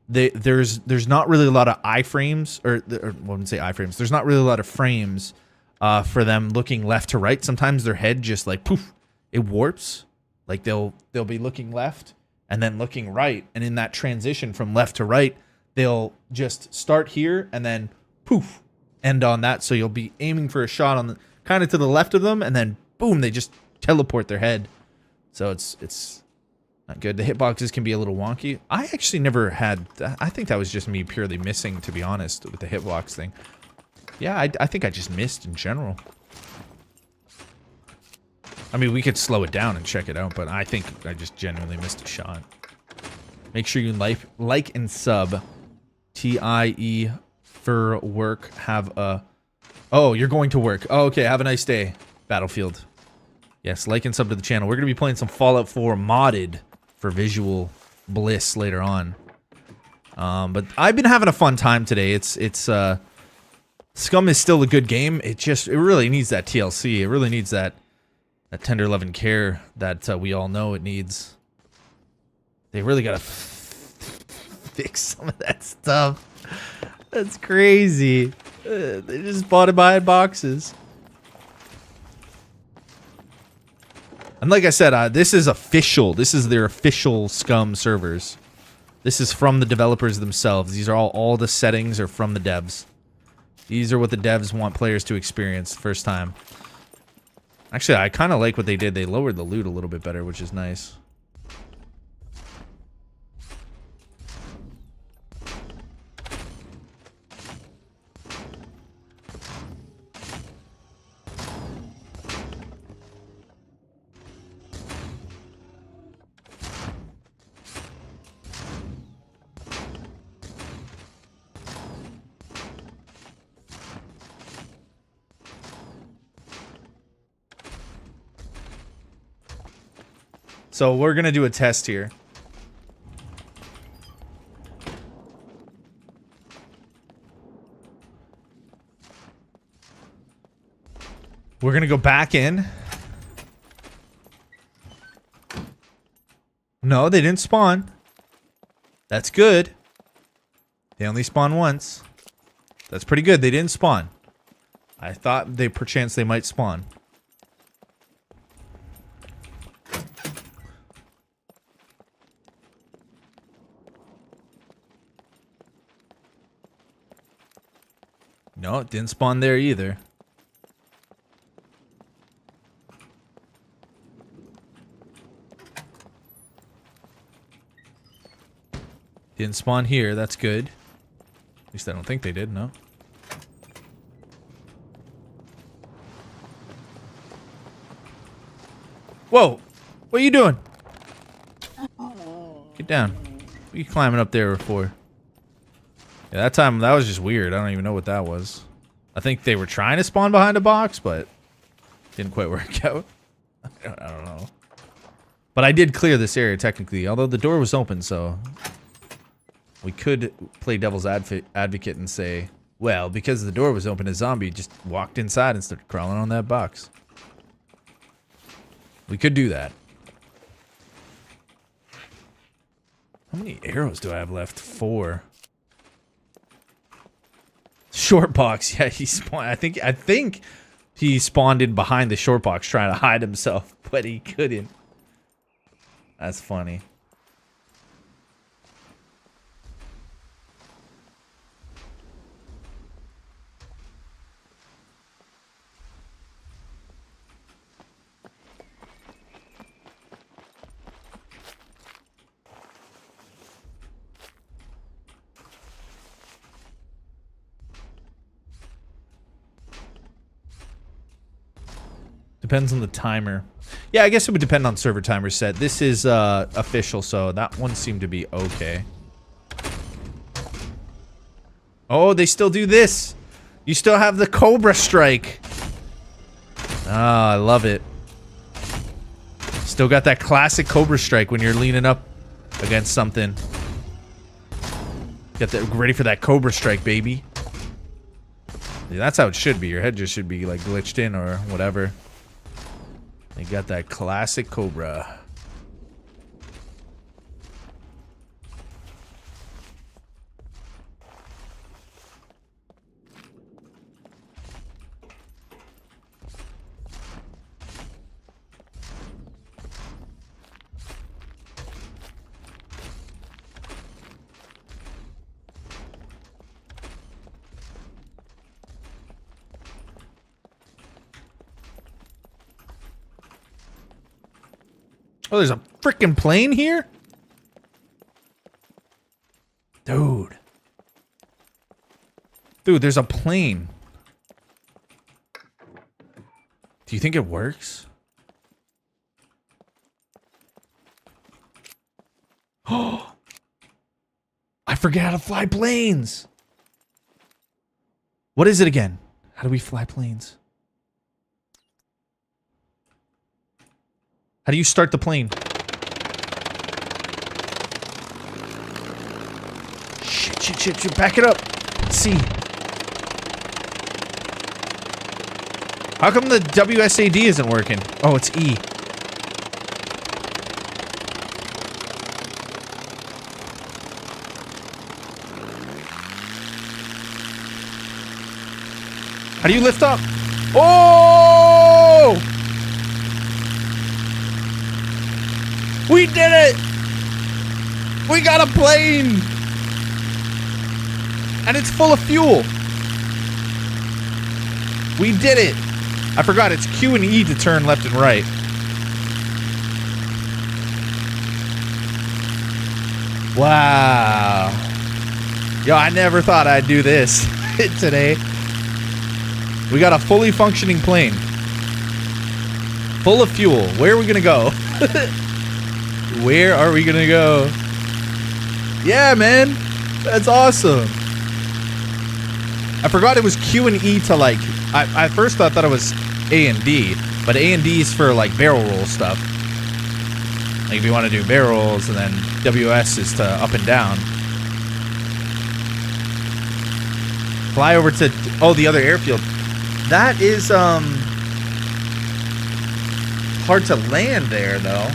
there's not really a lot of iframes, or I wouldn't say iframes. There's not really a lot of frames for them looking left to right. Sometimes their head just like poof, it warps. Like they'll be looking left and then looking right, and in that transition from left to right, they'll just start here and then poof, end on that. So you'll be aiming for a shot on the kind of to the left of them, and then boom, they just teleport their head. So it's not good. The hitboxes can be a little wonky. I actually never had that. I think that was just me purely missing, to be honest, with the hitbox thing. Yeah, I think I just missed in general. I mean, we could slow it down and check it out, but I think I just genuinely missed a shot. Make sure you like and sub. TIE for work. Have a... Oh, you're going to work. Oh, okay, have a nice day, Battlefield. Yes, like and sub to the channel. We're going to be playing some Fallout 4 modded for visual bliss later on. But I've been having a fun time today. Scum is still a good game. It really needs that TLC. It really needs that tender love and care that we all know it needs. They really got to fix some of that stuff. That's crazy. They just bought it behind boxes. And like I said, this is official. This is their official Scum servers. This is from the developers themselves. These are all the settings are from the devs. These are what the devs want players to experience the first time. Actually, I kind of like what they did. They lowered the loot a little bit better, which is nice. So we're going to do a test here. We're going to go back in. No, they didn't spawn. That's good. They only spawn once. That's pretty good. They didn't spawn. I thought perchance they might spawn. No, it didn't spawn there either. Didn't spawn here, that's good. At least I don't think they did, no. Whoa! What are you doing? Get down. What are you climbing up there for? Yeah, that time, that was just weird. I don't even know what that was. I think they were trying to spawn behind a box, but didn't quite work out. I don't know. But I did clear this area, technically, although the door was open, so... We could play devil's advocate and say, well, because the door was open, a zombie just walked inside and started crawling on that box. We could do that. How many arrows do I have left? 4. Short box. Yeah, he spawned. I think he spawned in behind the short box trying to hide himself, but he couldn't. That's funny. Depends on the timer. Yeah, I guess it would depend on server timer set. This is official, so that one seemed to be okay. Oh, they still do this. You still have the Cobra Strike. Ah, I love it. Still got that classic Cobra Strike when you're leaning up against something. Get that ready for that Cobra Strike, baby. Yeah, that's how it should be. Your head just should be like glitched in or whatever. You got that classic Cobra. Oh, there's a freaking plane here? Dude. Dude, there's a plane. Do you think it works? Oh! I forget how to fly planes! What is it again? How do we fly planes? How do you start the plane? Shit. Back it up. Let's see. How come the WSAD isn't working? Oh, it's E. How do you lift up? Oh! We did it! We got a plane! And it's full of fuel. We did it! I forgot, it's Q and E to turn left and right. Wow. Yo, I never thought I'd do this today. We got a fully functioning plane. Full of fuel. Where are we gonna go? Where are we gonna go? Yeah, man. That's awesome. I forgot it was Q and E to like... I first thought that it was A and D. But A and D is for like barrel roll stuff. Like if you want to do barrel rolls, and then WS is to up and down. Fly over to... Oh, the other airfield. That is, hard to land there, though.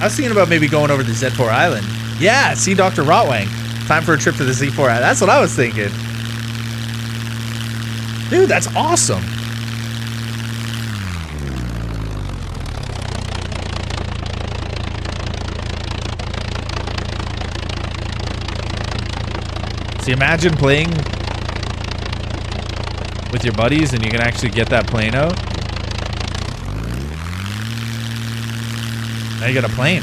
I was thinking about maybe going over to Z4 Island. Yeah, see Dr. Rotwang. Time for a trip to the Z4 Island. That's what I was thinking. Dude, that's awesome. See, imagine playing with your buddies and you can actually get that plane out. Now you got a plane.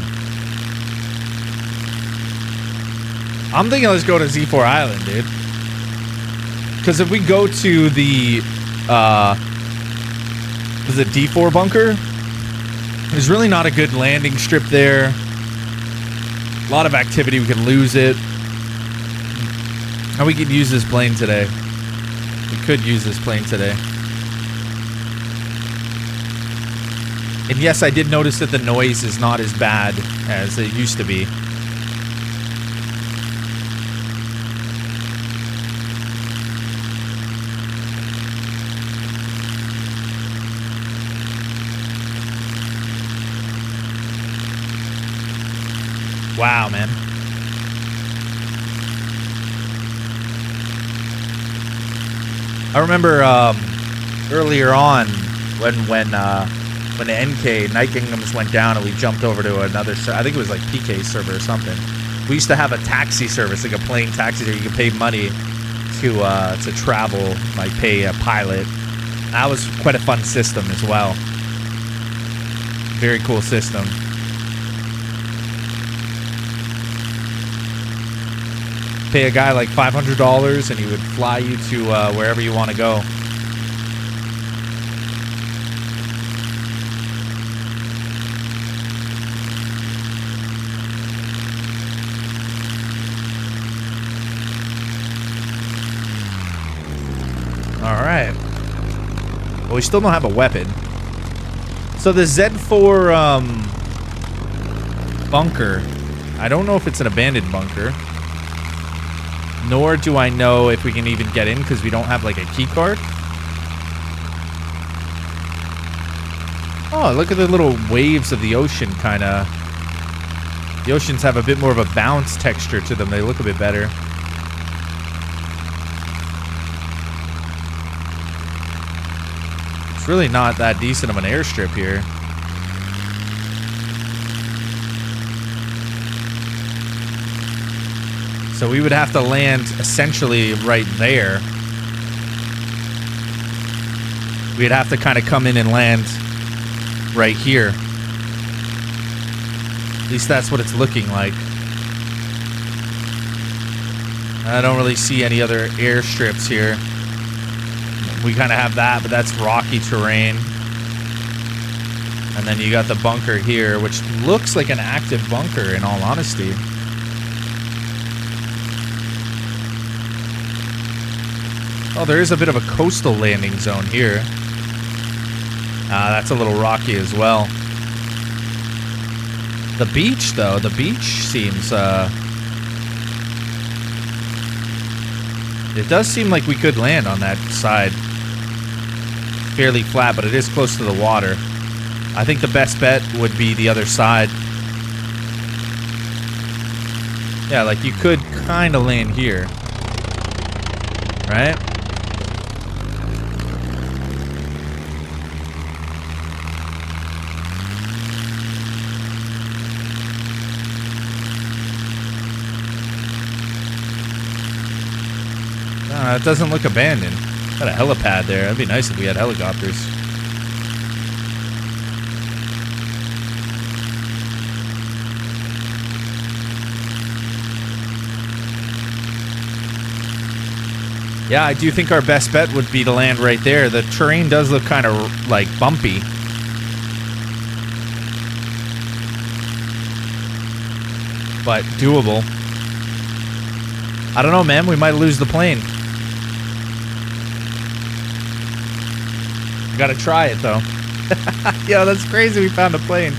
I'm thinking let's go to Z4 Island, dude. Because if we go to the, is it D4 bunker? There's really not a good landing strip there. A lot of activity, we could lose it. And we could use this plane today. We could use this plane today. And yes, I did notice that the noise is not as bad as it used to be. Wow, man. I remember earlier on when the NK Night Kingdoms went down and we jumped over to another, I think it was like PK server or something. We used to have a taxi service, like a plane taxi where you could pay money to travel, like pay a pilot. That was quite a fun system as well. Very cool system. Pay a guy like $500 and he would fly you to wherever you want to go. Alright. Well, we still don't have a weapon. So the Z4 bunker, I don't know if it's an abandoned bunker. Nor do I know if we can even get in because we don't have like a key card. Oh, look at the little waves of the ocean, kind of. The oceans have a bit more of a bounce texture to them. They look a bit better. It's really not that decent of an airstrip here. So we would have to land essentially right there. We'd have to kind of come in and land right here. At least that's what it's looking like. I don't really see any other airstrips here. We kind of have that, but that's rocky terrain. And then you got the bunker here, which looks like an active bunker in all honesty. Oh, there is a bit of a coastal landing zone here. That's a little rocky as well. The beach, though, the beach seems, it does seem like we could land on that side. Fairly flat, but it is close to the water. I think the best bet would be the other side. Yeah, like you could kind of land here. Right? It doesn't look abandoned. Got a helipad there. That'd be nice if we had helicopters. Yeah, I do think our best bet would be to land right there. The terrain does look kind of like bumpy. But doable. I don't know, man. We might lose the plane. Gotta try it, though. Yo, that's crazy. We found a plane.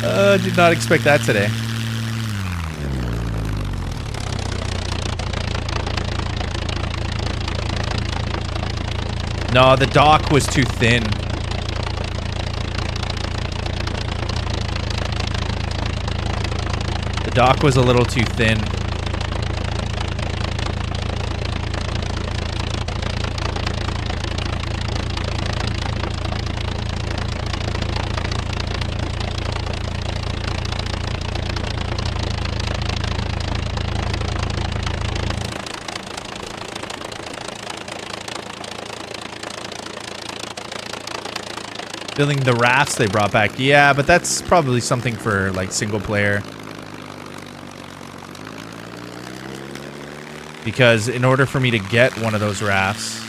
Did not expect that today. No, the dock was too thin. The dock was a little too thin. Building the rafts they brought back. Yeah, but that's probably something for like single player. Because in order for me to get one of those rafts,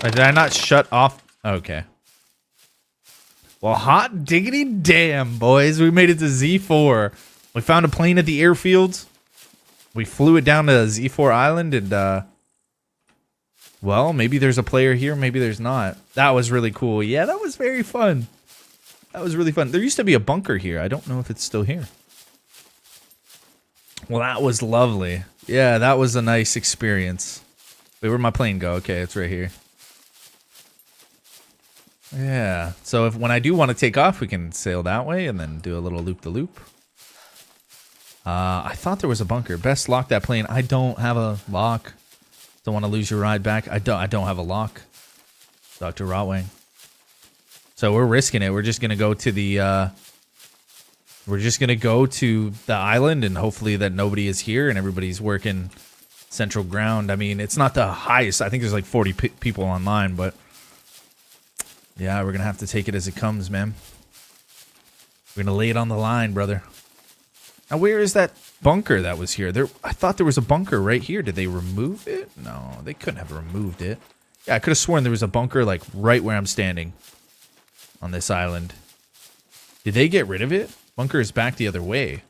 did I not shut off? Okay. Well, hot diggity damn, boys. We made it to Z4. We found a plane at the airfield. We flew it down to Z4 Island, and, well, maybe there's a player here, maybe there's not. That was really cool. Yeah, that was very fun. That was really fun. There used to be a bunker here. I don't know if it's still here. Well, that was lovely. Yeah, that was a nice experience. Wait, where'd my plane go? Okay, it's right here. Yeah, so if when I do want to take off, we can sail that way and then do a little loop-the-loop. I thought there was a bunker. Best lock that plane. I don't have a lock. Don't want to lose your ride back. I don't have a lock. Dr. Rotwang. So we're risking it. We're just gonna go to the island and hopefully that nobody is here and everybody's working central ground. I mean, it's not the highest. I think there's like 40 people online, but yeah, we're gonna have to take it as it comes, man. We're gonna lay it on the line, brother. Now, where is that bunker that was here? I thought there was a bunker right here. Did they remove it? No, they couldn't have removed it. Yeah, I could have sworn there was a bunker like right where I'm standing on this island. Did they get rid of it? Bunker is back the other way. I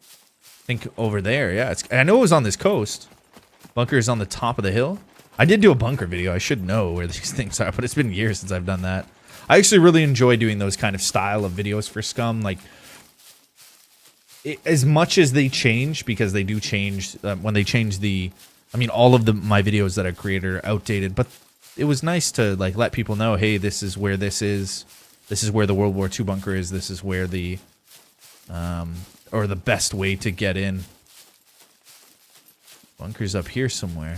think over there. Yeah, I know it was on this coast. Bunker is on the top of the hill. I did do a bunker video. I should know where these things are, but it's been years since I've done that. I actually really enjoy doing those kind of style of videos for Scum. Like, as much as they change, because they do change when they change the. I mean, all of my videos that I create are outdated, but it was nice to like let people know, hey, this is where this is. This is where the World War II bunker is. This is where the, or the best way to get in. Bunker's up here somewhere.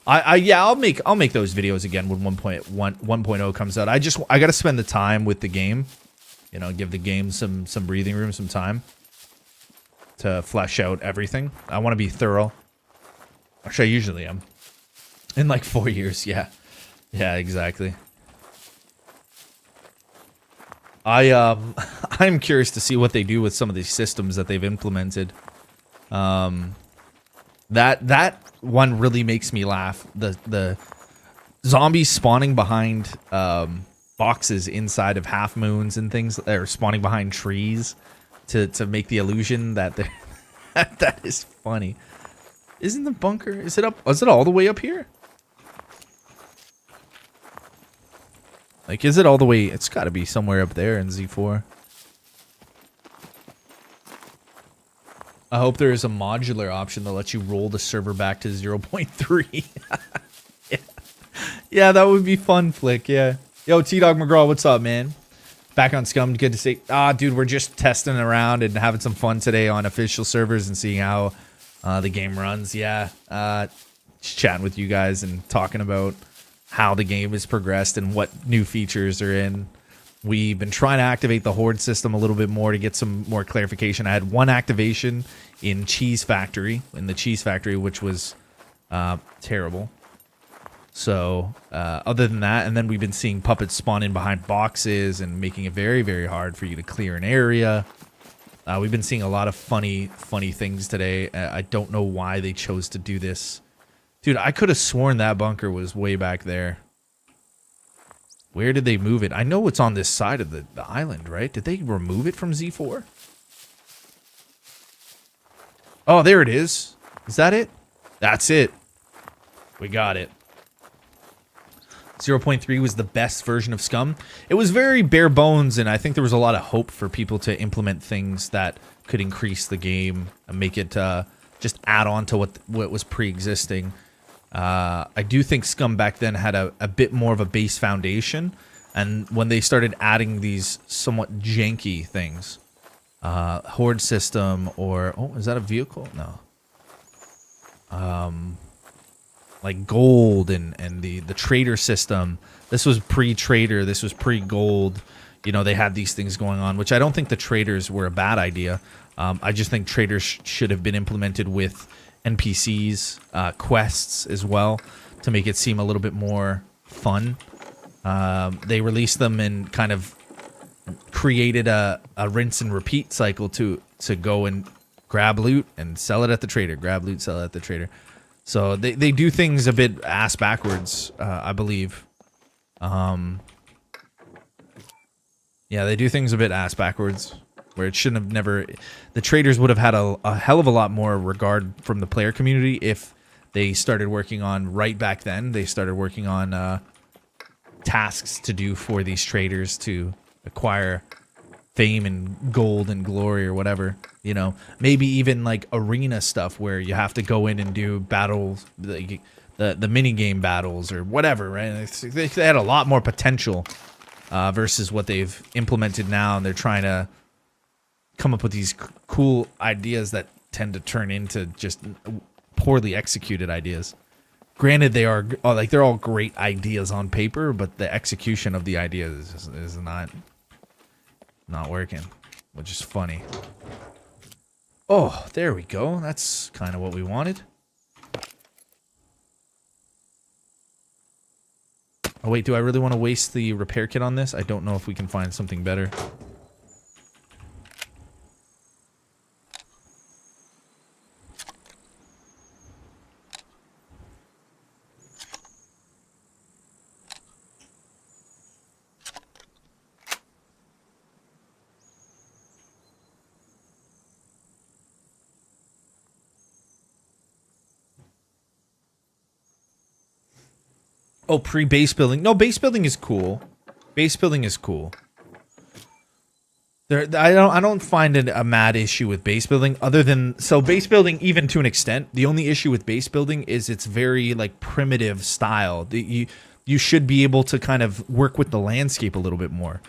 Yeah, I'll make those videos again when 1.0 comes out. I got to spend the time with the game, you know, give the game some breathing room, some time to flesh out everything. I want to be thorough. Actually, I usually am. In like 4 years, yeah. Yeah, exactly. I'm curious to see what they do with some of these systems that they've implemented. That one really makes me laugh. The zombies spawning behind boxes inside of half moons and things, or spawning behind trees to make the illusion that they're that is funny. Isn't the bunker? Is it up? Is it all the way up here? Like, is it all the way? It's got to be somewhere up there in Z4. I hope there is a modular option that lets you roll the server back to 0.3. Yeah. Yeah, that would be fun, Flick. Yeah. Yo, T-Dog McGraw, what's up, man? Back on Scum. Good to see. Dude, we're just testing around and having some fun today on official servers and seeing how the game runs. Yeah. Just chatting with you guys and talking about how the game has progressed and what new features are in. We've been trying to activate the Horde system a little bit more to get some more clarification. I had one activation in Cheese Factory, which was terrible. So, other than that, and then we've been seeing puppets spawn in behind boxes and making it very, very hard for you to clear an area. We've been seeing a lot of funny things today. I don't know why they chose to do this. Dude, I could have sworn that bunker was way back there. Where did they move it? I know it's on this side of the island, right? Did they remove it from Z4? Oh, there it is. Is that it? That's it. We got it. 0.3 was the best version of Scum. It was very bare bones, and I think there was a lot of hope for people to implement things that could increase the game and make it just add on to what was pre-existing. I do think Scum back then had a bit more of a base foundation, and when they started adding these somewhat janky things, horde system, or is that a vehicle? No. Like gold and the trader system. This was pre-trader. This was pre-gold. You know, they had these things going on, which I don't think the traders were a bad idea. I just think traders should have been implemented with NPCs, quests as well, to make it seem a little bit more fun. They released them and kind of created a rinse and repeat cycle to go and grab loot and sell it at the trader. Grab loot, sell it at the trader. So they do things a bit ass backwards, I believe. Yeah, they do things a bit ass backwards, where it shouldn't have never... The traders would have had a hell of a lot more regard from the player community if they started working on, right back then, they started working on tasks to do for these traders to acquire fame and gold and glory or whatever. You know, maybe even like arena stuff where you have to go in and do battles, like the mini game battles or whatever, right? They had a lot more potential versus what they've implemented now, and they're trying to come up with these cool ideas that tend to turn into just poorly executed ideas. Granted, they are like they're all great ideas on paper, but the execution of the ideas is not working, which is funny. Oh, there we go. That's kind of what we wanted. Oh wait, do I really want to waste the repair kit on this? I don't know if we can find something better. Oh, pre-base building. No, base building is cool. Base building is cool. I don't find it a mad issue with base building, other than base building, even to an extent, the only issue with base building is it's very like primitive style. You should be able to kind of work with the landscape a little bit more.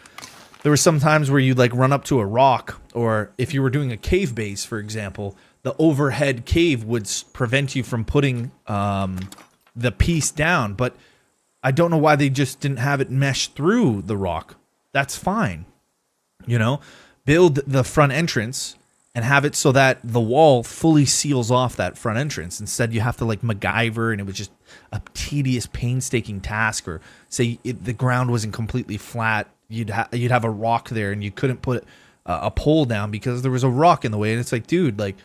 There were some times where you'd like run up to a rock, or if you were doing a cave base, for example, the overhead cave would prevent you from putting the piece down, but I don't know why they just didn't have it mesh through the rock. That's fine. You know, build the front entrance and have it so that the wall fully seals off that front entrance. Instead, you have to like MacGyver, and it was just a tedious, painstaking task. Or say the ground wasn't completely flat, you'd have a rock there, and you couldn't put a pole down because there was a rock in the way. And it's like, dude, like,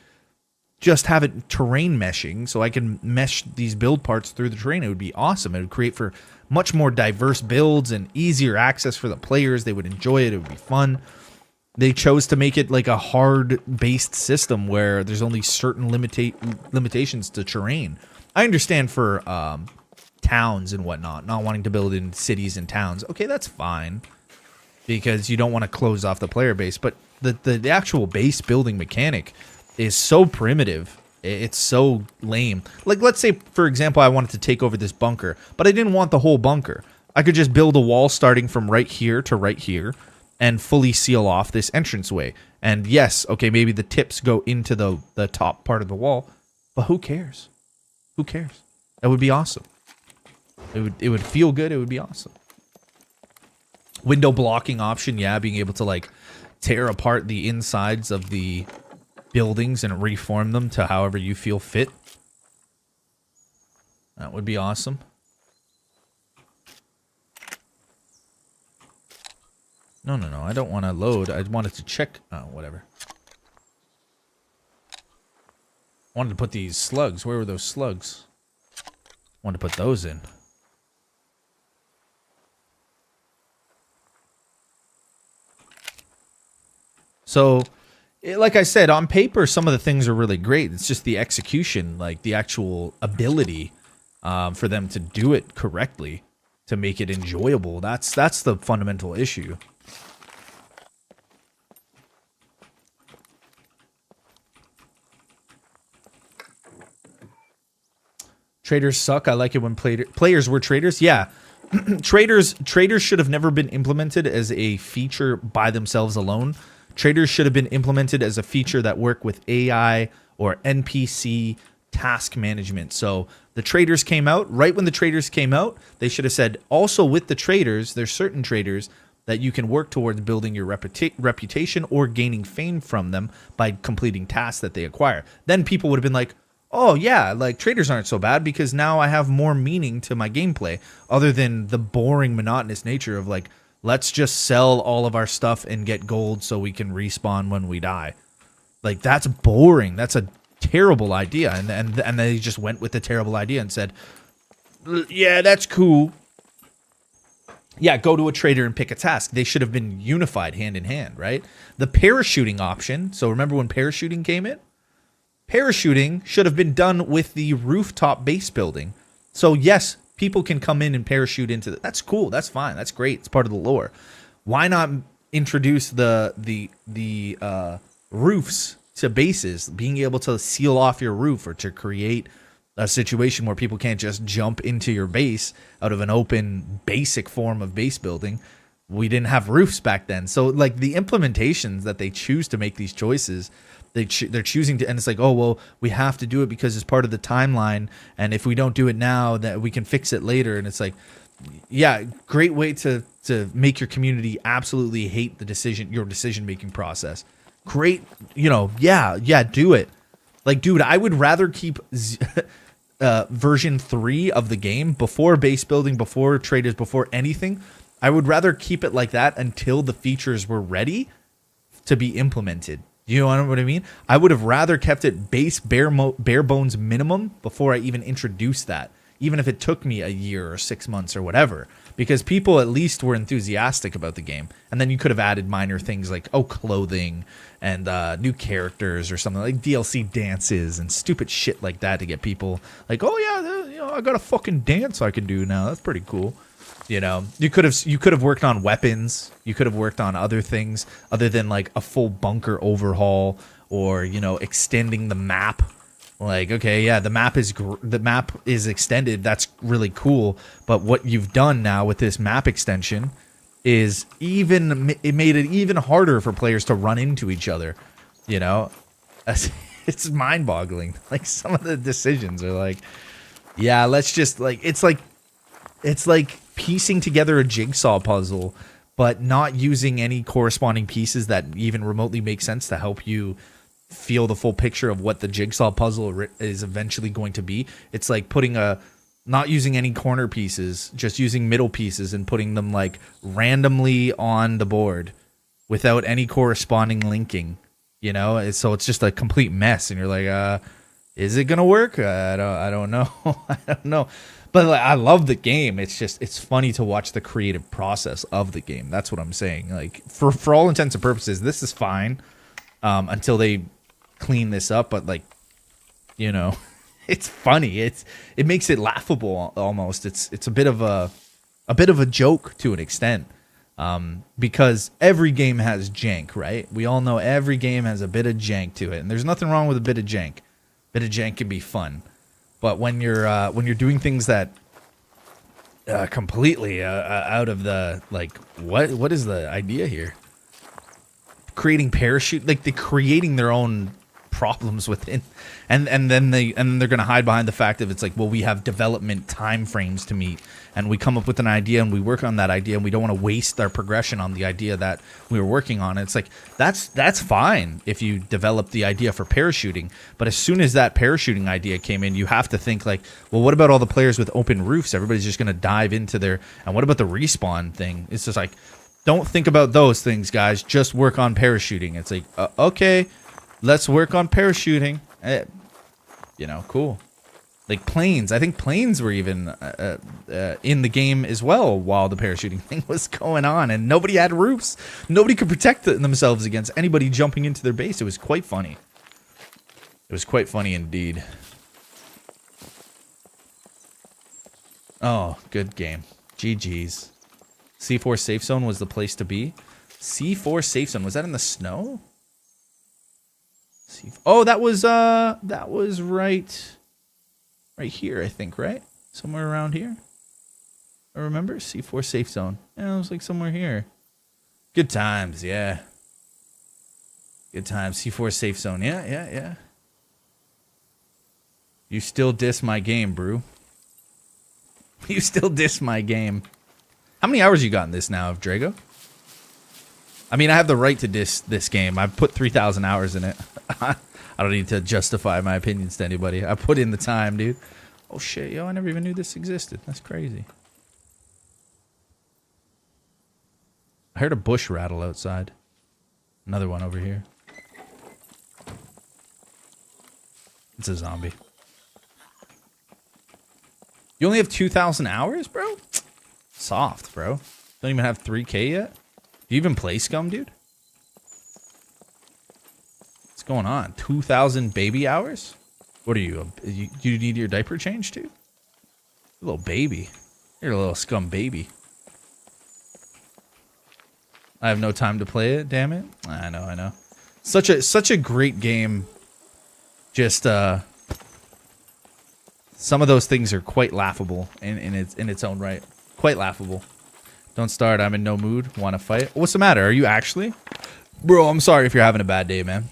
just have it terrain meshing so I can mesh these build parts through the terrain. It would be awesome. It would create for much more diverse builds and easier access for the players. They would enjoy it. It would be fun. They chose to make it like a hard-based system where there's only certain limitations to terrain. I understand for towns and whatnot, not wanting to build in cities and towns. Okay, that's fine, because you don't want to close off the player base. But the actual base building mechanic is so primitive. It's so lame. Like, let's say, for example, I wanted to take over this bunker, but I didn't want the whole bunker. I could just build a wall starting from right here to right here and fully seal off this entranceway. And yes, okay, maybe the tips go into the top part of the wall, but who cares? Who cares? That would be awesome. It would feel good. It would be awesome. Window blocking option, yeah, being able to like tear apart the insides of the buildings and reform them to however you feel fit. That would be awesome. No, I don't want to load. I wanted to check. Oh, whatever. I wanted to put these slugs. Where were those slugs? I wanted to put those in. So, like I said, on paper, some of the things are really great. It's just the execution, like the actual ability for them to do it correctly, to make it enjoyable. That's the fundamental issue. Traders suck. I like it when players were traders. Yeah. Traders should have never been implemented as a feature by themselves alone. Traders should have been implemented as a feature that work with AI or NPC task management. So the traders came out, right when the traders came out, they should have said, also with the traders, there's certain traders that you can work towards building your reputation or gaining fame from them by completing tasks that they acquire. Then people would have been like, oh yeah, like traders aren't so bad because now I have more meaning to my gameplay other than the boring, monotonous nature of like, let's just sell all of our stuff and get gold so we can respawn when we die. Like, that's boring. That's a terrible idea. And they just went with the terrible idea and said, yeah, that's cool. Yeah, go to a trader and pick a task. They should have been unified hand in hand, right? The parachuting option. So remember when parachuting came in? Parachuting should have been done with the rooftop base building. So yes, people can come in and parachute into the, that's cool. That's fine. That's great. It's part of the lore. Why not introduce the roofs to bases, being able to seal off your roof or to create a situation where people can't just jump into your base out of an open basic form of base building. We didn't have roofs back then. So like the implementations that they choose to make these choices, they're choosing to, and it's like, oh, well, we have to do it because it's part of the timeline. And if we don't do it now, that we can fix it later. And it's like, yeah, great way to make your community absolutely hate your decision-making process. Great, yeah, do it. Like, dude, I would rather keep version 3 of the game before base building, before traders, before anything. I would rather keep it like that until the features were ready to be implemented. You know what I mean? I would have rather kept it base bare bones minimum before I even introduced that, even if it took me a year or 6 months or whatever, because people at least were enthusiastic about the game. And then you could have added minor things like, clothing and new characters or something like DLC dances and stupid shit like that to get people like, oh yeah, I got a fucking dance I can do now. That's pretty cool. You could have worked on weapons. You could have worked on other things other than like a full bunker overhaul or, extending the map. Like, okay, yeah, the map is extended. That's really cool. But what you've done now with this map extension is it made it even harder for players to run into each other. It's mind-boggling. Like some of the decisions are like, yeah, let's just like it's like piecing together a jigsaw puzzle, but not using any corresponding pieces that even remotely make sense to help you feel the full picture of what the jigsaw puzzle is eventually going to be. It's like not using any corner pieces, just using middle pieces and putting them like randomly on the board without any corresponding linking, so it's just a complete mess. And you're like, is it going to work? I don't know. I don't know. But like, I love the game. It's funny to watch the creative process of the game. That's what I'm saying. Like for all intents and purposes, this is fine until they clean this up. But like, it's funny. It makes it laughable almost. It's a bit of a joke to an extent because every game has jank, right? We all know every game has a bit of jank to it, and there's nothing wrong with a bit of jank. A bit of jank can be fun. But when you're doing things that completely out of the like, what is the idea here? Creating parachute, like they're creating their own problems within, and then they're gonna hide behind the fact that it's like, well, we have development time frames to meet, and we come up with an idea and we work on that idea, and we don't want to waste our progression on the idea that we were working on. It's like that's fine if you develop the idea for parachuting, but as soon as that parachuting idea came in, you have to think like, well, what about all the players with open roofs? Everybody's just gonna dive into their, and what about the respawn thing? It's just like, don't think about those things, guys. Just work on parachuting. It's like, okay, let's work on parachuting. Cool. Like planes. I think planes were even in the game as well while the parachuting thing was going on. And nobody had roofs. Nobody could protect themselves against anybody jumping into their base. It was quite funny. It was quite funny indeed. Oh, good game. GG's. C4 safe zone was the place to be. C4 safe zone. Was that in the snow? Oh, that was right here, I think, right? Somewhere around here. I remember C4 safe zone. Yeah, it was like somewhere here. Good times, yeah. Good time. C4 safe zone. Yeah. You still diss my game, brew. You still diss my game. How many hours you got in this now, Drago? I mean, I have the right to diss this game. I've put 3,000 hours in it. I don't need to justify my opinions to anybody. I put in the time, dude. Oh, shit, yo. I never even knew this existed. That's crazy. I heard a bush rattle outside. Another one over here. It's a zombie. You only have 2,000 hours, bro? Soft, bro. Don't even have 3K yet? Do you even play Scum, dude? What's going on? 2,000 baby hours? What are you? Do you need your diaper changed, too? A little baby. You're a little Scum baby. I have no time to play it, damn it. I know. Such a great game. Just, some of those things are quite laughable in its own right. Quite laughable. Don't start. I'm in no mood. Want to fight? What's the matter? Are you actually? Bro, I'm sorry if you're having a bad day, man.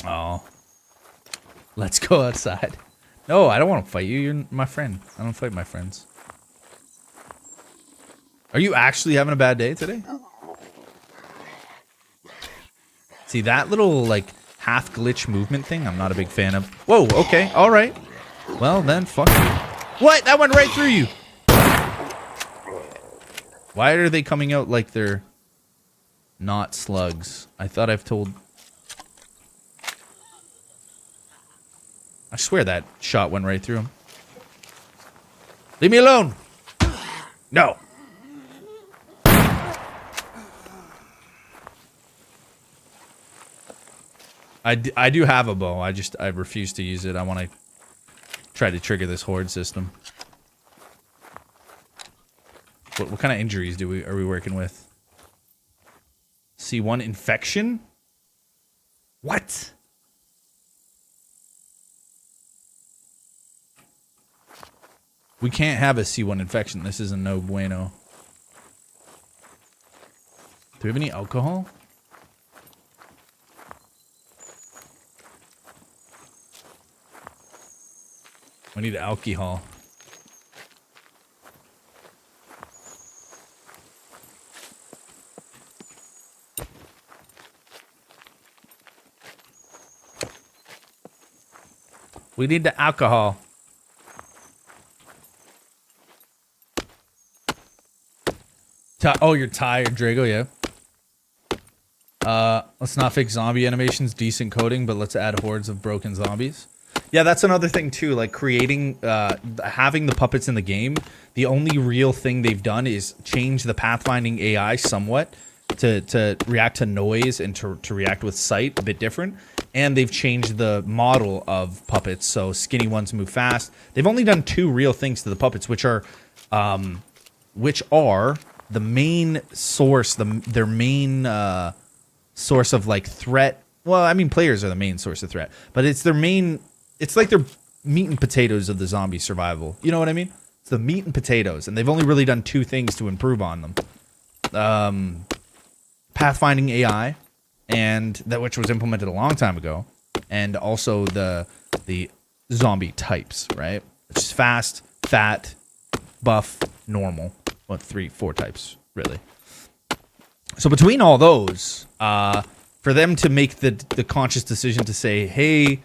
Oh. Let's go outside. No, I don't want to fight you. You're my friend. I don't fight my friends. Are you actually having a bad day today? See, that little, like, half glitch movement thing, I'm not a big fan of. Whoa, okay, all right. Well, then, fuck you. What? That went right through you. Why are they coming out like they're not slugs? I thought I've told... I swear that shot went right through him. Leave me alone. No. I do have a bow. I refuse to use it. I want to try to trigger this horde system. What kind of injuries are we working with? C1 infection? What? We can't have a C1 infection. This is a no bueno. Do we have any alcohol? We need alcohol. We need the alcohol. Oh, you're tired, Drago, yeah. Let's not fix zombie animations, decent coding, but let's add hordes of broken zombies. Yeah, that's another thing too, like creating, having the puppets in the game. The only real thing they've done is change the pathfinding AI somewhat to react to noise and to react with sight a bit different. And they've changed the model of puppets, so skinny ones move fast. They've only done two real things to the puppets, which are the main source, their main source of like threat. Well, I mean, players are the main source of threat, but it's their main. It's like their meat and potatoes of the zombie survival. You know what I mean? It's the meat and potatoes, and they've only really done two things to improve on them. Pathfinding AI, and that which was implemented a long time ago, and also the zombie types, right? Which is fast, fat, buff, normal. Well, 3-4 types, really. So between all those, for them to make the conscious decision to say, hey,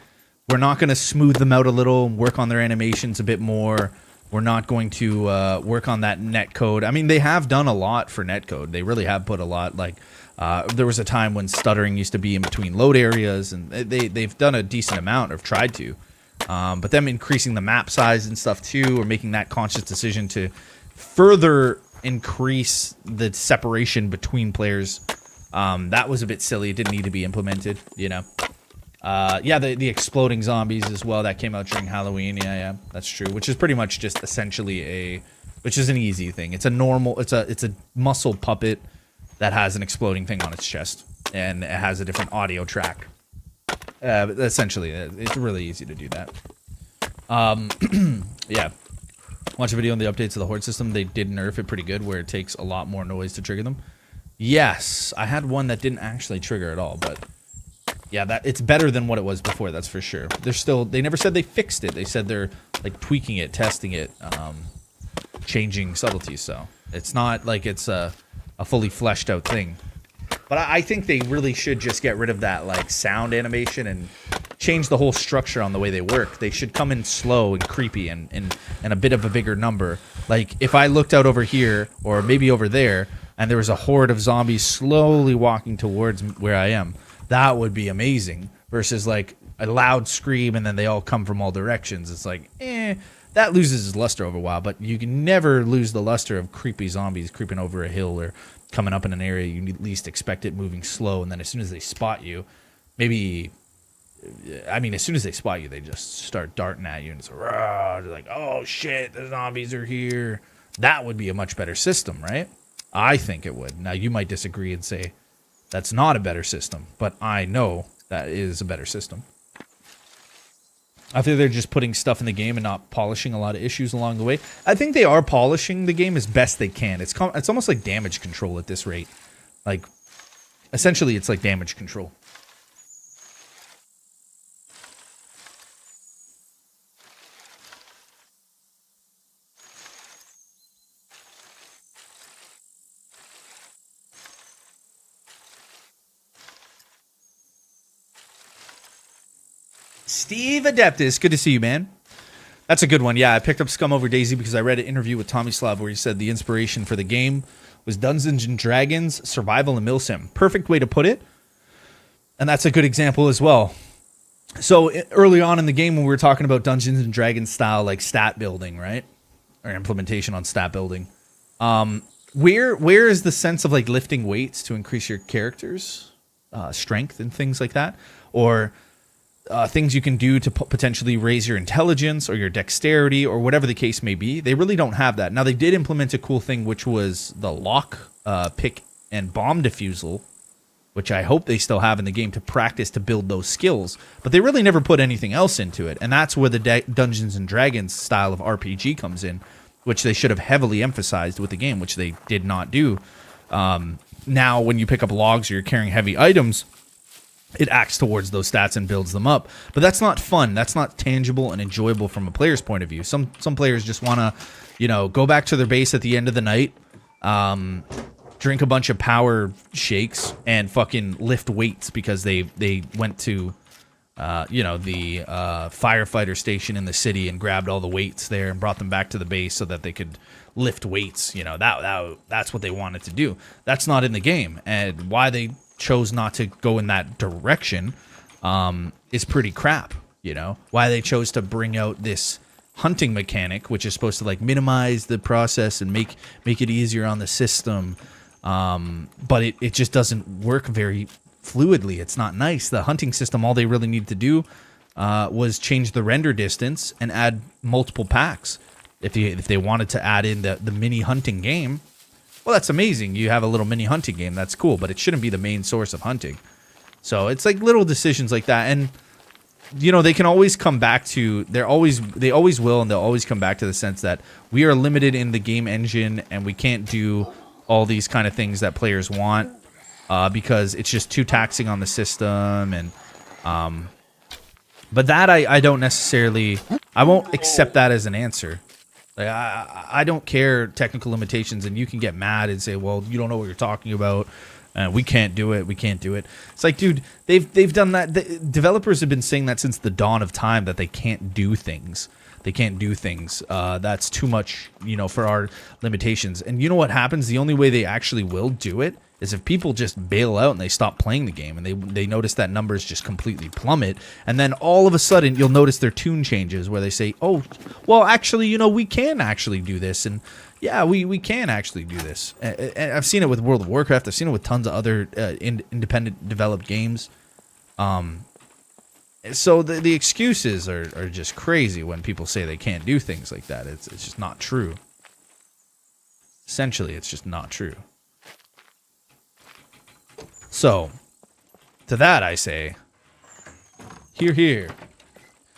we're not going to smooth them out a little, work on their animations a bit more. We're not going to work on that netcode. I mean, they have done a lot for netcode. They really have put a lot. Like, there was a time when stuttering used to be in between load areas, and they've done a decent amount, or tried to. But them increasing the map size and stuff too, or making that conscious decision to further increase the separation between players, that was a bit silly. It didn't need to be implemented, you know. Yeah, the exploding zombies as well, that came out during Halloween. Yeah, that's true. Which is pretty much just essentially which is an easy thing. It's a normal, it's a muscle puppet that has an exploding thing on its chest, and it has a different audio track. But essentially, it's really easy to do that. Yeah. Watch a video on the updates of the horde system. They did nerf it pretty good, where it takes a lot more noise to trigger them. Yes, I had one that didn't actually trigger at all, but yeah, that it's better than what it was before. That's for sure. They never said they fixed it. They said they're like tweaking it, testing it, changing subtleties. So it's not like it's a fully fleshed out thing. But I think they really should just get rid of that like sound animation and change the whole structure on the way they work. They should come in slow and creepy and a bit of a bigger number. Like if I looked out over here or maybe over there and there was a horde of zombies slowly walking towards where I am, that would be amazing. Versus like a loud scream and then they all come from all directions. It's like, that loses its luster over a while, but you can never lose the luster of creepy zombies creeping over a hill or coming up in an area you least expect it, moving slow, and then as soon as they spot you, maybe, I mean, as soon as they spot you, they just start darting at you, and it's like, oh shit, the zombies are here. That would be a much better system, right? I think it would. Now, you might disagree and say that's not a better system, but I know that is a better system. I think they're just putting stuff in the game and not polishing a lot of issues along the way. I think they are polishing the game as best they can. It's almost like damage control at this rate. Like, essentially, it's like damage control. Steve Adeptus, good to see you, man. That's a good one. Yeah, I picked up Scum over Daisy because I read an interview with Tommy Slav where he said the inspiration for the game was Dungeons and Dragons, Survival, and Milsim. Perfect way to put it. And that's a good example as well. So early on in the game when we were talking about Dungeons and Dragons style, like stat building, right? Or implementation on stat building. Where is the sense of like lifting weights to increase your character's strength and things like that? Or things you can do to potentially raise your intelligence or your dexterity or whatever the case may be. They really don't have that. Now, they did implement a cool thing, which was the lock, pick, and bomb defusal, which I hope they still have in the game to practice to build those skills. But they really never put anything else into it. And that's where the Dungeons and Dragons style of RPG comes in, which they should have heavily emphasized with the game, which they did not do. Now, when you pick up logs or you're carrying heavy items, it acts towards those stats and builds them up. But that's not fun. That's not tangible and enjoyable from a player's point of view. Some players just want to, go back to their base at the end of the night, drink a bunch of power shakes, and fucking lift weights because they went to, the firefighter station in the city and grabbed all the weights there and brought them back to the base so that they could lift weights. That's what they wanted to do. That's not in the game. And why they chose not to go in that direction is pretty crap. Why they chose to bring out this hunting mechanic, which is supposed to like minimize the process and make it easier on the system, but it just doesn't work very fluidly. It's not nice. The hunting system, all they really needed to do was change the render distance and add multiple packs. If they wanted to add in the mini hunting game, well, that's amazing. You have a little mini hunting game. That's cool, but it shouldn't be the main source of hunting. So it's like little decisions like that. And, they can always come back to, they always will, and they'll always come back to the sense that we are limited in the game engine and we can't do all these kind of things that players want because it's just too taxing on the system. And, but that I don't necessarily, I won't accept that as an answer. Like, I don't care technical limitations, and you can get mad and say, well, you don't know what you're talking about, and we can't do it. It's like, dude, they've done that. The developers have been saying that since the dawn of time, that they can't do things. That's too much, for our limitations. And you know what happens? The only way they actually will do it is if people just bail out and they stop playing the game, and they notice that numbers just completely plummet, and then all of a sudden you'll notice their tune changes where they say, oh, well, actually, we can actually do this, and yeah, we can actually do this. And I've seen it with World of Warcraft. I've seen it with tons of other independent developed games. So the excuses are just crazy when people say they can't do things like that. It's just not true. Essentially, it's just not true. So, to that I say, hear.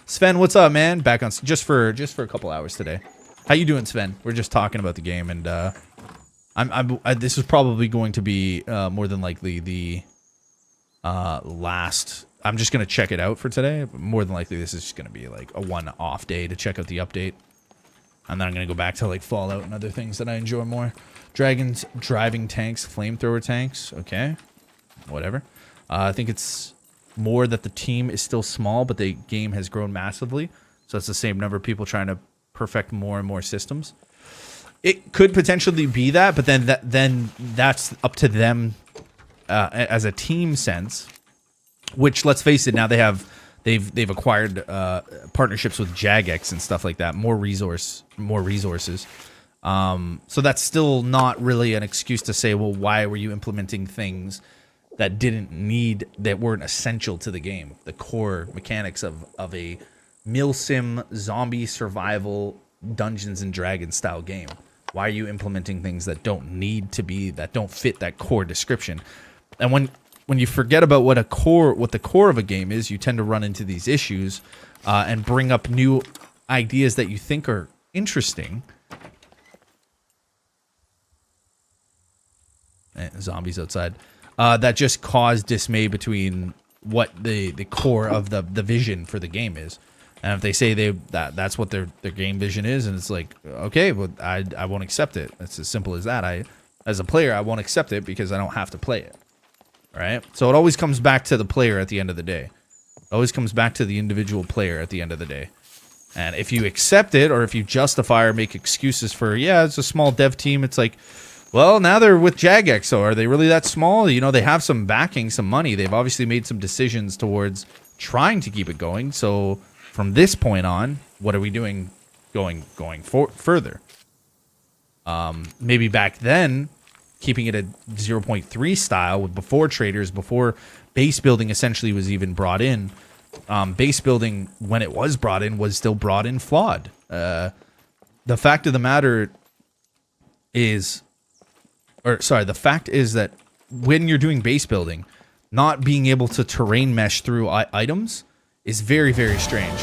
Sven, what's up, man? Back on just for a couple hours today. How you doing, Sven? We're just talking about the game, and This is probably going to be more than likely the last. I'm just gonna check it out for today. But more than likely, this is just gonna be like a one-off day to check out the update, and then I'm gonna go back to like Fallout and other things that I enjoy more. Dragons driving tanks, flamethrower tanks. Okay, whatever. I think it's more that the team is still small, but the game has grown massively. So it's the same number of people trying to perfect more and more systems. It could potentially be that, but then that's up to them as a team sense. Which, let's face it, now they've acquired partnerships with Jagex and stuff like that. More resources. So that's still not really an excuse to say, well, why were you implementing things that weren't essential to the game? The core mechanics of a milsim zombie survival Dungeons and Dragons style game. Why are you implementing things that don't fit that core description? And when you forget about what the core of a game is, you tend to run into these issues and bring up new ideas that you think are interesting. Zombies outside. That just cause dismay between what the core of the vision for the game is. And if they say that's what their game vision is, and it's like, okay, well, I won't accept it. It's as simple as that. As a player, I won't accept it because I don't have to play it. Right? So it always comes back to the player at the end of the day. It always comes back to the individual player at the end of the day. And if you accept it, or if you justify or make excuses for, yeah, it's a small dev team, it's like, well, now they're with Jagex, so are they really that small? You know, they have some backing, some money. They've obviously made some decisions towards trying to keep it going. So from this point on, what are we doing going further? Maybe back then, keeping it at 0.3 style before traders, before base building essentially was even brought in. Base building, when it was brought in, was still brought in flawed. The fact of the matter is, the fact is that when you're doing base building, not being able to terrain mesh through items is very, very strange.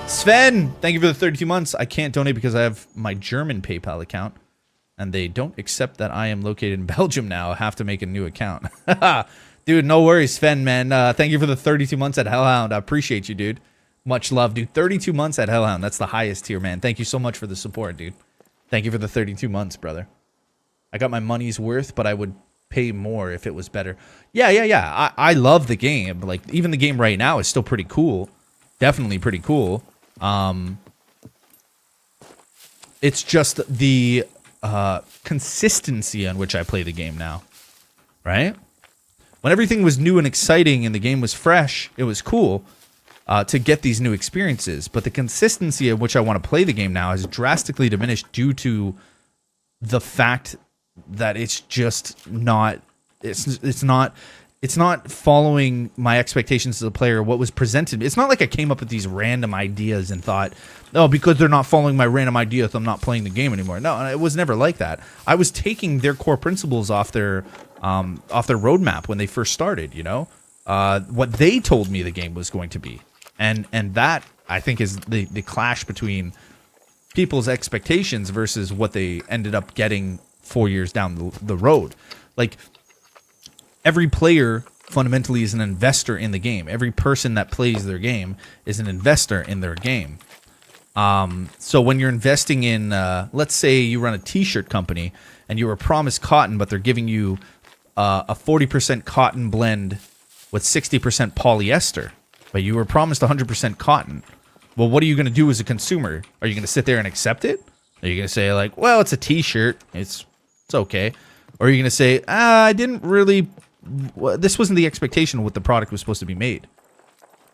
Sven, thank you for the 32 months. I can't donate because I have my German PayPal account, and they don't accept that I am located in Belgium now. I have to make a new account. Dude, no worries, Sven, man. Thank you for the 32 months at Hellhound. I appreciate you, dude. Much love, dude. 32 months at Hellhound. That's the highest tier, man. Thank you so much for the support, dude. Thank you for the 32 months, brother. I got my money's worth, but I would pay more if it was better. Yeah. I love the game. Like, even the game right now is still pretty cool. Definitely pretty cool. It's just the consistency on which I play the game now. Right? When everything was new and exciting and the game was fresh, it was cool to get these new experiences. But the consistency at which I want to play the game now has drastically diminished due to the fact that it's just not, it's not following my expectations as a player, what was presented. It's not like I came up with these random ideas and thought, oh, because they're not following my random ideas, I'm not playing the game anymore. No, it was never like that. I was taking their core principles off their roadmap when they first started, you know? What they told me the game was going to be. And that, I think, is the clash between people's expectations versus what they ended up getting 4 years down the road. Like, every player fundamentally is an investor in the game. Every person that plays their game is an investor in their game. So when you're investing in, let's say you run a t-shirt company and you were promised cotton, but they're giving you a 40% cotton blend with 60% polyester, but you were promised 100% cotton. Well, what are you going to do as a consumer? Are you going to sit there and accept it? Are you going to say, like, well, it's a t-shirt, it's okay? Or are you going to say, I didn't really, this wasn't the expectation of what the product was supposed to be made.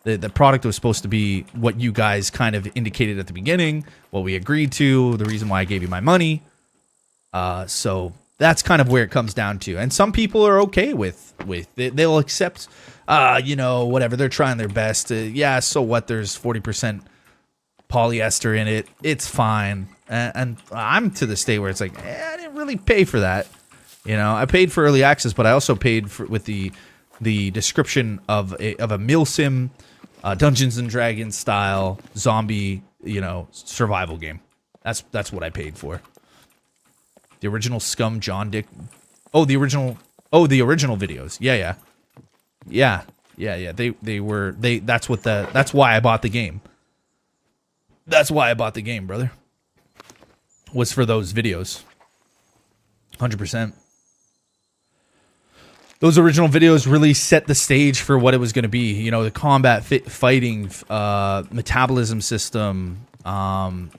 The product was supposed to be what you guys kind of indicated at the beginning, what we agreed to, the reason why I gave you my money. So that's kind of where it comes down to. And some people are okay with it. They'll accept, whatever. They're trying their best. Yeah, so what? There's 40% polyester in it. It's fine. And I'm to the state where it's like, I didn't really pay for that. You know, I paid for early access, but I also paid with the description of a milsim, Dungeons and Dragons style zombie, survival game. That's what I paid for. The original Scum John Dick. Oh, the original videos. Yeah. That's why I bought the game. That's why I bought the game, brother. Was for those videos. 100%. Those original videos really set the stage for what it was going to be. You know, the combat fighting, metabolism system. And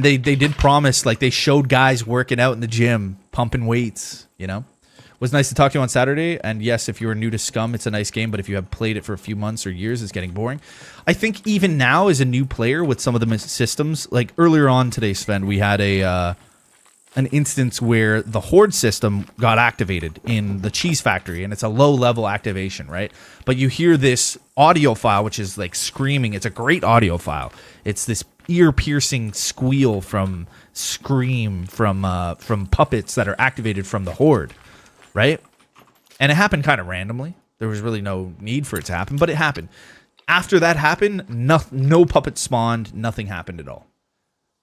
they did promise, like, they showed guys working out in the gym, pumping weights, you know. It was nice to talk to you on Saturday. And yes, if you were new to Scum, it's a nice game. But if you have played it for a few months or years, it's getting boring. I think even now, as a new player with some of the systems, like earlier on today, Sven, we had an instance where the Horde system got activated in the cheese factory, and it's a low-level activation, right? But you hear this audio file, which is like screaming. It's a great audio file. It's this ear-piercing squeal from puppets that are activated from the Horde, right? And it happened kind of randomly. There was really no need for it to happen, but it happened. After that happened, no puppets spawned. Nothing happened at all.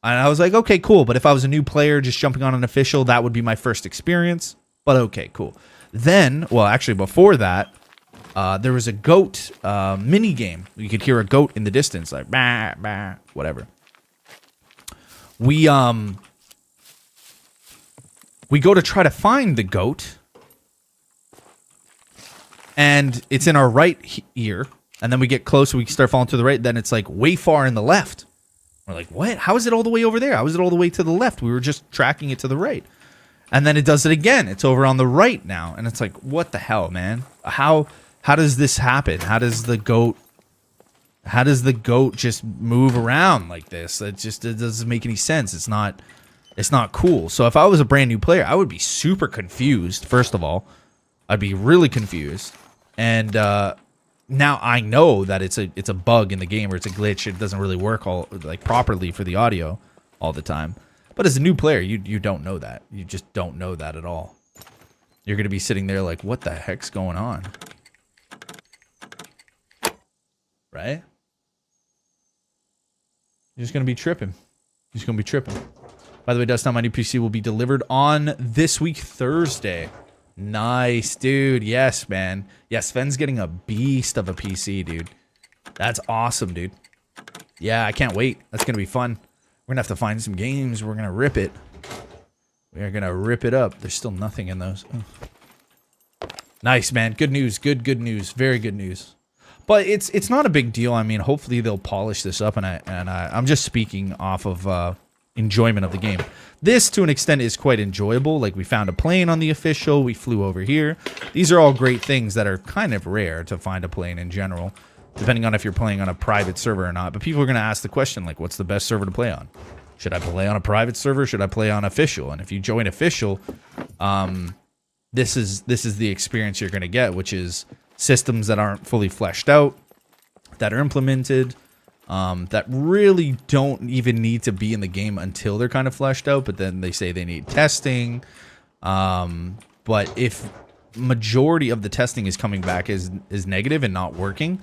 And I was like, okay, cool. But if I was a new player just jumping on an official, that would be my first experience. But okay, cool. Then, well, actually before that, there was a goat mini game. You could hear a goat in the distance, like bah, bah, whatever. We go to try to find the goat, and it's in our right ear. And then we get close, we start falling to the right. Then it's like way far in the left. We're like, what? How is it all the way over there? How is it all the way to the left? We were just tracking it to the right. And then it does it again. It's over on the right now. And it's like, what the hell, man? How does this happen? How does the goat just move around like this? It doesn't make any sense. It's not cool. So if I was a brand new player, I would be super confused. First of all, I'd be really confused. And now I know that it's a bug in the game, or it's a glitch. It doesn't really work properly for the audio all the time. But as a new player, you don't know that. You just don't know that at all. You're going to be sitting there like, what the heck's going on? Right? You're just going to be tripping. You're just going to be tripping. By the way, Dust, my new PC will be delivered on this week, Thursday. Nice, dude. Yes, man. Yeah, Sven's getting a beast of a PC, dude. That's awesome, dude. Yeah, I can't wait. That's going to be fun. We're going to have to find some games. We're going to rip it. We are going to rip it up. There's still nothing in those. Oh. Nice, man. Good news. Good news. Very good news. But it's not a big deal. I mean, hopefully they'll polish this up, and I'm just speaking off of enjoyment of the game. This, to an extent, is quite enjoyable. Like, we found a plane on the official. We flew over here. These are all great things that are kind of rare to find a plane in general, depending on if you're playing on a private server or not. But people are going to ask the question, like, what's the best server to play on? Should I play on a private server? Should I play on official? And if you join official, this is the experience you're going to get, which is systems that aren't fully fleshed out, that are implemented, that really don't even need to be in the game until they're kind of fleshed out, but then they say they need testing. But if majority of the testing is coming back is negative and not working,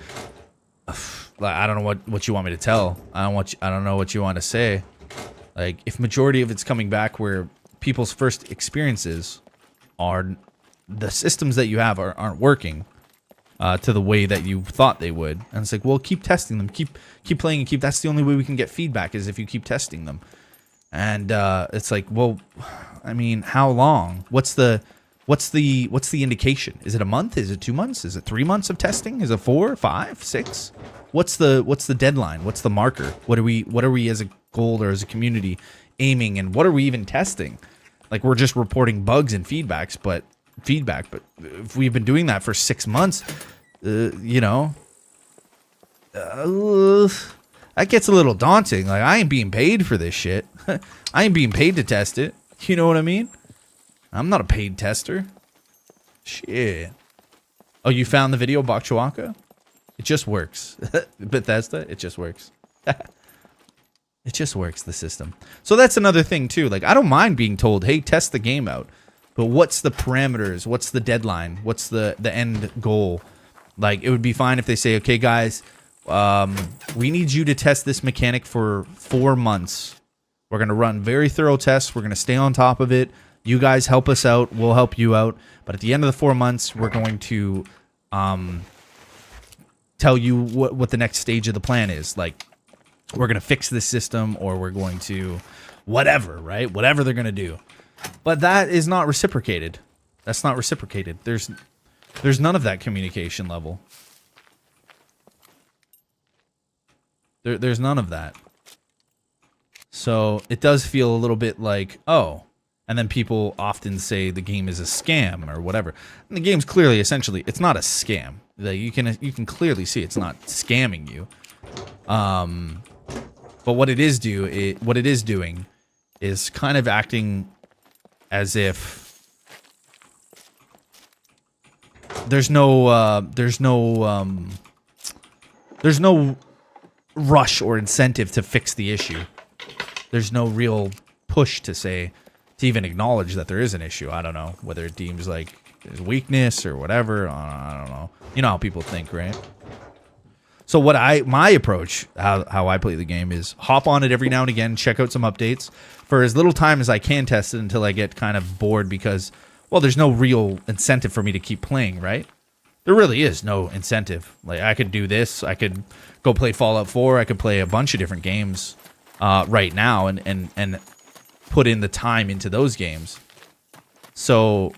I don't know what you want me to tell. I don't know what you want to say. Like, if majority of it's coming back where people's first experiences are the systems that you have aren't working to the way that you thought they would, and it's like, well, keep testing them, keep playing, and that's the only way we can get feedback, is if you keep testing them. And it's like, well, I mean, how long? What's the indication? Is it a month? Is it 2 months? Is it 3 months of testing? Is it 4, 5, 6? What's the deadline? What's the marker? What are we as a goal or as a community aiming, and what are we even testing? Like, we're just reporting bugs and feedback, but if we've been doing that for 6 months, you know, that gets a little daunting. Like, I ain't being paid for this shit. I ain't being paid to test it. You know what I mean? I'm not a paid tester. Shit. Oh, you found the video, Bakchawaka? It just works. Bethesda, it just works. It just works, the system. So that's another thing, too. Like, I don't mind being told, hey, test the game out. But what's the parameters? What's the deadline? What's the end goal? Like, it would be fine if they say, okay, guys, we need you to test this mechanic for 4 months. We're going to run very thorough tests. We're going to stay on top of it. You guys help us out. We'll help you out. But at the end of the 4 months, we're going to tell you what the next stage of the plan is. Like, we're going to fix this system, or we're going to whatever, right? Whatever they're going to do. But that is not reciprocated. That's not reciprocated. There's none of that communication level. There's none of that. So it does feel a little bit like, oh, and then people often say the game is a scam or whatever. And the game's clearly, essentially, it's not a scam. Like, you can clearly see it's not scamming you. But what it is doing is kind of acting as if there's no rush or incentive to fix the issue. There's no real push to even acknowledge that there is an issue. I don't know whether it deems like there's weakness or whatever. I don't know. You know how people think, right? So my approach, how I play the game, is hop on it every now and again, check out some updates for as little time as I can test it until I get kind of bored because, well, there's no real incentive for me to keep playing, right? There really is no incentive. Like, I could do this. I could go play Fallout 4. I could play a bunch of different games right now and put in the time into those games. So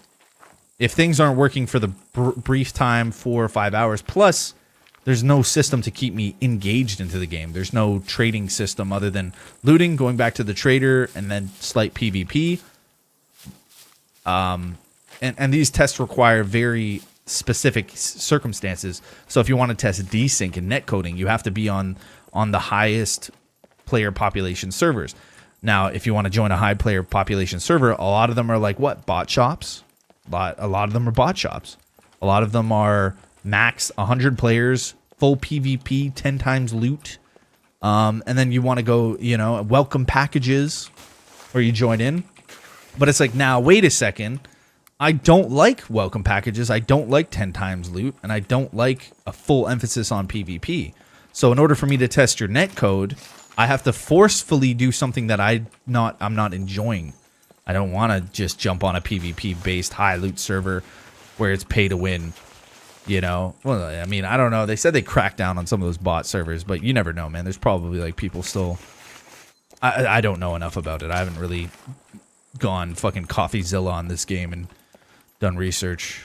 if things aren't working for the brief time, 4 or 5 hours, plus there's no system to keep me engaged into the game. There's no trading system other than looting, going back to the trader, and then slight PvP. And these tests require very specific circumstances. So if you want to test desync and netcoding, you have to be on the highest player population servers. Now, if you want to join a high player population server, a lot of them are like what? Bot shops? A lot of them are bot shops. A lot of them are max 100 players, full PvP, 10 times loot. And then you want to go, welcome packages where you join in. But it's like, now, wait a second. I don't like welcome packages. I don't like 10 times loot. And I don't like a full emphasis on PvP. So in order for me to test your netcode, I have to forcefully do something that I'm not enjoying. I don't want to just jump on a PvP-based high loot server where it's pay to win. Well, I mean, I don't know. They said they cracked down on some of those bot servers, but you never know, man. There's probably like people still. I don't know enough about it. I haven't really gone fucking CoffeeZilla on this game and done research.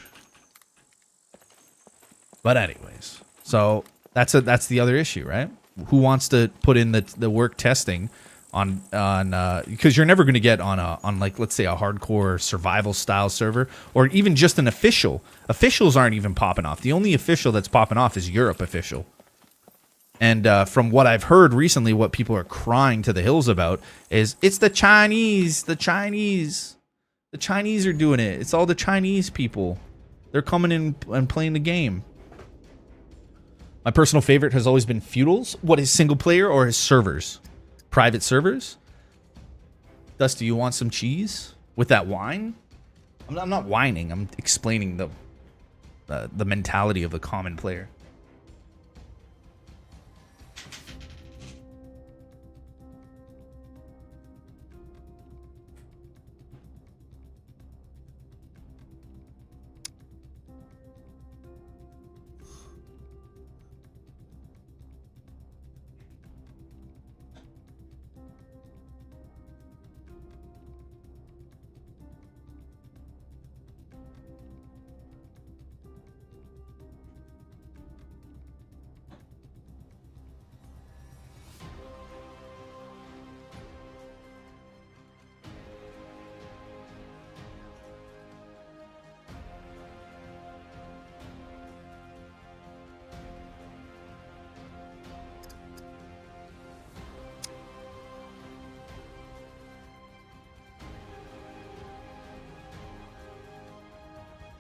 But anyways, so that's the other issue, right? Who wants to put in the work testing on because you're never going to get on like, let's say, a hardcore survival style server, or even just an official. Officials aren't even popping off. The only official that's popping off is Europe official. And from what I've heard recently, what people are crying to the hills about is it's the Chinese. The Chinese are doing it. It's all the Chinese people. They're coming in and playing the game. My personal favorite has always been feudals. What is single player or his servers? Private servers? Dusty, you want some cheese with that wine? I'm not whining. I'm explaining the mentality of the common player.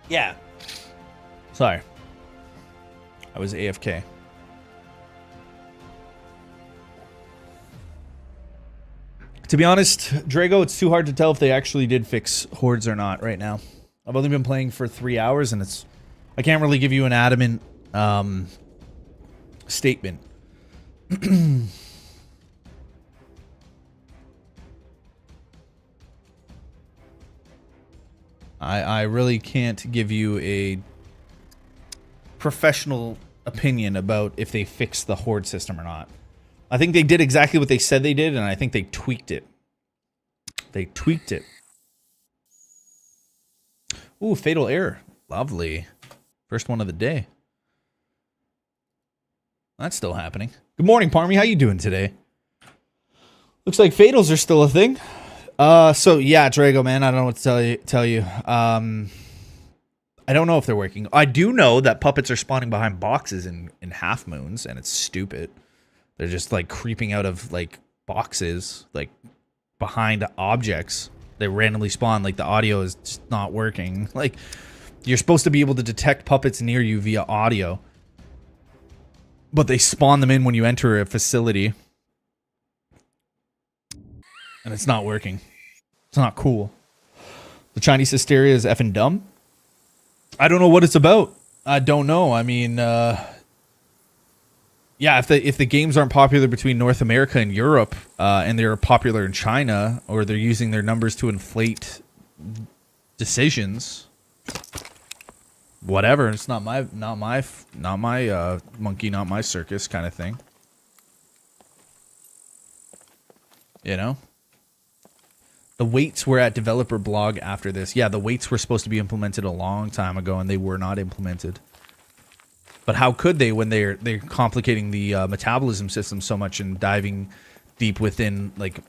Yeah. Sorry. I was AFK. To be honest, Drago, it's too hard to tell if they actually did fix hordes or not right now. I've only been playing for 3 hours, and I can't really give you an adamant statement. I really can't give you a professional opinion about if they fixed the horde system or not. I think they did exactly what they said they did, and I think they tweaked it. They tweaked it. Ooh, fatal error. Lovely. First one of the day. That's still happening. Good morning, Parmy. How you doing today? Looks like fatals are still a thing. So yeah, Drago, man, I don't know what to tell you. I don't know if they're working. I do know that puppets are spawning behind boxes in half moons, and it's stupid. They're just like creeping out of like boxes, like behind objects. They randomly spawn. Like the audio is just not working. Like you're supposed to be able to detect puppets near you via audio, but they spawn them in when you enter a facility. And it's not working. It's not cool. The Chinese hysteria is effing dumb. I don't know what it's about. I don't know. I mean, yeah, if the games aren't popular between North America and Europe, and they're popular in China, or they're using their numbers to inflate decisions, whatever. It's not my monkey, not my circus kind of thing. You know? The weights were at developer blog after this. Yeah, the weights were supposed to be implemented a long time ago, and they were not implemented. But how could they when they're complicating the metabolism system so much and diving deep within like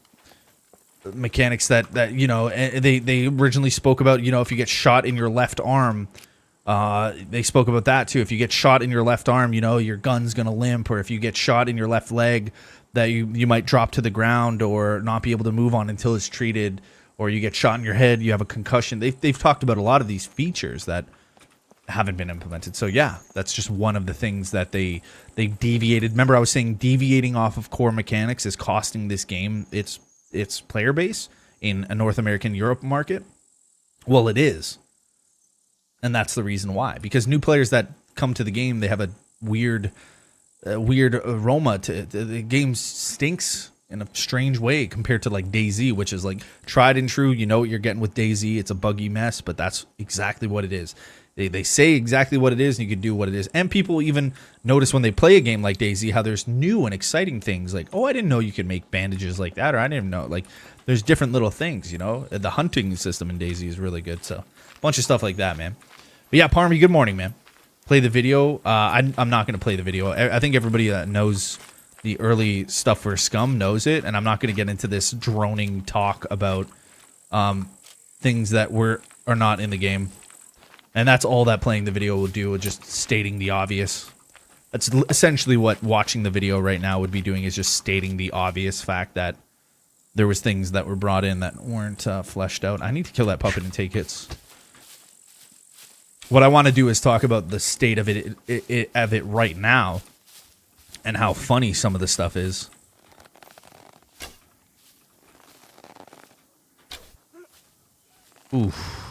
mechanics that you know they originally spoke about, you know, if you get shot in your left arm, they spoke about that too. If you get shot in your left arm, you know, your gun's gonna limp, or if you get shot in your left leg, that you might drop to the ground or not be able to move on until it's treated, or you get shot in your head, you have a concussion. They've talked about a lot of these features that haven't been implemented. So yeah, that's just one of the things that they deviated. Remember I was saying deviating off of core mechanics is costing this game its player base in a North American Europe market? Well, it is. And that's the reason why. Because new players that come to the game, they have a weird aroma to it. The game stinks in a strange way compared to like DayZ, which is like tried and true. You know what you're getting with DayZ. It's a buggy mess, but that's exactly what it is. They say exactly what it is, and you can do what it is. And people even notice when they play a game like DayZ how there's new and exciting things. Like, oh, I didn't know you could make bandages like that, or I didn't know. Like, there's different little things, you know. The hunting system in DayZ is really good. So, a bunch of stuff like that, man. But yeah, Parmy, good morning, man. Play the video. I'm not going to play the video. I think everybody that knows the early stuff for Scum knows it, and I'm not going to get into this droning talk about things that are not in the game. And that's all that playing the video will do, just stating the obvious. That's essentially what watching the video right now would be doing, is just stating the obvious fact that there was things that were brought in that weren't fleshed out. I need to kill that puppet and take hits. What I want to do is talk about the state of it right now, and how funny some of the stuff is. Oof.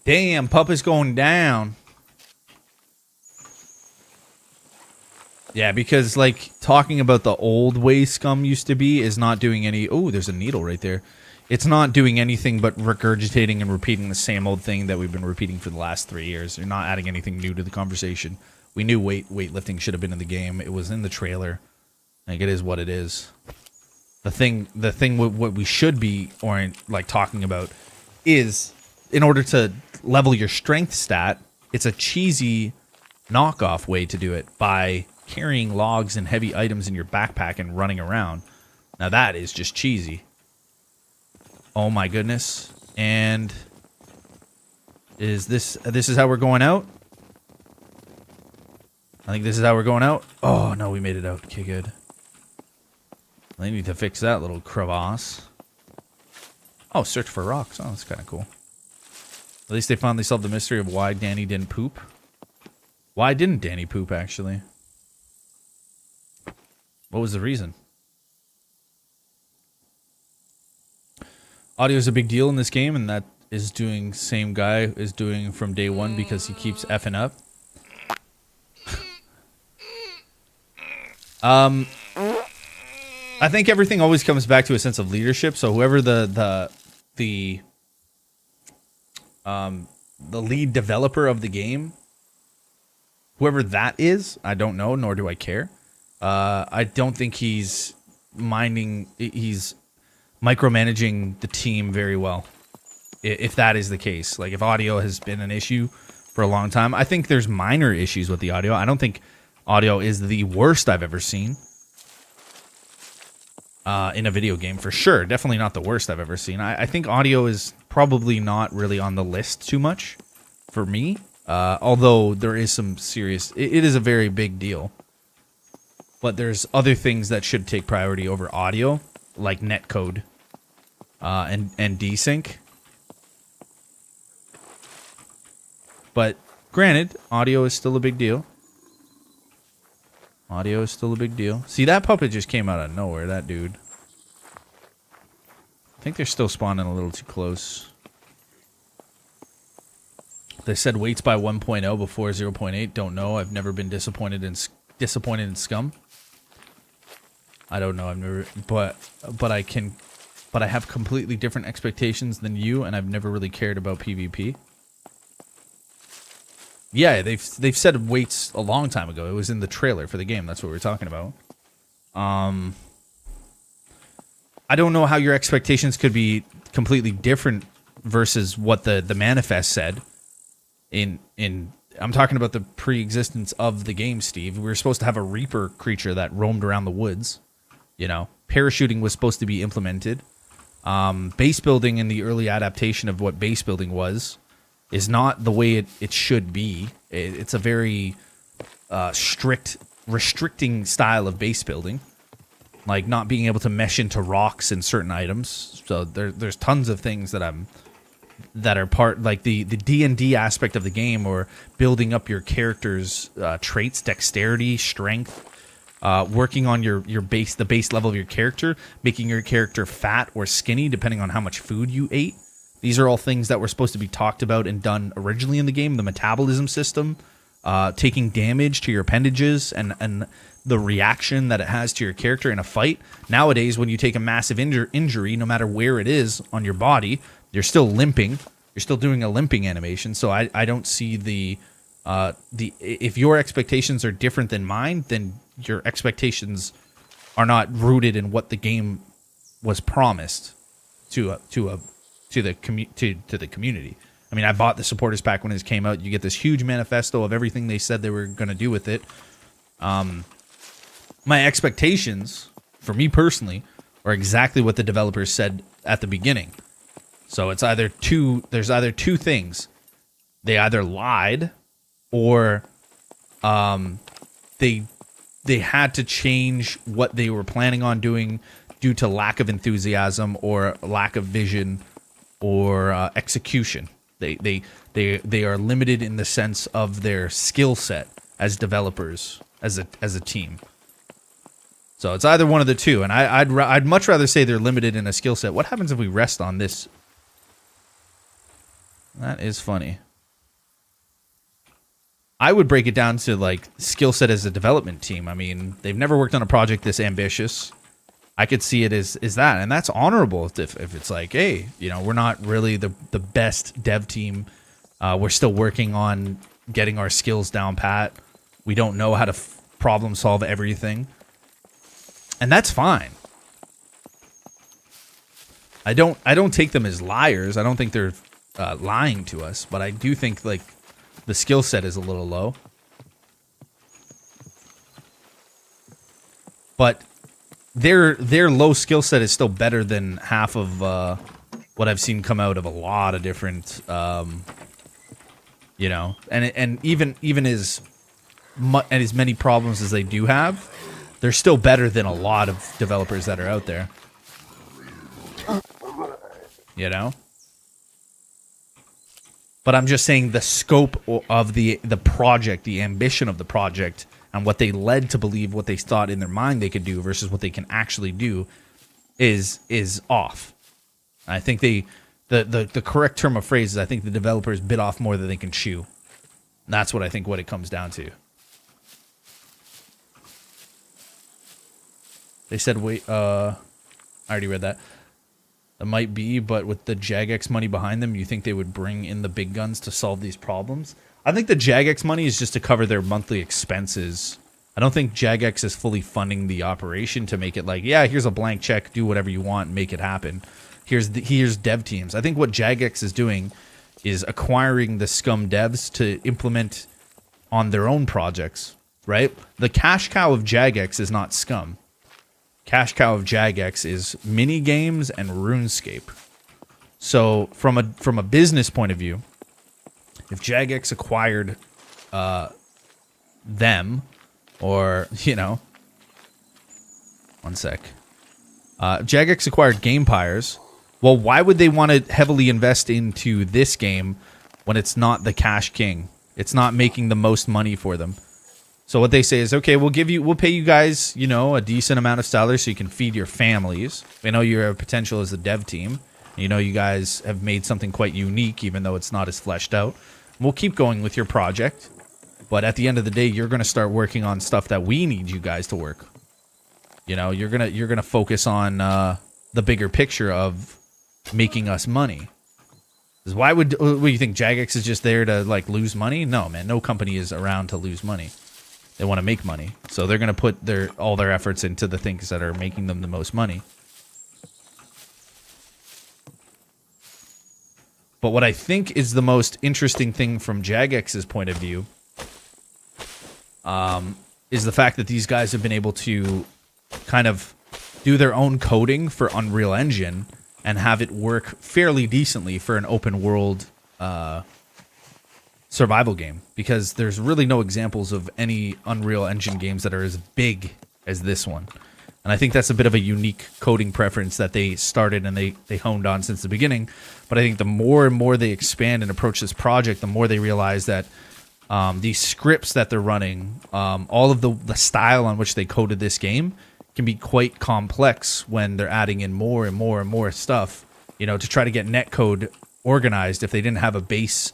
Damn, puppet's going down. Yeah, because, like, talking about the old way Scum used to be is not doing any... Oh, there's a needle right there. It's not doing anything but regurgitating and repeating the same old thing that we've been repeating for the last 3 years. You're not adding anything new to the conversation. We knew weightlifting should have been in the game. It was in the trailer. Like, it is what it is. The thing what we should be, talking about is, in order to level your strength stat, it's a cheesy knockoff way to do it by carrying logs and heavy items in your backpack and running around. Now that is just cheesy. Oh my goodness. And is this is how we're going out? I think this is how we're going out. Oh no, we made it out. Okay, good. They need to fix that little crevasse. Oh, search for rocks. Oh, that's kind of cool. At least they finally solved the mystery of why Danny didn't poop. Why didn't Danny poop, actually? What was the reason? Audio is a big deal in this game, and that is doing same guy is doing from day one because he keeps effing up. I think everything always comes back to a sense of leadership. So whoever the lead developer of the game, whoever that is, I don't know, nor do I care. I don't think he's micromanaging the team very well. If that is the case, like if audio has been an issue for a long time, I think there's minor issues with the audio. I don't think audio is the worst I've ever seen in a video game, for sure. Definitely not the worst I've ever seen. I think audio is probably not really on the list too much for me, although there is some serious... It is a very big deal. But there's other things that should take priority over audio, like netcode and desync. But granted, audio is still a big deal. Audio is still a big deal. See, that puppet just came out of nowhere, that dude. I think they're still spawning a little too close. They said waits by 1.0 before 0.8. Don't know. I've never been disappointed in Scum. I don't know. I've never, but I have completely different expectations than you, and I've never really cared about PvP. Yeah, they've said waits a long time ago. It was in the trailer for the game. That's what we were talking about. I don't know how your expectations could be completely different versus what the manifest said. I'm talking about the pre-existence of the game, Steve. We were supposed to have a Reaper creature that roamed around the woods. You know, parachuting was supposed to be implemented. Base building in the early adaptation of what base building was is not the way it should be. It's a very strict, restricting style of base building. Like not being able to mesh into rocks and certain items. So there's tons of things that are part, like the D&D aspect of the game, or building up your character's traits, dexterity, strength, working on the base level of your character, making your character fat or skinny depending on how much food you ate. These are all things that were supposed to be talked about and done originally in the game. The metabolism system, taking damage to your appendages, and the reaction that it has to your character in a fight. Nowadays, when you take a massive injury, no matter where it is on your body, you're still limping. You're still doing a limping animation. So I don't see if your expectations are different than mine, then your expectations are not rooted in what the game was promised to the community. I mean, I bought the supporters pack when it came out. You get this huge manifesto of everything they said they were going to do with it. My expectations, for me personally, are exactly what the developers said at the beginning. So it's there's either two things. They either lied, or they had to change what they were planning on doing due to lack of enthusiasm or lack of vision or execution. They are limited in the sense of their skill set as developers, as a team. So it's either one of the two, and I'd much rather say they're limited in a skill set. What happens if we rest on this? That is funny. I would break it down to like skill set as a development team. I mean, they've never worked on a project this ambitious. I could see it as that, and that's honorable if it's like, hey, you know, we're not really the best dev team. We're still working on getting our skills down pat. We don't know how to problem solve everything, and that's fine. I don't take them as liars. I don't think they're lying to us, but I do think like the skill set is a little low. But their low skill set is still better than half of what I've seen come out of a lot of different, you know, and even as many problems as they do have, they're still better than a lot of developers that are out there. You know? But I'm just saying the scope of the project, the ambition of the project, and what they led to believe, what they thought in their mind they could do versus what they can actually do is off. I think the correct term of phrase is I think the developers bit off more than they can chew. And that's what I think what it comes down to. They said, wait, I already read that. It might be, but with the Jagex money behind them, you think they would bring in the big guns to solve these problems? I think the Jagex money is just to cover their monthly expenses. I don't think Jagex is fully funding the operation to make it like, yeah, here's a blank check, do whatever you want, and make it happen. Here's dev teams. I think what Jagex is doing is acquiring the Scum devs to implement on their own projects, right? The cash cow of Jagex is not Scum. Cash cow of Jagex is mini games and RuneScape. So from a business point of view, if Jagex acquired them, or one sec, Jagex acquired Gamepires. Well, why would they want to heavily invest into this game when it's not the cash king? It's not making the most money for them. So what they say is, okay, we'll pay you guys, a decent amount of salary so you can feed your families. We know you have potential as a dev team. You guys have made something quite unique, even though it's not as fleshed out. We'll keep going with your project, but at the end of the day, you're going to start working on stuff that we need you guys to work. You're gonna focus on the bigger picture of making us money. Because what do you think? Jagex is just there to lose money? No, man. No company is around to lose money. They want to make money, so they're gonna put all their efforts into the things that are making them the most money. But what I think is the most interesting thing from Jagex's point of view is the fact that these guys have been able to kind of do their own coding for Unreal Engine and have it work fairly decently for an open world survival game, because there's really no examples of any Unreal Engine games that are as big as this one. And I think that's a bit of a unique coding preference that they started and they honed on since the beginning. But I think the more and more they expand and approach this project, the more they realize that these scripts that they're running, all of the style on which they coded this game can be quite complex when they're adding in more and more and more stuff, to try to get netcode organized. If they didn't have a base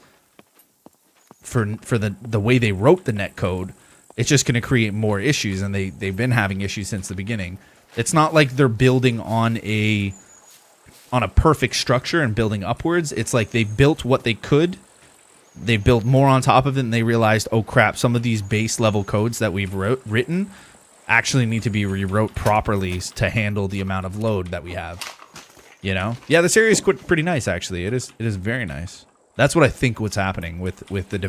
for the way they wrote the netcode, it's just going to create more issues, and they've been having issues since the beginning. It's not like they're building on a perfect structure and building upwards. It's like they built what they could. They built more on top of it, and they realized, oh crap, some of these base level codes that we've written actually need to be rewrote properly to handle the amount of load that we have. Yeah, this area is pretty nice, actually. It is very nice. That's what I think what's happening with the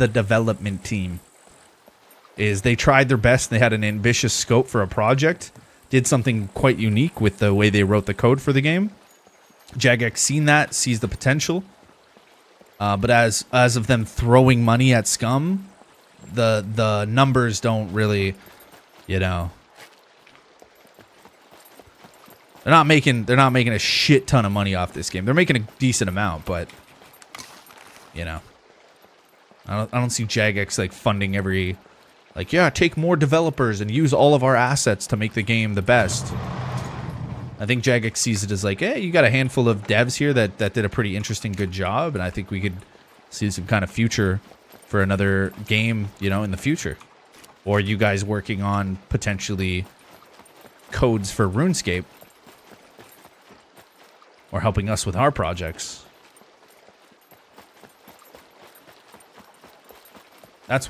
development team is they tried their best. They had an ambitious scope for a project, did something quite unique with the way they wrote the code for the game. Jagex sees the potential, but as of them throwing money at Scum, the numbers don't really, They're not making a shit ton of money off this game. They're making a decent amount, but I don't see Jagex funding every take more developers and use all of our assets to make the game the best. I think Jagex sees it as hey, you got a handful of devs here that did a pretty interesting good job, and I think we could see some kind of future for another game, in the future. Or you guys working on potentially codes for RuneScape. Or helping us with our projects. That's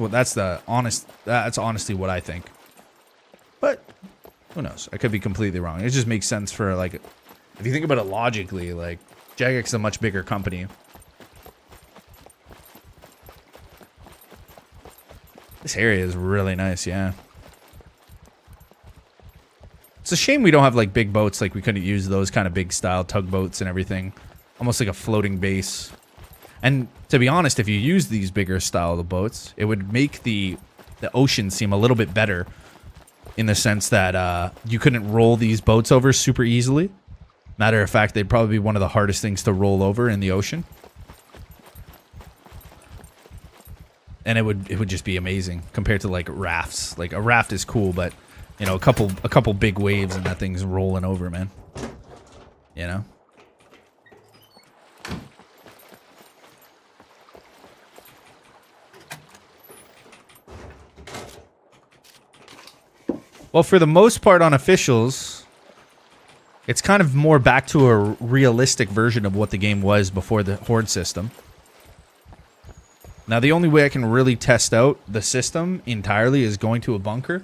honestly what I think. But who knows? I could be completely wrong. It just makes sense for if you think about it logically, Jagex is a much bigger company. This area is really nice, yeah. It's a shame we don't have big boats. We couldn't use those kind of big style tugboats and everything. Almost like a floating base. And to be honest, if you use these bigger style of boats, it would make the ocean seem a little bit better, in the sense that you couldn't roll these boats over super easily. Matter of fact, they'd probably be one of the hardest things to roll over in the ocean. And it would just be amazing compared to rafts. A raft is cool, but You know, a couple big waves and that thing's rolling over, man. You know? Well, for the most part on officials, it's kind of more back to a realistic version of what the game was before the Horde system. Now, the only way I can really test out the system entirely is going to a bunker.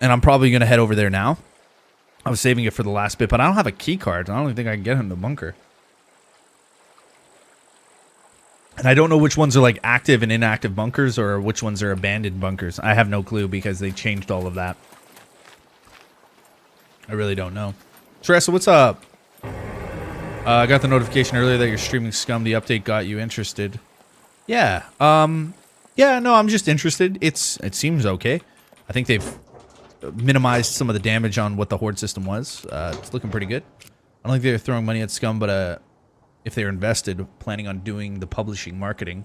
And I'm probably going to head over there now. I was saving it for the last bit, but I don't have a key card. I don't even think I can get him to the bunker. And I don't know which ones are like active and inactive bunkers or which ones are abandoned bunkers. I have no clue because they changed all of that. I really don't know. Teresa, what's up? I got the notification earlier that you're streaming Scum. The update got you interested. Yeah. Yeah, no, I'm just interested. It seems okay. I think they've minimized some of the damage on what the Horde system was. It's looking pretty good. I don't think they're throwing money at Scum, but if they're invested, planning on doing the publishing marketing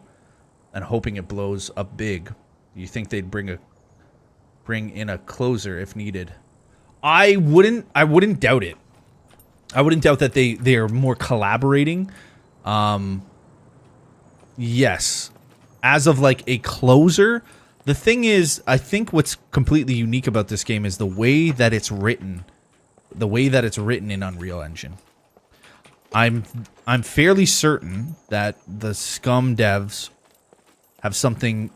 and hoping it blows up big, you think they'd bring in a closer if needed? I wouldn't doubt it. I wouldn't doubt that they are more collaborating. Yes. As of like a closer, the thing is, I think what's completely unique about this game is the way that it's written. The way that it's written in Unreal Engine. I'm fairly certain that the Scum devs have something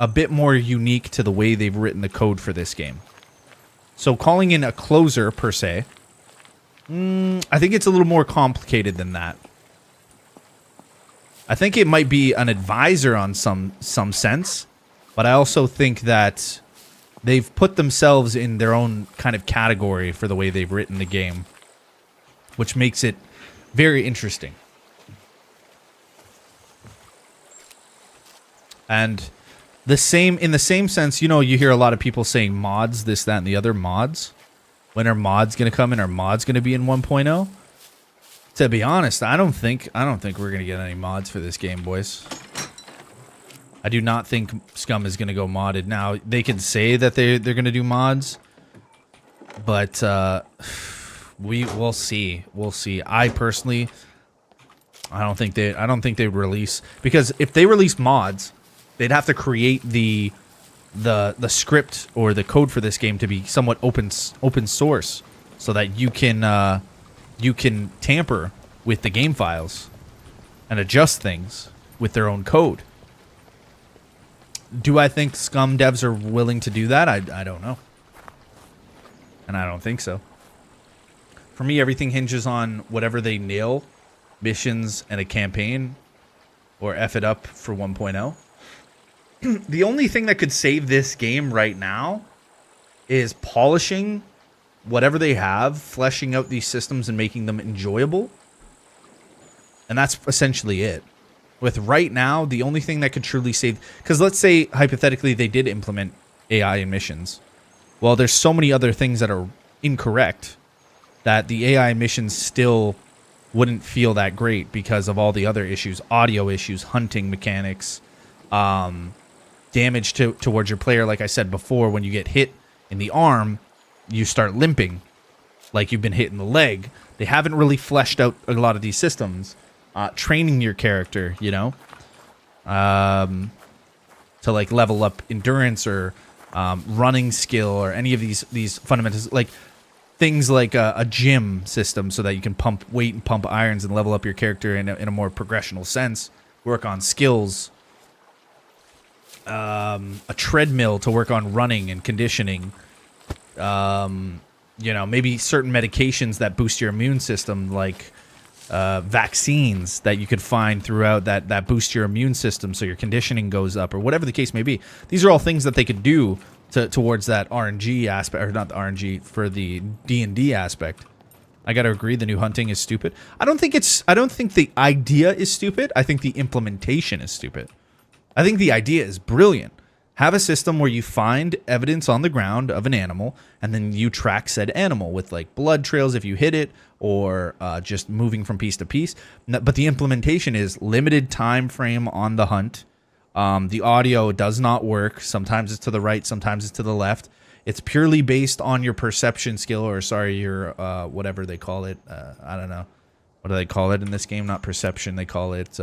a bit more unique to the way they've written the code for this game. So calling in a closer, per se, I think it's a little more complicated than that. I think it might be an advisor on some sense, but I also think that they've put themselves in their own kind of category for the way they've written the game, which makes it very interesting. And in the same sense, you know, you hear a lot of people saying mods, this, that, and the other mods. When are mods going to come in? Are mods going to be in 1.0? To be honest, I don't think we're going to get any mods for this game, boys. I do not think Scum is going to go modded. Now, they can say that they're going to do mods, but we'll see. We'll see. I personally, I don't think they'd release, because if they release mods, they'd have to create the script or the code for this game to be somewhat open source, so that you can tamper with the game files and adjust things with their own code. Do I think Scum devs are willing to do that? I don't know. And I don't think so. For me, everything hinges on whatever they nail, missions and a campaign, or F it up for 1.0. The only thing that could save this game right now is polishing whatever they have, fleshing out these systems and making them enjoyable. And that's essentially it. With right now, the only thing that could truly save... Because let's say, hypothetically, they did implement AI in missions. Well, there's so many other things that are incorrect that the AI missions still wouldn't feel that great because of all the other issues. Audio issues, hunting mechanics, damage towards your player. Like I said before, when you get hit in the arm, you start limping like you've been hit in the leg. They haven't really fleshed out a lot of these systems. Training your character, you know, to like level up endurance or running skill or any of these fundamentals, like things like a gym system so that you can pump weight and pump irons and level up your character in a more progressional sense. Work on skills. A treadmill to work on running and conditioning. You know, maybe certain medications that boost your immune system, like vaccines that you could find throughout that boost your immune system so your conditioning goes up, or whatever the case may be. These are all things that they could do towards that RNG aspect, or not the RNG, for the D&D aspect. I gotta agree, the new hunting is stupid. I don't think the idea is stupid. I think the implementation is stupid. I think the idea is brilliant. Have a system where you find evidence on the ground of an animal, and then you track said animal with like blood trails if you hit it, or just moving from piece to piece. But the implementation is limited time frame on the hunt. The audio does not work. Sometimes it's to the right, sometimes it's to the left. It's purely based on your perception skill, or sorry, your whatever they call it. I don't know. What do they call it in this game? Not perception. They call it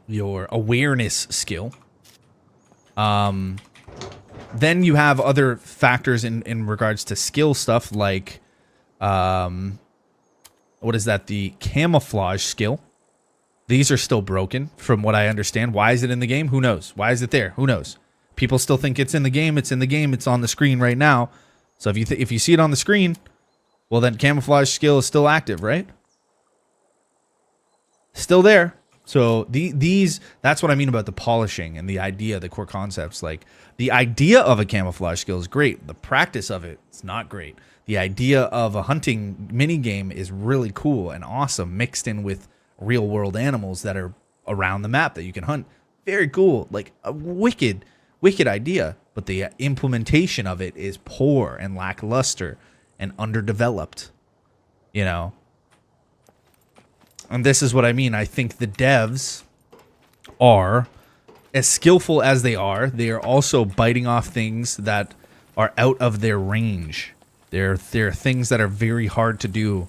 your awareness skill. Then you have other factors in regards to skill stuff like, what is that? The camouflage skill. These are still broken from what I understand. Why is it in the game? Who knows? Why is it there? Who knows? People still think it's in the game. It's in the game. It's on the screen right now. So if you see it on the screen, well, then camouflage skill is still active, right? Still there. So that's what I mean about the polishing and the idea, the core concepts. Like, the idea of a camouflage skill is great. The practice of it is not great. The idea of a hunting mini game is really cool and awesome, mixed in with real world animals that are around the map that you can hunt. Very cool. Like, a wicked idea. But the implementation of it is poor and lackluster and underdeveloped, you know. And this is what I mean. I think the devs are, as skillful as they are also biting off things that are out of their range. They're things that are very hard to do.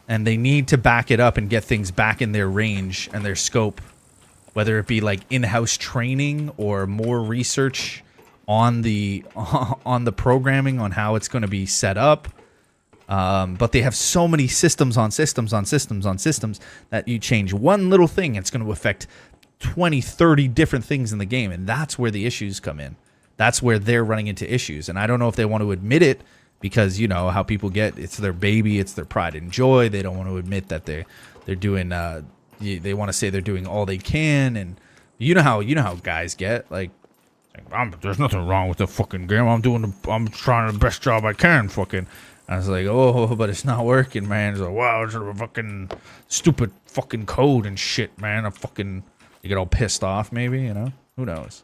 And they need to back it up and get things back in their range and their scope. Whether it be like in-house training or more research on the programming, on how it's going to be set up. But they have so many systems on systems on systems on systems that you change one little thing, it's going to affect 20, 30 different things in the game. And that's where the issues come in. That's where they're running into issues. And I don't know if they want to admit it because, you know, how people get, it's their baby, it's their pride and joy. They don't want to admit that they're doing, they want to say they're doing all they can. And you know how guys get, like, there's nothing wrong with the fucking game. I'm trying the best job I can, fucking. I was like, oh, but it's not working, man. It's like, wow, it's a fucking stupid fucking code and shit, man. You get all pissed off, maybe, you know? Who knows?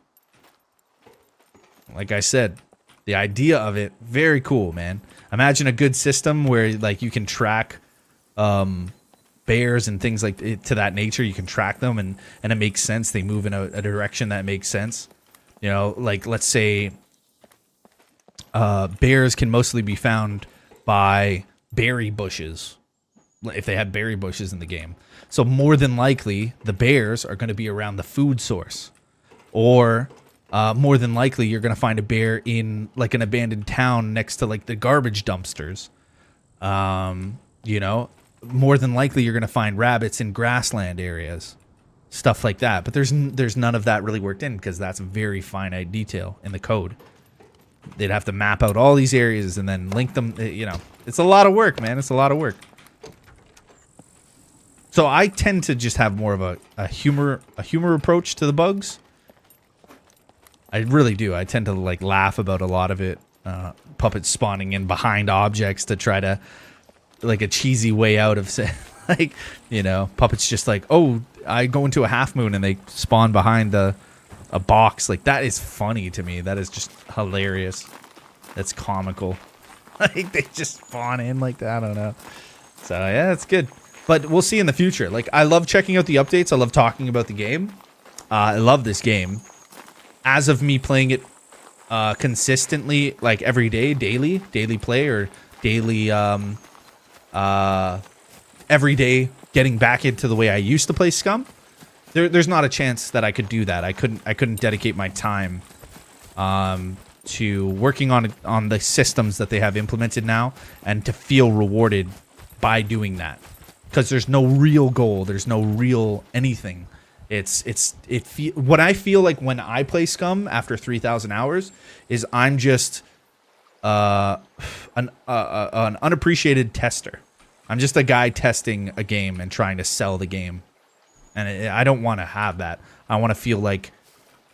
Like I said, the idea of it, very cool, man. Imagine a good system where, like, you can track bears and things like it, to that nature. You can track them, and it makes sense. They move in a direction that makes sense. You know, like, let's say bears can mostly be found by berry bushes, if they have berry bushes in the game. So more than likely, the bears are going to be around the food source. Or more than likely, you're going to find a bear in, like, an abandoned town next to, like, the garbage dumpsters. You know, more than likely, you're going to find rabbits in grassland areas. Stuff like that. But there's none of that really worked in because that's a very finite detail in the code. They'd have to map out all these areas and then link them. You know, it's a lot of work, man. It's a lot of work. So I tend to just have more of a humor approach to the bugs. I really do. I tend to, like, laugh about a lot of it. Puppets spawning in behind objects to try to, like, a cheesy way out of, like, you know, puppets just like, oh, I go into a half moon and they spawn behind a box. Like, that is funny to me. That is just hilarious. That's comical. Like, they just spawn in like that. I don't know. So yeah, it's good. But we'll see in the future. Like, I love checking out the updates. I love talking about the game. I love this game. As of me playing it consistently, like every day, daily play, or daily every day getting back into the way I used to play Scum. There's not a chance that I could do that. I couldn't dedicate my time to working on the systems that they have implemented now and to feel rewarded by doing that. Because there's no real goal, there's no real anything. What I feel like when I play Scum after 3,000 hours is I'm just an unappreciated tester. I'm just a guy testing a game and trying to sell the game. And I don't want to have that. I want to feel like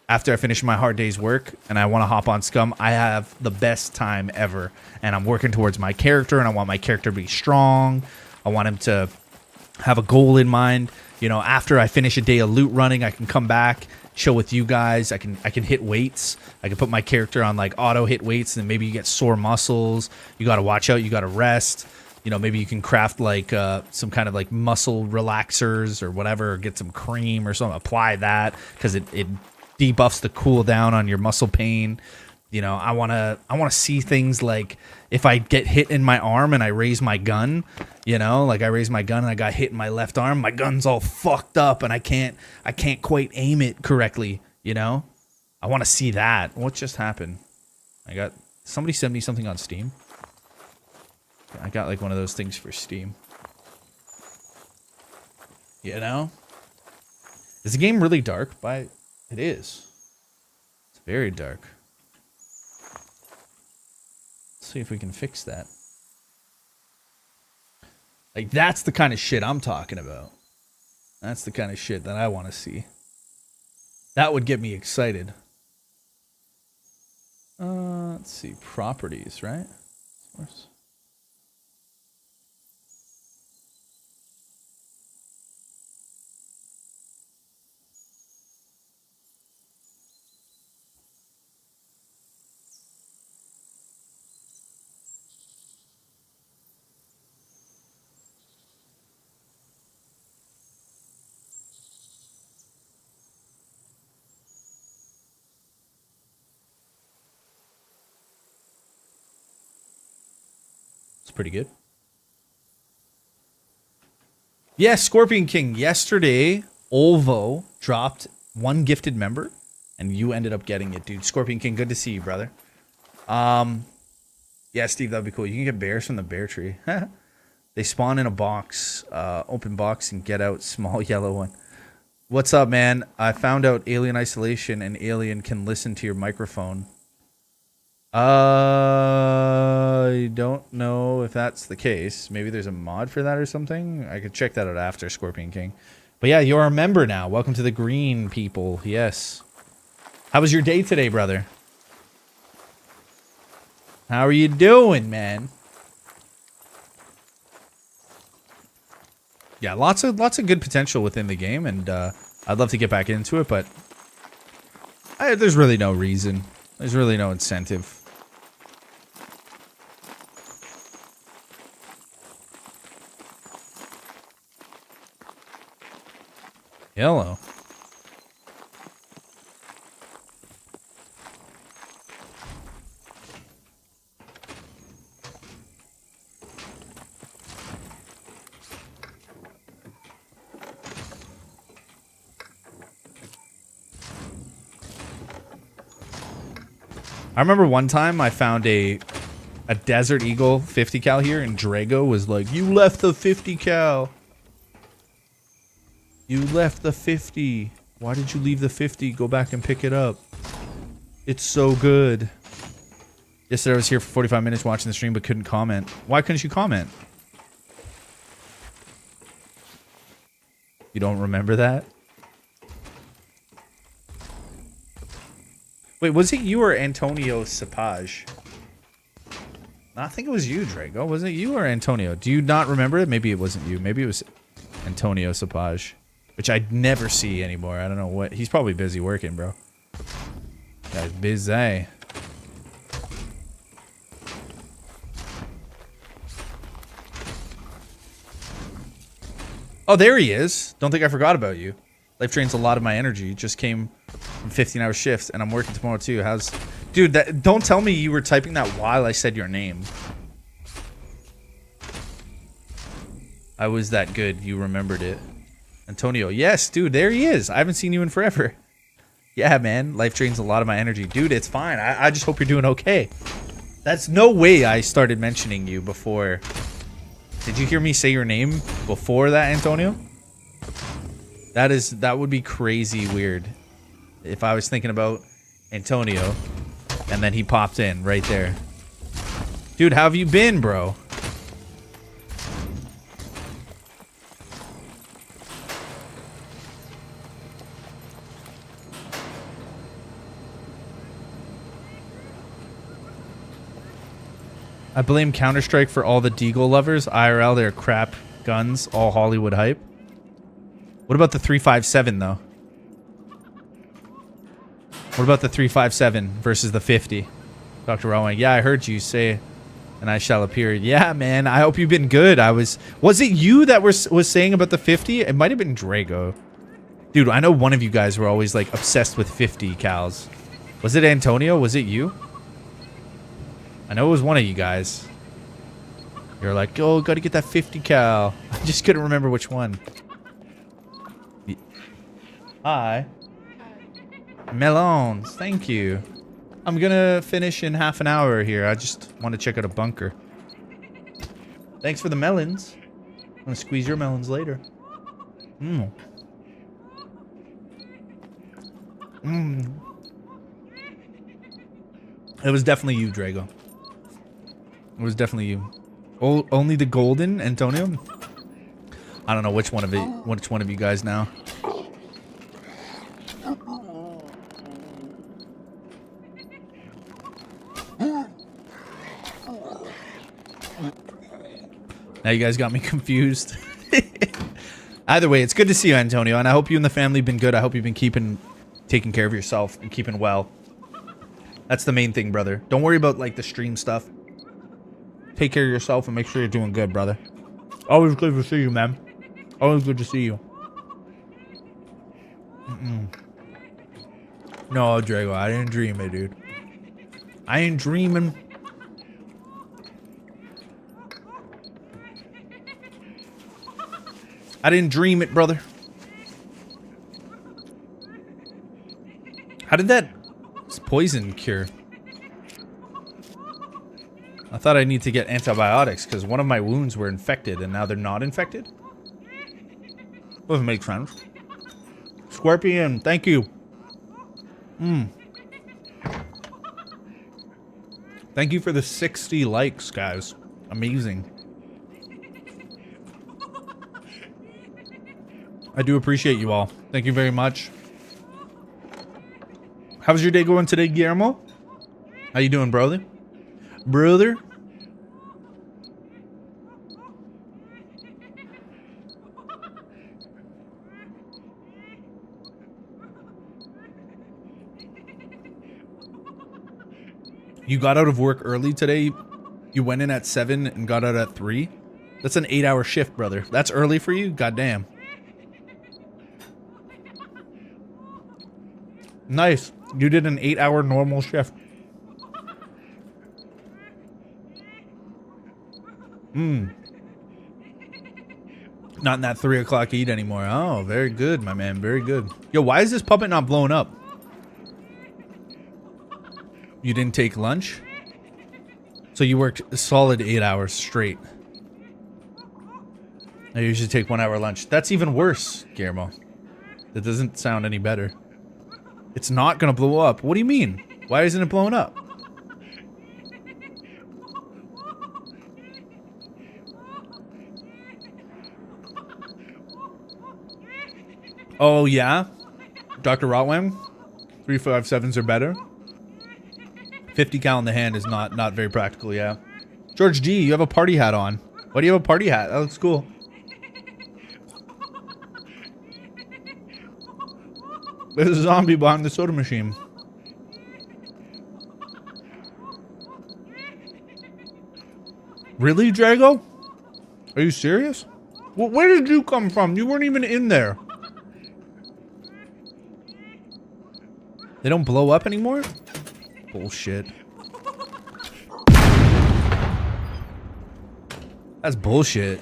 after I finish my hard day's work and I want to hop on Scum, I have the best time ever. And I'm working towards my character, and I want my character to be strong. I want him to have a goal in mind. You know, after I finish a day of loot running, I can come back, chill with you guys. I can hit weights. I can put my character on, like, auto hit weights, and maybe you get sore muscles. You got to watch out. You got to rest. You know, maybe you can craft, like, some kind of, like, muscle relaxers or whatever, or get some cream or something. Apply that because it debuffs the cooldown on your muscle pain. You know, I wanna see things like if I get hit in my arm and I raise my gun, you know, like I raise my gun and I got hit in my left arm, my gun's all fucked up and I can't quite aim it correctly, you know? I want to see that. What just happened? Somebody sent me something on Steam. I got like one of those things for Steam. You know? Is the game really dark? It is. It's very dark. Let's see if we can fix that. Like, that's the kind of shit I'm talking about. That's the kind of shit that I want to see. That would get me excited. Let's see. Properties, right? Of course. Pretty good. Yeah, Scorpion King. Yesterday, Olvo dropped one gifted member, and you ended up getting it, dude. Scorpion King, good to see you, brother. Yeah, Steve, that'd be cool. You can get bears from the bear tree. They spawn in a box, open box, and get out small yellow one. What's up, man? I found out Alien Isolation and Alien can listen to your microphone. I don't know if that's the case. Maybe there's a mod for that or something. I could check that out after, Scorpion King. But yeah, you're a member now. Welcome to the green people. Yes. How was your day today, brother? How are you doing, man? Yeah, lots of good potential within the game, and I'd love to get back into it, but there's really no reason. There's really no incentive. Hello. I remember one time I found a Desert Eagle 50 cal here, and Drago was like, "You left the 50 cal. You left the 50. Why did you leave the 50? Go back and pick it up. It's so good." Yesterday I was here for 45 minutes watching the stream but couldn't comment. Why couldn't you comment? You don't remember that? Wait, was it you or Antonio Sapage? I think it was you, Drago. Was it you or Antonio? Do you not remember it? Maybe it wasn't you. Maybe it was Antonio Sapage, which I never see anymore. I don't know what. He's probably busy working, bro. Guy's busy. Oh, there he is. Don't think I forgot about you. Life drains a lot of my energy. Just came from 15-hour shifts, and I'm working tomorrow too. Dude, don't tell me you were typing that while I said your name. I was that good. You remembered it. Antonio. Yes, dude, there he is. I haven't seen you in forever. Yeah, man. Life drains a lot of my energy. Dude, it's fine. I just hope you're doing okay. That's no way I started mentioning you before. Did you hear me say your name before that, Antonio? That would be crazy weird if I was thinking about Antonio and then he popped in right there. Dude, how have you been, bro? I blame Counter-Strike for all the Deagle lovers. IRL, they're crap guns, all Hollywood hype. What about the 357 though? What about the 357 versus the 50? Dr. Rowan, yeah, I heard you say, and I shall appear. Yeah, man, I hope you've been good. Was it you that was saying about the 50? It might have been Drago. Dude, I know one of you guys were always like obsessed with 50 cows. Was it Antonio? Was it you? I know it was one of you guys. You're like, oh, gotta get that 50 cal. I just couldn't remember which one. Hi. Melons, thank you. I'm gonna finish in half an hour here. I just want to check out a bunker. Thanks for the melons. I'm gonna squeeze your melons later. Mmm. Mmm. It was definitely you, Drago. It was definitely you. Only the golden, Antonio? I don't know which one of you guys now. Now you guys got me confused. Either way, it's good to see you, Antonio, and I hope you and the family been good. I hope you've been taking care of yourself and keeping well. That's the main thing, brother. Don't worry about like the stream stuff. Take care of yourself and make sure you're doing good, brother. Always good to see you, man. Always good to see you. No, Drago, I didn't dream it, dude. I ain't dreaming. I didn't dream it, brother. How did that poison cure? I thought I need to get antibiotics because one of my wounds were infected and now they're not infected. Doesn't make sense. Scorpion, thank you. Thank you for the 60 likes, guys. Amazing. I do appreciate you all. Thank you very much. How's your day going today, Guillermo? How you doing, brother? Brother? You got out of work early today? You went in at 7 and got out at 3? That's an 8-hour shift, brother. That's early for you? Goddamn. Nice. You did an 8-hour normal shift. Not in that 3 o'clock eat anymore. Oh, very good, my man. Very good. Yo, why is this puppet not blowing up? You didn't take lunch? So you worked a solid 8 hours straight. I usually take 1 hour lunch. That's even worse, Guillermo. That doesn't sound any better. It's not gonna blow up. What do you mean? Why isn't it blowing up? Oh, yeah? Dr. Rotwam? 357s are better? 50 cal in the hand is not very practical, yeah. George G, you have a party hat on. Why do you have a party hat? That looks cool. There's a zombie behind the soda machine. Really, Drago? Are you serious? Well, where did you come from? You weren't even in there. They don't blow up anymore? Bullshit. That's bullshit.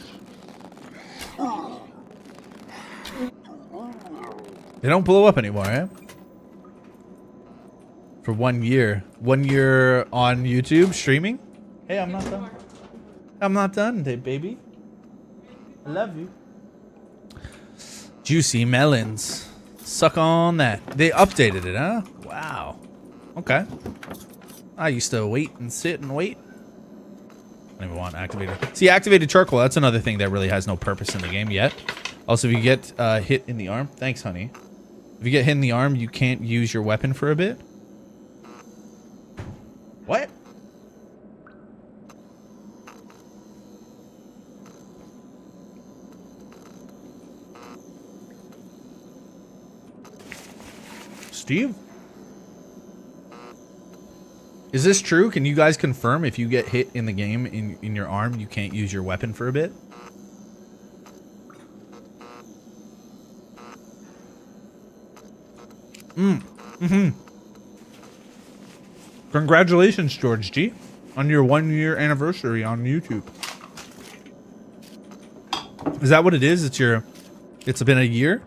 They don't blow up anymore, eh? For 1 year. 1 year on YouTube streaming? Hey, I'm not done. I'm not done, baby. I love you. Juicy melons. Suck on that. They updated it, huh? Wow. Okay. I used to wait and sit and wait. I don't even want activated. See, activated charcoal, that's another thing that really has no purpose in the game yet. Also, if you get hit in the arm, thanks, honey. If you get hit in the arm, you can't use your weapon for a bit. What? Steve? Is this true? Can you guys confirm if you get hit in the game in your arm, you can't use your weapon for a bit? Congratulations, George G, on your 1-year anniversary on YouTube. Is that what it is? It's been a year?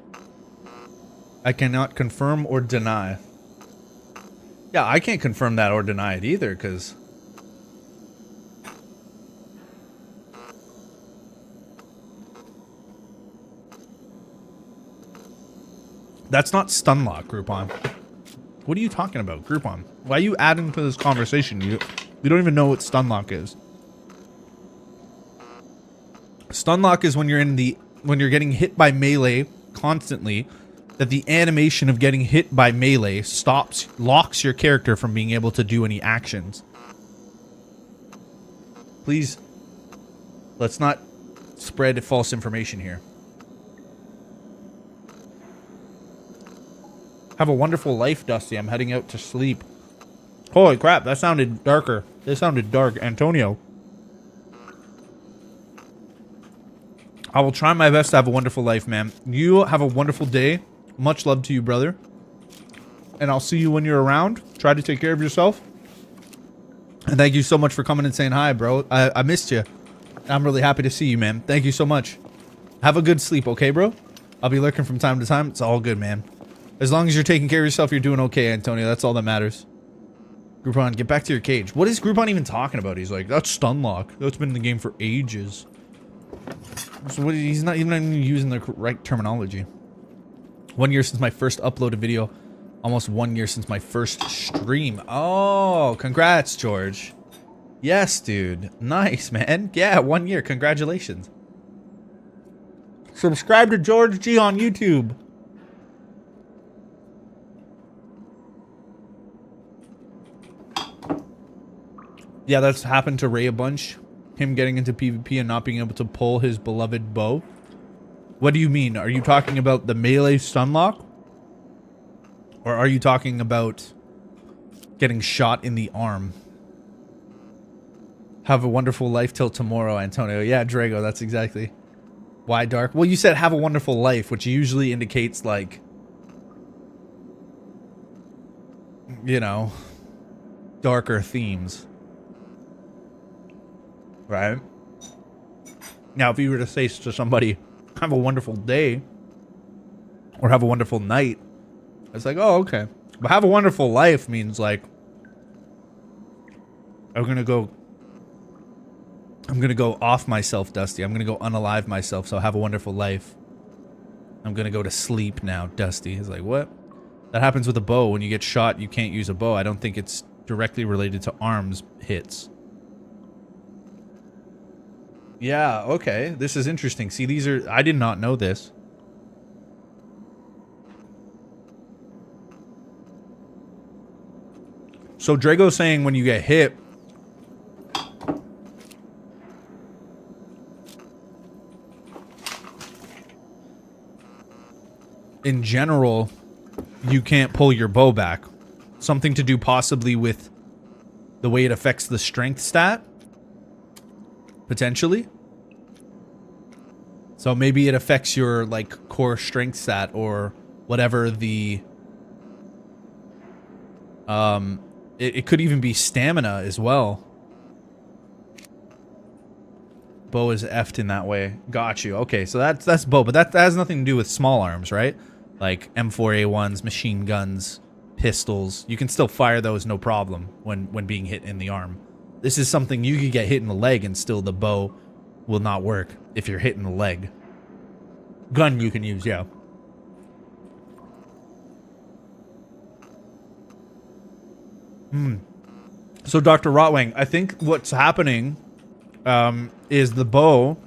I cannot confirm or deny. Yeah, I can't confirm that or deny it either, because... That's not stunlock, Groupon. What are you talking about, Groupon? Why are you adding to this conversation? You don't even know what stunlock is. Stunlock is when you're getting hit by melee constantly, that the animation of getting hit by melee locks your character from being able to do any actions. Please, let's not spread false information here. Have a wonderful life, Dusty. I'm heading out to sleep. Holy crap, that sounded darker. That sounded dark, Antonio. I will try my best to have a wonderful life, man. You have a wonderful day. Much love to you, brother. And I'll see you when you're around. Try to take care of yourself. And thank you so much for coming and saying hi, bro. I missed you. I'm really happy to see you, man. Thank you so much. Have a good sleep, okay, bro? I'll be lurking from time to time. It's all good, man. As long as you're taking care of yourself, you're doing okay, Antonio. That's all that matters. Groupon, get back to your cage. What is Groupon even talking about? He's like, that's stunlock. That's been in the game for ages. So he's not even using the right terminology. 1 year since my first uploaded video. Almost 1 year since my first stream. Oh, congrats, George. Yes, dude. Nice, man. Yeah, 1 year. Congratulations. Subscribe to George G on YouTube. Yeah, that's happened to Ray a bunch. Him getting into PvP and not being able to pull his beloved bow. What do you mean? Are you talking about the melee stunlock? Or are you talking about getting shot in the arm? Have a wonderful life till tomorrow, Antonio. Yeah, Drago, that's exactly. Why dark? Well, you said have a wonderful life, which usually indicates, like, you know, darker themes. Right? Now, if you were to say to somebody, have a wonderful day, or have a wonderful night, it's like, oh, okay. But have a wonderful life means, like, I'm gonna go off myself, Dusty. I'm gonna go unalive myself, so have a wonderful life. I'm gonna go to sleep now, Dusty. He's like, what? That happens with a bow. When you get shot, you can't use a bow. I don't think it's directly related to arms hits. Yeah, okay. This is interesting. See, these are... I did not know this. So Drago's saying when you get hit... in general, you can't pull your bow back. Something to do possibly with the way it affects the strength stat? Potentially. So maybe it affects your, like, core strength stat or whatever the... It could even be stamina as well. Bow is effed in that way. Got you. Okay, so that's bow, but that has nothing to do with small arms, right? Like M4A1s, machine guns, pistols. You can still fire those no problem when being hit in the arm. This is something you could get hit in the leg and still the bow will not work if you're hit in the leg. Gun you can use, yeah. So Dr. Rotwang, I think what's happening is the bow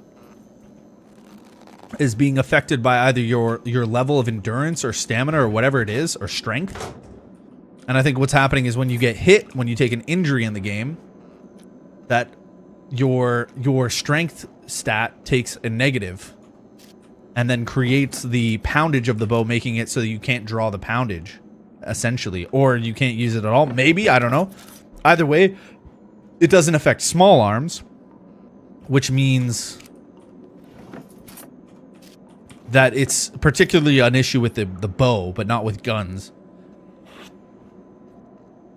is being affected by either your level of endurance or stamina or whatever it is, or strength. And I think what's happening is when you get hit, when you take an injury in the game, that your strength stat takes a negative and then creates the poundage of the bow, making it so that you can't draw the poundage, essentially, or you can't use it at all. Maybe, I don't know. Either way, it doesn't affect small arms, which means that it's particularly an issue with the bow, but not with guns.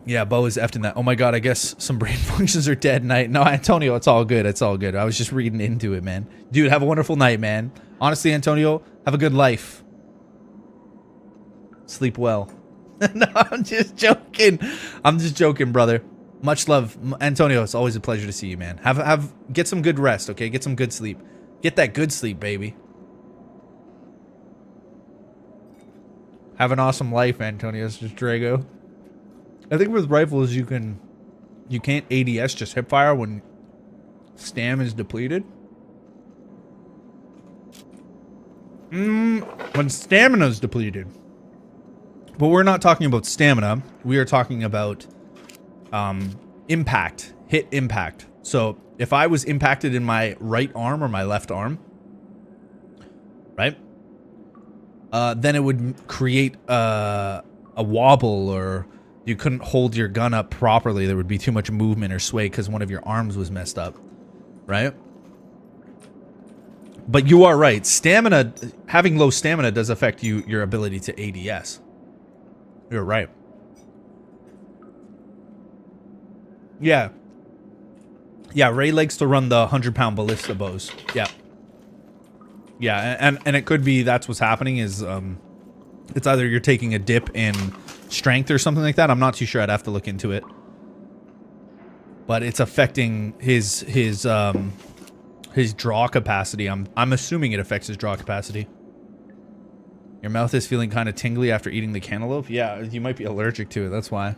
Yeah, Bo is effed in that. Oh my god, I guess some brain functions are dead night. No, Antonio, it's all good. It's all good. I was just reading into it, man. Dude, have a wonderful night, man. Honestly, Antonio, have a good life. Sleep well. No, I'm just joking. I'm just joking, brother. Much love. Antonio, it's always a pleasure to see you, man. Get some good rest, okay? Get some good sleep. Get that good sleep, baby. Have an awesome life, Antonio. It's just Drago. I think with rifles you can't ADS just hipfire when stam is depleted. When stamina is depleted. But we're not talking about stamina. We are talking about impact, hit impact. So if I was impacted in my right arm or my left arm, right? Then it would create a wobble, or you couldn't hold your gun up properly. There would be too much movement or sway because one of your arms was messed up, right? But you are right. Stamina, having low stamina does affect your ability to ADS. You're right. Yeah. Yeah, Ray likes to run the 100-pound ballista bows. Yeah. Yeah, and it could be that's what's happening is it's either you're taking a dip in strength or something like that. I'm not too sure. I'd have to look into it. But it's affecting his draw capacity. I'm assuming it affects his draw capacity. Your mouth is feeling kind of tingly after eating the cantaloupe? Yeah, you might be allergic to it. That's why.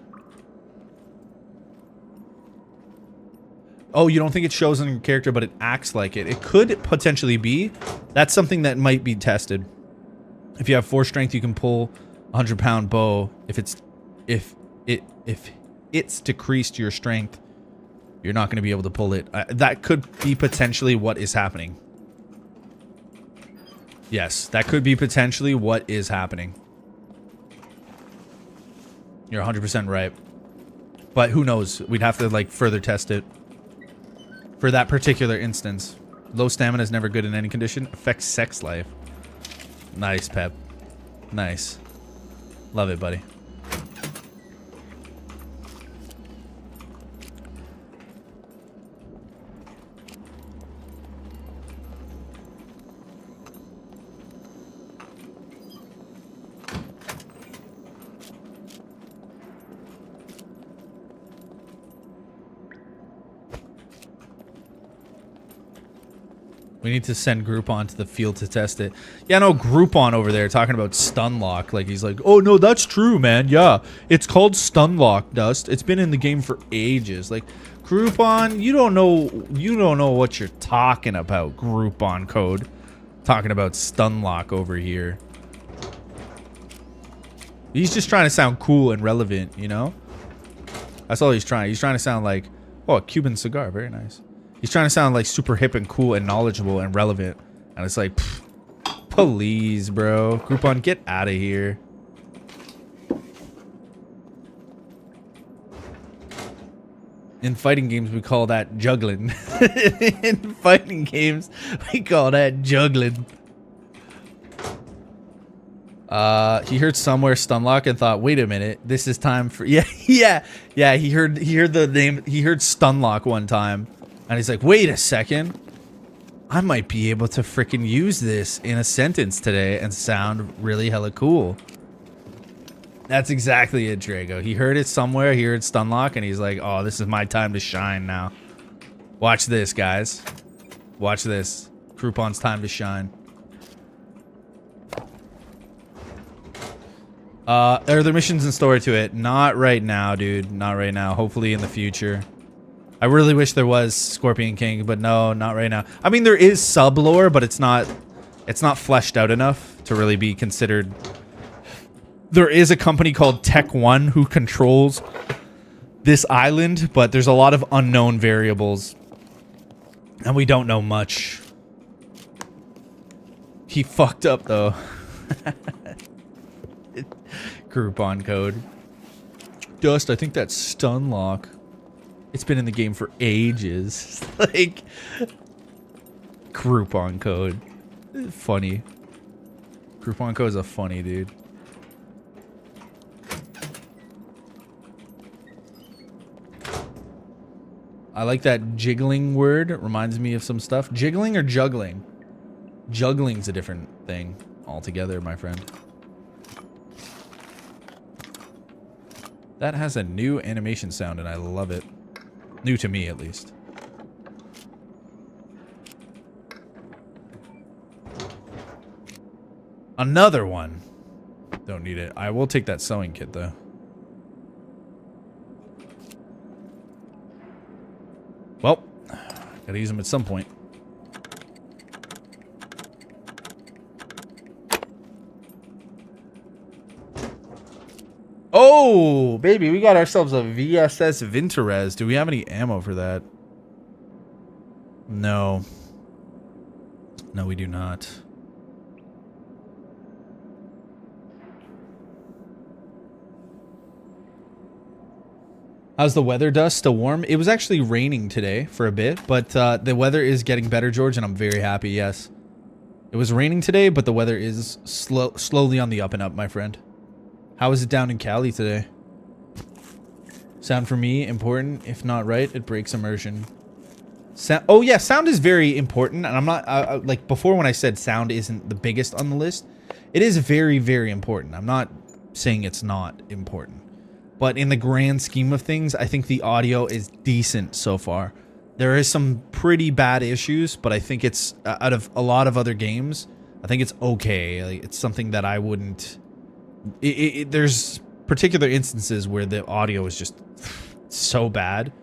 Oh, you don't think it shows on your character, but it acts like it. It could potentially be. That's something that might be tested. If you have 4 strength, you can pull a 100-pound bow. If it's decreased your strength, you're not going to be able to pull it. That could be potentially what is happening. Yes, that could be potentially what is happening. You're 100% right. But who knows? We'd have to like further test it. For that particular instance. Low stamina is never good in any condition. Affects sex life. Nice, Pep. Nice. Love it, buddy. We need to send Groupon to the field to test it. Yeah, no, Groupon over there talking about stun lock. Like, he's like, oh, no, that's true, man. Yeah, it's called stun lock, Dust. It's been in the game for ages. Like, Groupon, you don't know what you're talking about, Groupon code. Talking about stun lock over here. He's just trying to sound cool and relevant, you know? That's all he's trying. He's trying to sound like, oh, a Cuban cigar. Very nice. He's trying to sound like super hip and cool and knowledgeable and relevant. And it's like, pff, please, bro. Groupon, get out of here. In fighting games, we call that juggling. In fighting games, we call that juggling. He heard somewhere Stunlock and thought, wait a minute, this is time for... Yeah, he heard the name... He heard Stunlock one time. And he's like, wait a second. I might be able to freaking use this in a sentence today and sound really hella cool. That's exactly it, Drago. He heard it somewhere. He heard Stunlock, and he's like, oh, this is my time to shine now. Watch this, guys. Watch this. Groupon's time to shine. Are there missions in story to it? Not right now, dude. Not right now. Hopefully in the future. I really wish there was Scorpion King, but no, not right now. I mean, there is sub lore, but it's not fleshed out enough to really be considered. There is a company called Tech One who controls this island, but there's a lot of unknown variables, and we don't know much. He fucked up though. Groupon code. Dust, I think that's Stunlock. It's been in the game for ages. Like, Groupon code. Funny. Groupon code is a funny dude. I like that jiggling word. It reminds me of some stuff. Jiggling or juggling? Juggling's a different thing altogether, my friend. That has a new animation sound, and I love it. New to me, at least. Another one. Don't need it. I will take that sewing kit, though. Well, gotta use them at some point. Oh, baby, we got ourselves a VSS Vinterez. Do we have any ammo for that? No. No, we do not. How's the weather, Dust? Still warm? It was actually raining today for a bit, but the weather is getting better, George, and I'm very happy, yes. It was raining today, but the weather is slowly on the up and up, my friend. How is it down in Cali today? Sound for me, important. If not right, it breaks immersion. Oh, yeah, sound is very important, and I'm not... like, before when I said sound isn't the biggest on the list, it is very, very important. I'm not saying it's not important. But in the grand scheme of things, I think the audio is decent so far. There is some pretty bad issues, but I think it's, out of a lot of other games, I think it's okay. Like, it's something that I wouldn't... there's particular instances where the audio is just so bad.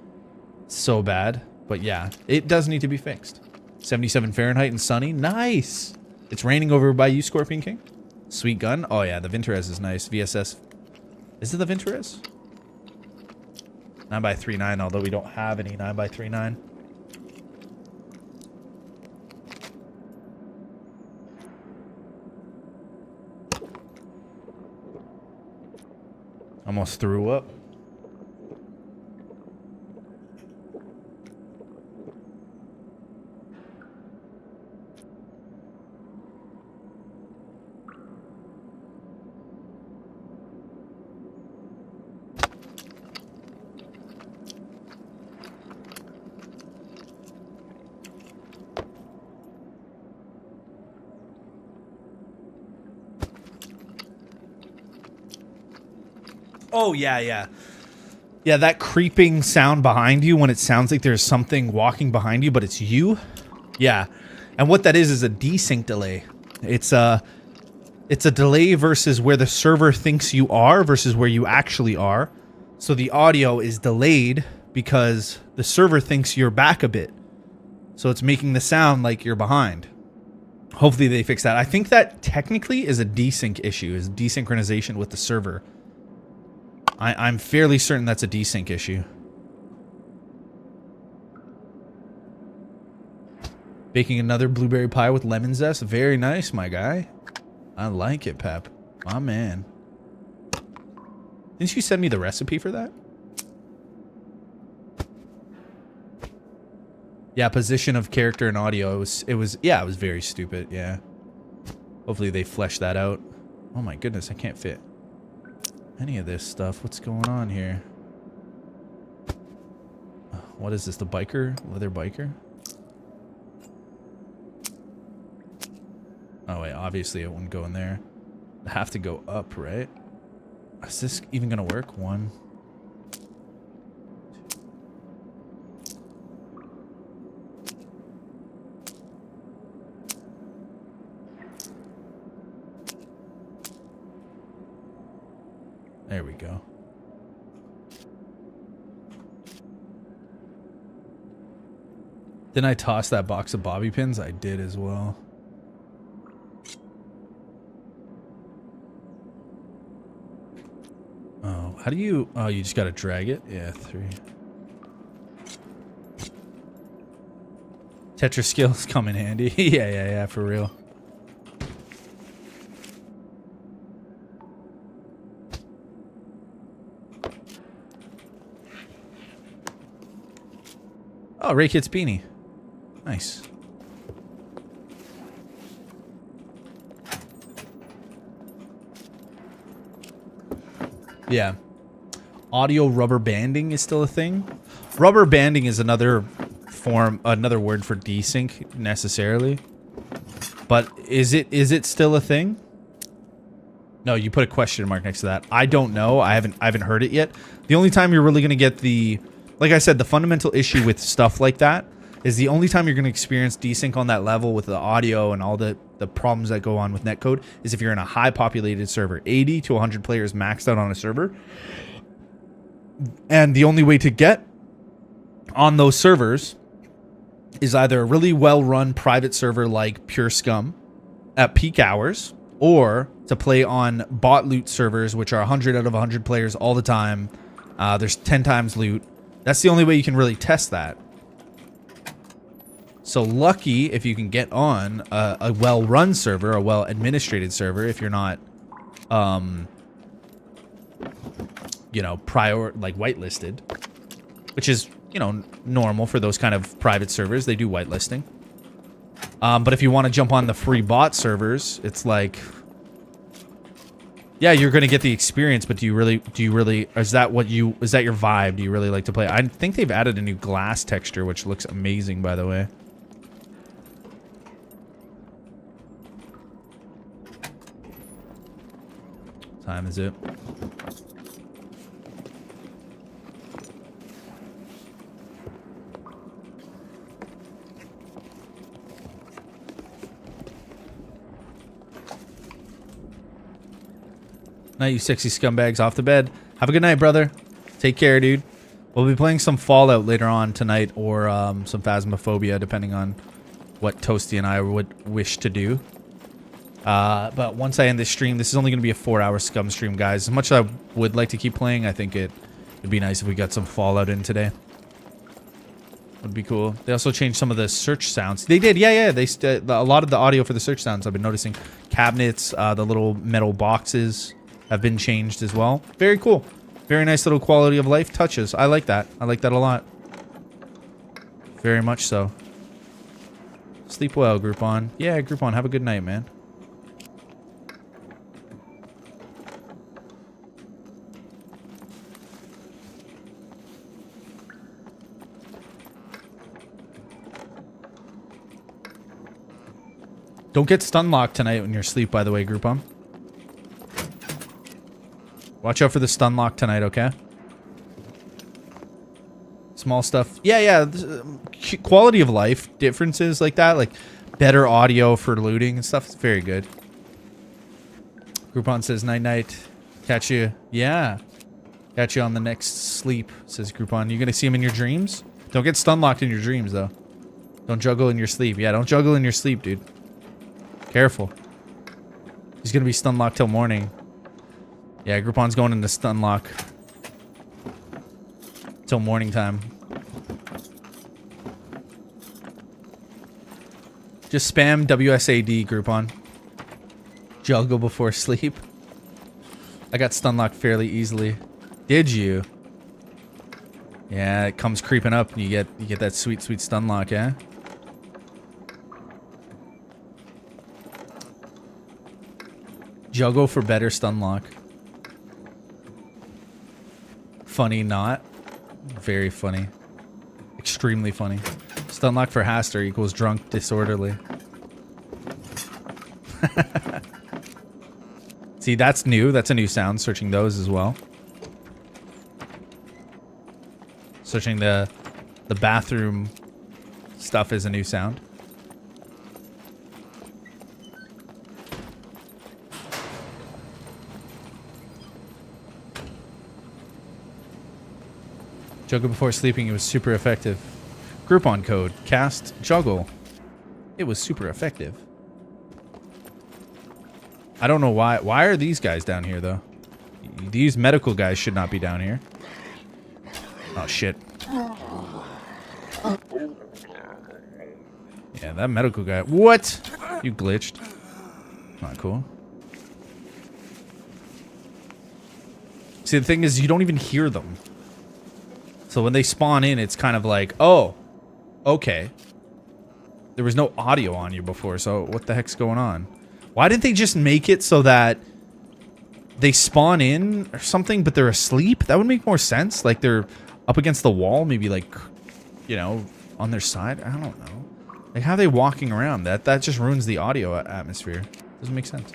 So bad. But yeah, it does need to be fixed. 77 Fahrenheit and sunny. Nice! It's raining over by you, Scorpion King. Sweet gun. Oh yeah, the Vinterez is nice. VSS... Is it the Vinterez? 9x39, although we don't have any 9x39. Almost threw up. Oh, yeah, yeah. Yeah, that creeping sound behind you when it sounds like there's something walking behind you, but it's you. Yeah. And what that is a desync delay. It's a delay versus where the server thinks you are versus where you actually are. So the audio is delayed because the server thinks you're back a bit. So it's making the sound like you're behind. Hopefully they fix that. I think that technically is a desync issue, is desynchronization with the server. I'm fairly certain that's a desync issue. Baking another blueberry pie with lemon zest. Very nice, my guy. I like it, Pep. My man. Didn't you send me the recipe for that? Yeah, position of character and audio. It was very stupid, yeah. Hopefully they flesh that out. Oh my goodness, I can't fit any of this stuff. What's going on here? What is this? The biker? Leather biker? Oh wait, obviously it wouldn't go in there. I have to go up, right? Is this even gonna work? One. There we go. Didn't I toss that box of bobby pins? I did as well. Oh, how do you... Oh, you just gotta drag it? Yeah, 3. Tetris skills come in handy. Yeah, for real. Oh, Ray Kit's beanie. Nice. Yeah. Audio rubber banding is still a thing. Rubber banding is another word for desync necessarily. But is it still a thing? No, you put a question mark next to that. I don't know. I haven't heard it yet. The only time you're really going to get the, like I said, the fundamental issue with stuff like that is the only time you're going to experience desync on that level with the audio and all the problems that go on with netcode is if you're in a high populated server. 80 to 100 players maxed out on a server. And the only way to get on those servers is either a really well-run private server like Pure Scum at peak hours, or to play on bot loot servers, which are 100 out of 100 players all the time. There's 10 times loot. That's the only way you can really test that. So lucky if you can get on a well-run server, a well-administrated server, if you're not, you know, whitelisted, which is, you know, normal for those kind of private servers. They do whitelisting. But if you want to jump on the free bot servers, it's like, yeah, you're going to get the experience, but do you really, is that your vibe? Do you really like to play? I think they've added a new glass texture, which looks amazing, by the way. What time is it? Night, you sexy scumbags, off the bed. Have a good night, brother. Take care, dude. We'll be playing some Fallout later on tonight, or some Phasmophobia, depending on what Toasty and I would wish to do. But once I end this stream, this is only going to be a 4-hour Scum stream, guys. As much as I would like to keep playing, I think it'd be nice if we got some Fallout in today. Would be cool. They also changed some of the search sounds. They did, yeah. A lot of the audio for the search sounds I've been noticing. Cabinets, the little metal boxes have been changed as well. Very cool. Very nice little quality of life touches. I like that. I like that a lot. Very much so. Sleep well, Groupon. Yeah, Groupon, have a good night, man. Don't get stun locked tonight when you're asleep, by the way, Groupon. Watch out for the stun lock tonight, okay? Small stuff. Yeah. Quality of life differences like that. Like better audio for looting and stuff. It's very good. Groupon says night-night. Catch you. Yeah. Catch you on the next sleep, says Groupon. You gonna see him in your dreams? Don't get stun locked in your dreams, though. Don't juggle in your sleep. Yeah, don't juggle in your sleep, dude. Careful. He's gonna be stun locked till morning. Yeah, Groupon's going into stun lock till morning time. Just spam WSAD, Groupon. Juggle before sleep. I got stun locked fairly easily. Did you? Yeah, it comes creeping up and you get that sweet stun lock, yeah? Juggle for better stun lock. Funny not. Very funny. Extremely funny. Stun lock for Haster equals drunk disorderly. See, that's new. That's a new sound. Searching those as well. Searching the bathroom stuff is a new sound. Juggle before sleeping, it was super effective. Groupon code, cast juggle. It was super effective. I don't know why. Why are these guys down here, though? These medical guys should not be down here. Oh, shit. Yeah, that medical guy. What? You glitched. Not cool. See, the thing is, you don't even hear them. So when they spawn in, it's kind of like, oh, okay. There was no audio on you before, so what the heck's going on? Why didn't they just make it so that they spawn in or something, but they're asleep? That would make more sense. Like they're up against the wall, maybe like, you know, on their side. I don't know. Like, how are they walking around? That just ruins the audio atmosphere. Doesn't make sense.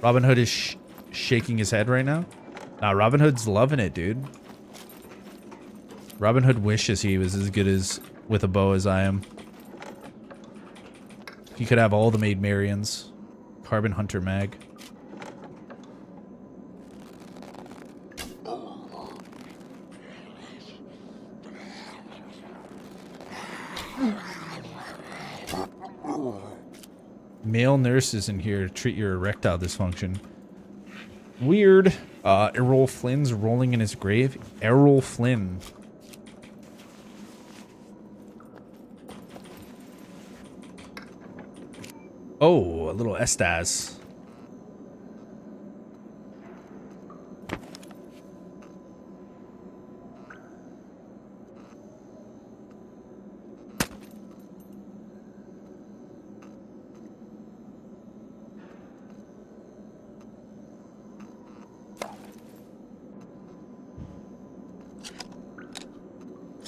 Robin Hood is shaking his head right now. Nah, Robin Hood's loving it, dude. Robin Hood wishes he was as good as with a bow as I am. He could have all the Maid Marians. Carbon Hunter mag. Male nurses in here to treat your erectile dysfunction. Weird. Errol Flynn's rolling in his grave. Errol Flynn. Oh, a little Estas.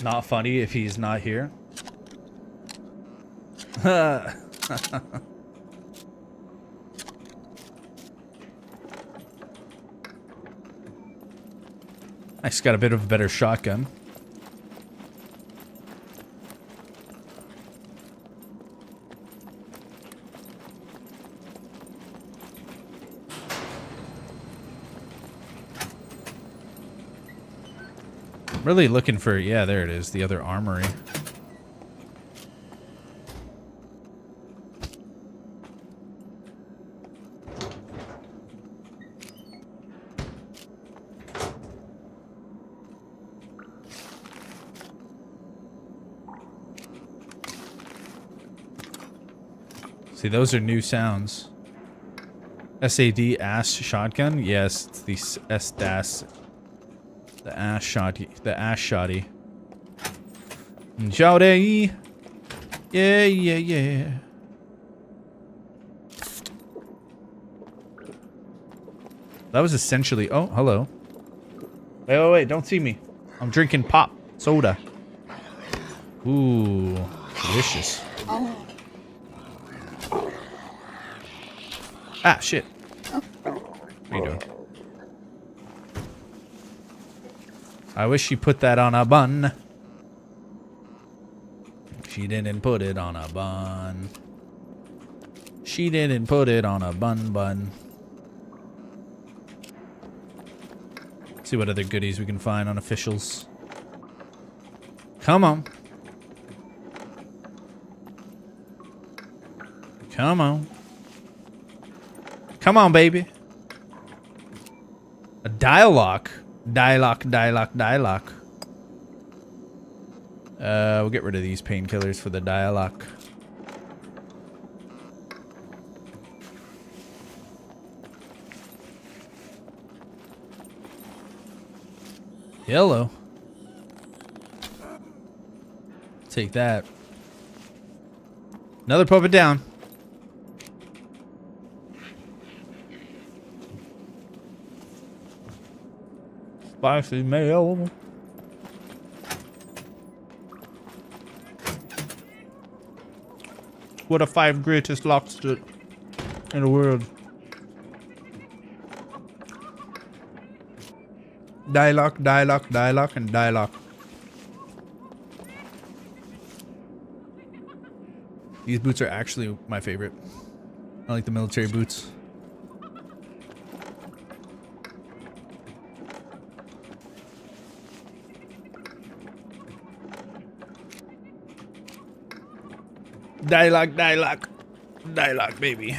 Not funny if he's not here. I just got a bit of a better shotgun. Really looking for, yeah, there it is, the other armory. See, those are new sounds. SAD ass shotgun? Yes, it's the SDAS. The ass shotty. The ass shotty. Shotty. Yeah, yeah, yeah. That was essentially... Oh, hello. Wait, wait, wait. Don't see me. I'm drinking pop soda. Ooh, delicious. Ah, shit. What are you doing? I wish she put that on a bun. She didn't put it on a bun. She didn't put it on a bun. See what other goodies we can find on officials. Come on. Come on. Come on, baby. A dialogue. Dialogue. We'll get rid of these painkillers for the dialogue. Hello. Take that. Another puppet down. Spicy mail. What are 5 greatest locks in the world? Dialogue, and dialogue. These boots are actually my favorite. I like the military boots. Dialogue, baby.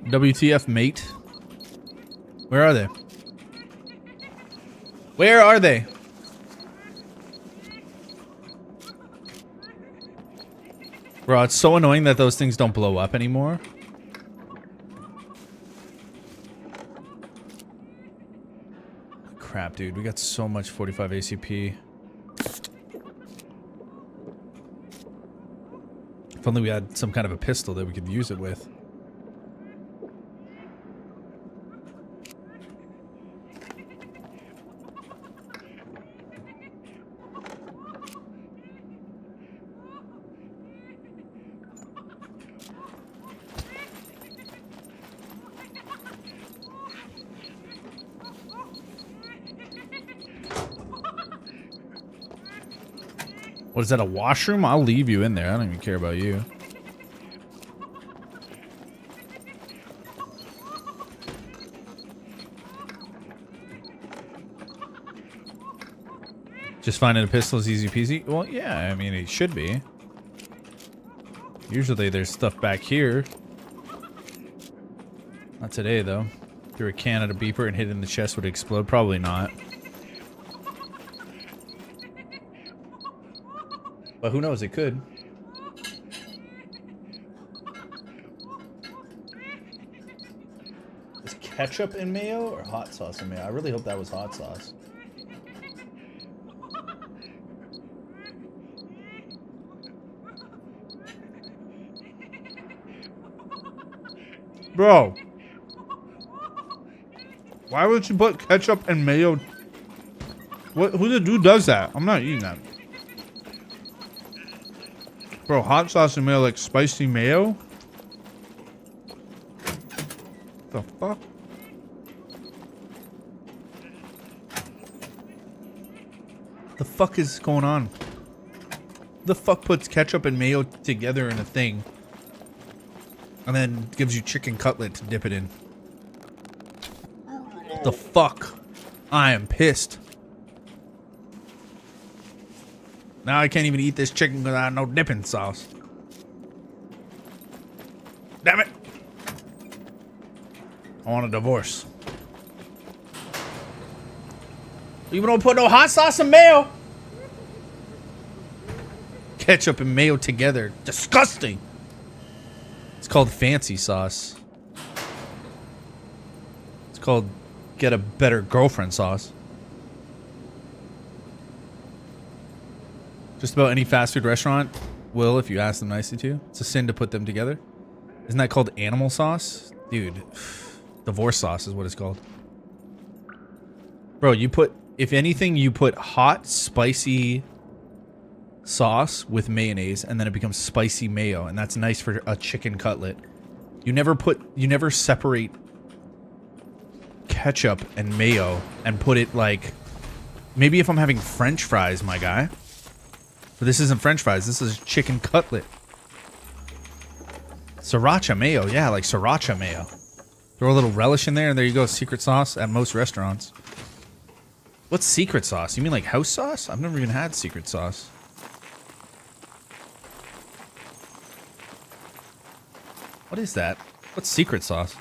WTF, mate? Where are they? Where are they? Bro, it's so annoying that those things don't blow up anymore. Crap, dude. We got so much 45 ACP. If only we had some kind of a pistol that we could use it with. What is that, a washroom? I'll leave you in there. I don't even care about you. Just finding a pistol is easy peasy? Well, yeah, I mean, it should be. Usually there's stuff back here. Not today, though. Threw a can at a beeper and hit it in the chest, would it explode? Probably not. But who knows, it could. Is ketchup and mayo or hot sauce and mayo? I really hope that was hot sauce. Bro. Why would you put ketchup and mayo? Who the dude does that? I'm not eating that. Bro, hot sauce and mayo, like spicy mayo? The fuck? The fuck is going on? The fuck puts ketchup and mayo together in a thing and then gives you chicken cutlet to dip it in? The fuck? I am pissed. Now I can't even eat this chicken because I have no dipping sauce. Damn it. I want a divorce. You don't put no hot sauce and mayo. Ketchup and mayo together. Disgusting. It's called fancy sauce. It's called get a better girlfriend sauce. Just about any fast food restaurant will, if you ask them nicely to. It's a sin to put them together. Isn't that called animal sauce? Dude, divorce sauce is what it's called. Bro, you put, if anything, you put hot, spicy sauce with mayonnaise, and then it becomes spicy mayo, and that's nice for a chicken cutlet. You never separate ketchup and mayo and put it like, maybe if I'm having French fries, my guy. But this isn't French fries. This is chicken cutlet. Sriracha mayo. Yeah, like sriracha mayo. Throw a little relish in there, and there you go. Secret sauce at most restaurants. What's secret sauce? You mean like house sauce? I've never even had secret sauce. What is that? What's secret sauce?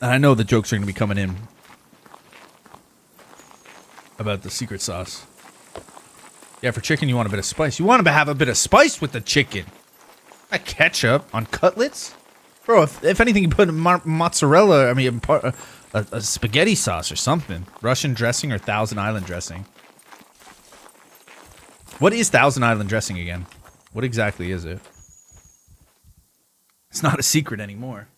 And I know the jokes are going to be coming in about the secret sauce. Yeah, for chicken, you want a bit of spice. You want to have a bit of spice with the chicken. Not ketchup on cutlets. Bro, if anything, you put mozzarella, I mean, a spaghetti sauce or something. Russian dressing or Thousand Island dressing. What is Thousand Island dressing again? What exactly is it? It's not a secret anymore.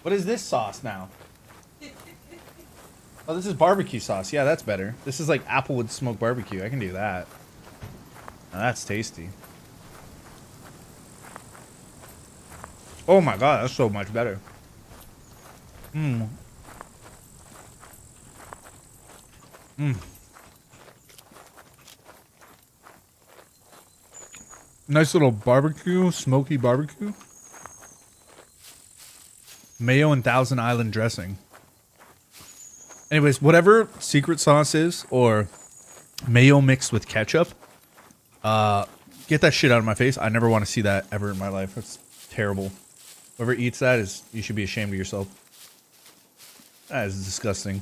What is this sauce now? Oh, this is barbecue sauce. Yeah, that's better. This is like applewood smoked barbecue. I can do that. Now that's tasty. Oh my god, that's so much better. Mmm. Mmm. Nice little barbecue, smoky barbecue. Mayo and Thousand Island dressing. Anyways, whatever secret sauce is, or mayo mixed with ketchup, get that shit out of my face. I never want to see that ever in my life. That's terrible. Whoever eats that you should be ashamed of yourself. That is disgusting.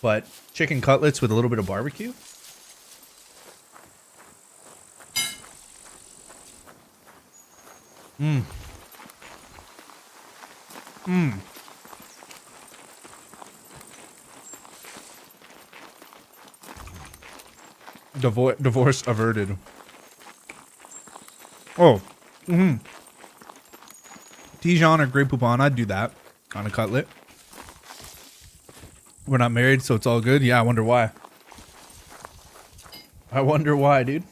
But chicken cutlets with a little bit of barbecue? Mmm. Mmm. Divorce averted. Oh. Mm-hmm. Dijon or Grey Poupon, I'd do that on a cutlet. We're not married, so it's all good. Yeah, I wonder why. I wonder why, dude.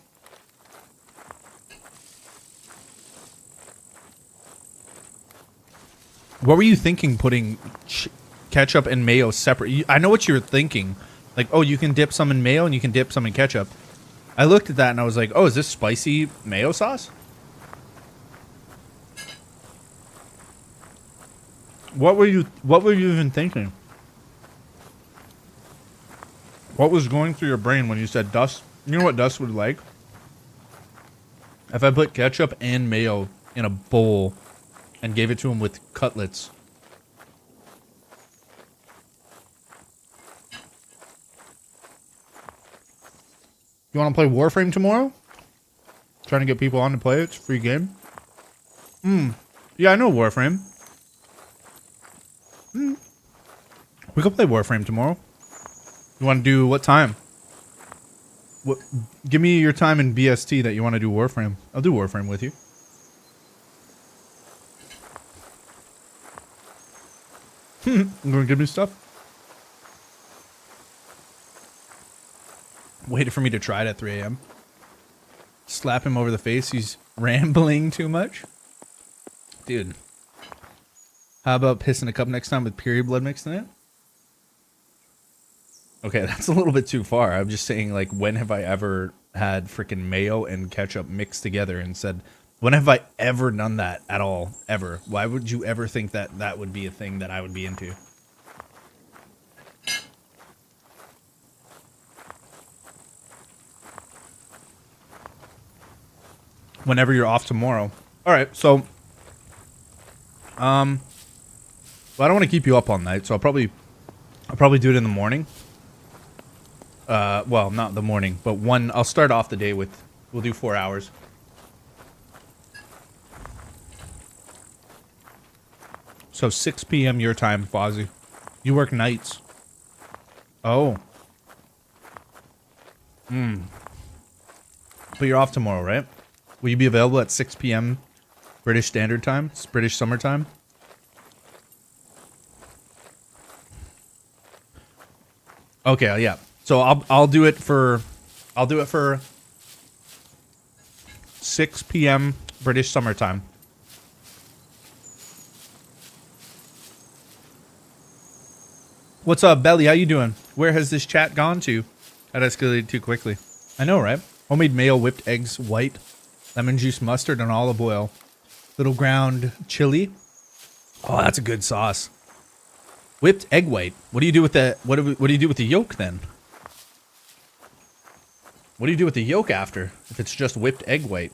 What were you thinking putting ketchup and mayo separate? I know what you were thinking. Like, oh, you can dip some in mayo and you can dip some in ketchup. I looked at that and I was like, oh, is this spicy mayo sauce? What were you even thinking? What was going through your brain when you said Dust? You know what Dust would like? If I put ketchup and mayo in a bowl and gave it to him with cutlets. You want to play Warframe tomorrow? Trying to get people on to play it. It's a free game. Yeah, I know Warframe. We could play Warframe tomorrow. You want to do what time? What? Give me your time in BST that you want to do Warframe. I'll do Warframe with you. I'm going to give me stuff. Waited for me to try it at 3 a.m. Slap him over the face. He's rambling too much. Dude. How about pissing a cup next time with period blood mixed in it? Okay, that's a little bit too far. I'm just saying, like, when have I ever had freaking mayo and ketchup mixed together and said, when have I ever done that at all? Ever? Why would you ever think that that would be a thing that I would be into? Whenever you're off tomorrow. All right, so well, I don't want to keep you up all night, so I'll probably do it in the morning. Well, not the morning, but I'll start off the day with, we'll do 4 hours. So 6 p.m. your time, Fozzie. You work nights. Oh. But you're off tomorrow, right? Will you be available at 6 p.m. British Standard Time? It's British Summer Time? Okay, yeah. So I'll do it for 6 p.m. British Summer Time. What's up, Belly? How you doing? Where has this chat gone to? That escalated too quickly. I know, right? Homemade mayo, whipped eggs, white, lemon juice, mustard, and olive oil. Little ground chili. Oh, that's a good sauce. Whipped egg white. What do you do with the what do you do with the yolk then? What do you do with the yolk after if it's just whipped egg white?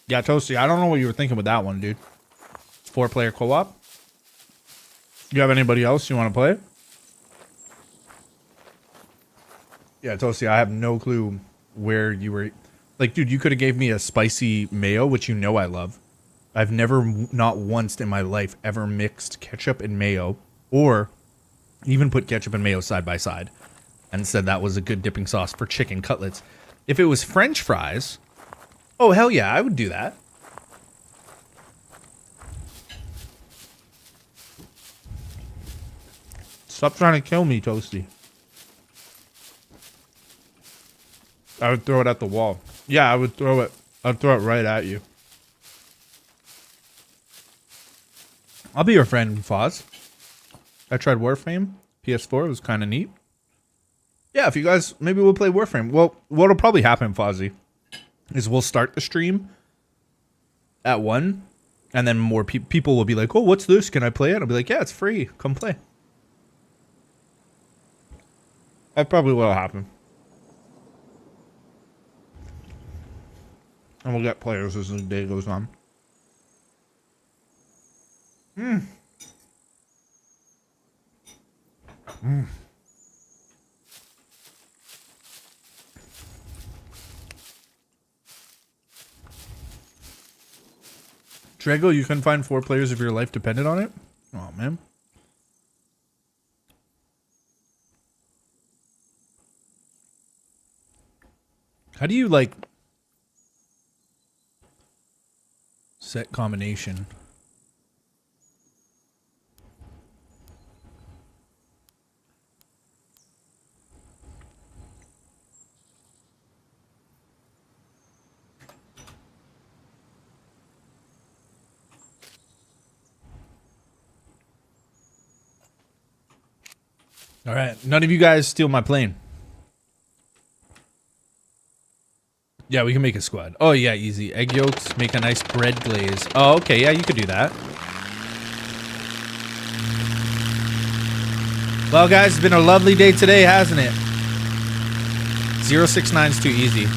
Yeah, Toasty, I don't know what you were thinking with that one, dude. 4-player co-op? You have anybody else you want to play? Yeah, Toasty, I have no clue where you were. Like, dude, you could have gave me a spicy mayo, which you know I love. I've never, not once in my life, ever mixed ketchup and mayo, or even put ketchup and mayo side by side, and said that was a good dipping sauce for chicken cutlets. If it was French fries, oh, hell yeah, I would do that. Stop trying to kill me, Toasty. I would throw it at the wall. Yeah, I would throw it. I'd throw it right at you. I'll be your friend, Foz. I tried Warframe, PS4. It was kind of neat. Yeah, if you guys, maybe we'll play Warframe. Well, what'll probably happen, Fozzie, is we'll start the stream at 1, and then more people will be like, oh, what's this? Can I play it? I'll be like, yeah, it's free. Come play. That probably will happen. And we'll get players as the day goes on. Drago, you can find 4 players if your life depended on it? Oh, man. How do you, like, set combination? All right, none of you guys steal my plane. Yeah, we can make a squad. Oh, yeah, easy. Egg yolks, make a nice bread glaze. Oh, okay, yeah, you could do that. Well, guys, it's been a lovely day today, hasn't it? 069's too easy.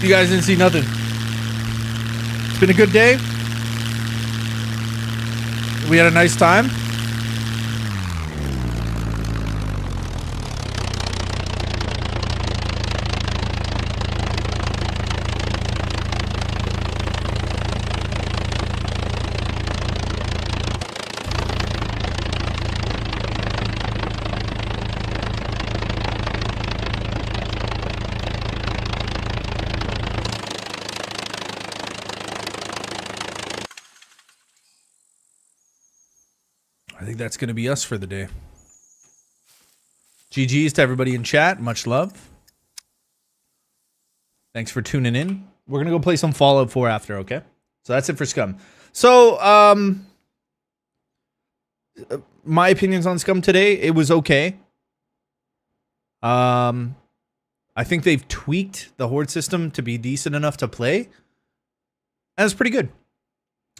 You guys didn't see nothing. It's been a good day. We had a nice time. I think that's going to be us for the day. GG's to everybody in chat. Much love. Thanks for tuning in. We're going to go play some Fallout 4 after, okay? So that's it for Scum. So, my opinions on Scum today, it was okay. I think they've tweaked the Horde system to be decent enough to play. And it's pretty good.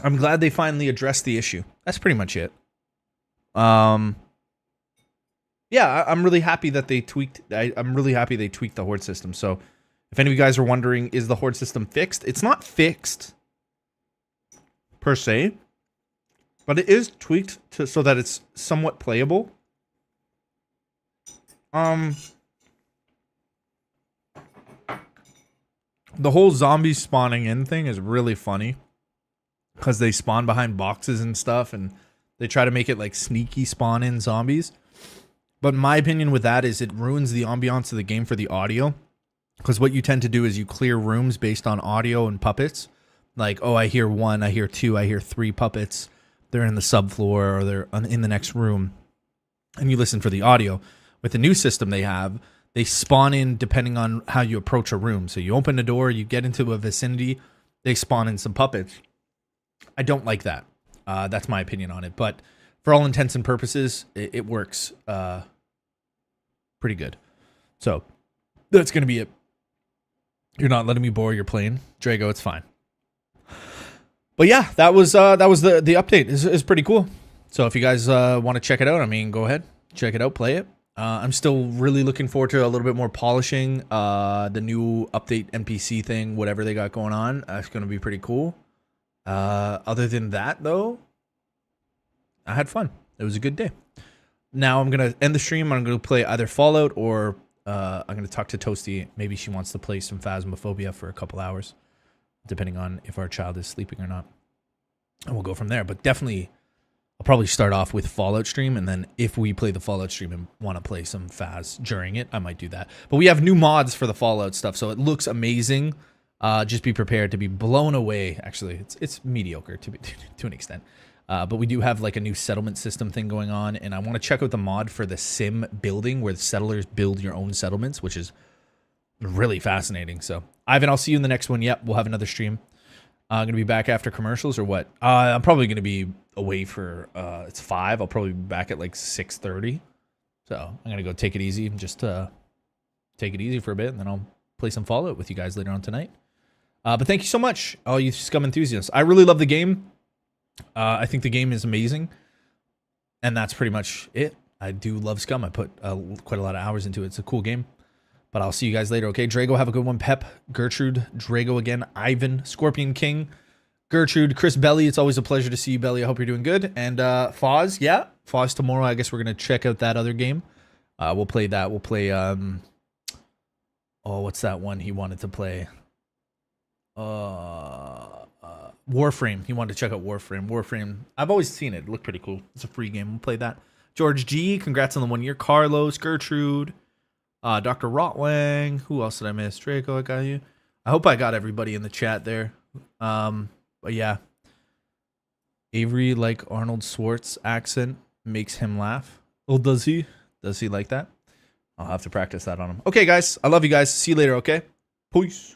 I'm glad they finally addressed the issue. That's pretty much it. Yeah, I'm really happy that they tweaked. I'm really happy they tweaked the Horde system. So, if any of you guys are wondering, is the Horde system fixed? It's not fixed per se, but it is tweaked so that it's somewhat playable. The whole zombie spawning in thing is really funny because they spawn behind boxes and stuff, and they try to make it like sneaky spawn in zombies. But my opinion with that is it ruins the ambiance of the game for the audio. Because what you tend to do is you clear rooms based on audio and puppets. Like, oh, I hear 1, I hear 2, I hear 3 puppets. They're in the subfloor or they're in the next room. And you listen for the audio. With the new system they have, they spawn in depending on how you approach a room. So you open the door, you get into a vicinity, they spawn in some puppets. I don't like that. That's my opinion on it. But for all intents and purposes, it works pretty good. So that's going to be it. You're not letting me borrow your plane, Drago. It's fine. But yeah, that was the update. It's pretty cool. So if you guys want to check it out, I mean, go ahead, check it out, play it. I'm still really looking forward to a little bit more polishing the new update NPC thing, whatever they got going on. That's going to be pretty cool. Other than that, though, I had fun. It was a good day. Now I'm going to end the stream. I'm going to play either Fallout or I'm going to talk to Toasty. Maybe she wants to play some Phasmophobia for a couple hours, depending on if our child is sleeping or not. And we'll go from there. But definitely, I'll probably start off with Fallout stream. And then if we play the Fallout stream and want to play some Phas during it, I might do that. But we have new mods for the Fallout stuff. So it looks amazing. Just be prepared to be blown away. Actually, it's mediocre to an extent. But we do have like a new settlement system thing going on, and I want to check out the mod for the sim building where the settlers build your own settlements, which is really fascinating. So, Ivan, I'll see you in the next one. Yep, we'll have another stream. Gonna be back after commercials or what? I'm probably gonna be away for it's 5. I'll probably be back at like 6:30. So I'm gonna go take it easy and just take it easy for a bit, and then I'll play some Fallout with you guys later on tonight. But thank you so much, all you Scum enthusiasts. I really love the game. I think the game is amazing, and that's pretty much it. I do love Scum. I put quite a lot of hours into it. It's a cool game. But I'll see you guys later, okay? Drago, have a good one. Pep, Gertrude, Drago again, Ivan, Scorpion King, Gertrude, Chris Belly. It's always a pleasure to see you, Belly. I hope you're doing good. And Foz, yeah, Foz tomorrow. I guess we're going to check out that other game. We'll play that. We'll play, oh, what's that one he wanted to play? Warframe. He wanted to check out Warframe. Warframe. I've always seen it. It looked pretty cool. It's a free game. We'll play that. George G, congrats on the 1 year. Carlos, Gertrude. Dr. Rotwang. Who else did I miss? Draco, I got you. I hope I got everybody in the chat there. But yeah. Avery, like Arnold Schwartz accent, makes him laugh. Oh, does he? Does he like that? I'll have to practice that on him. Okay, guys. I love you guys. See you later, okay? Peace.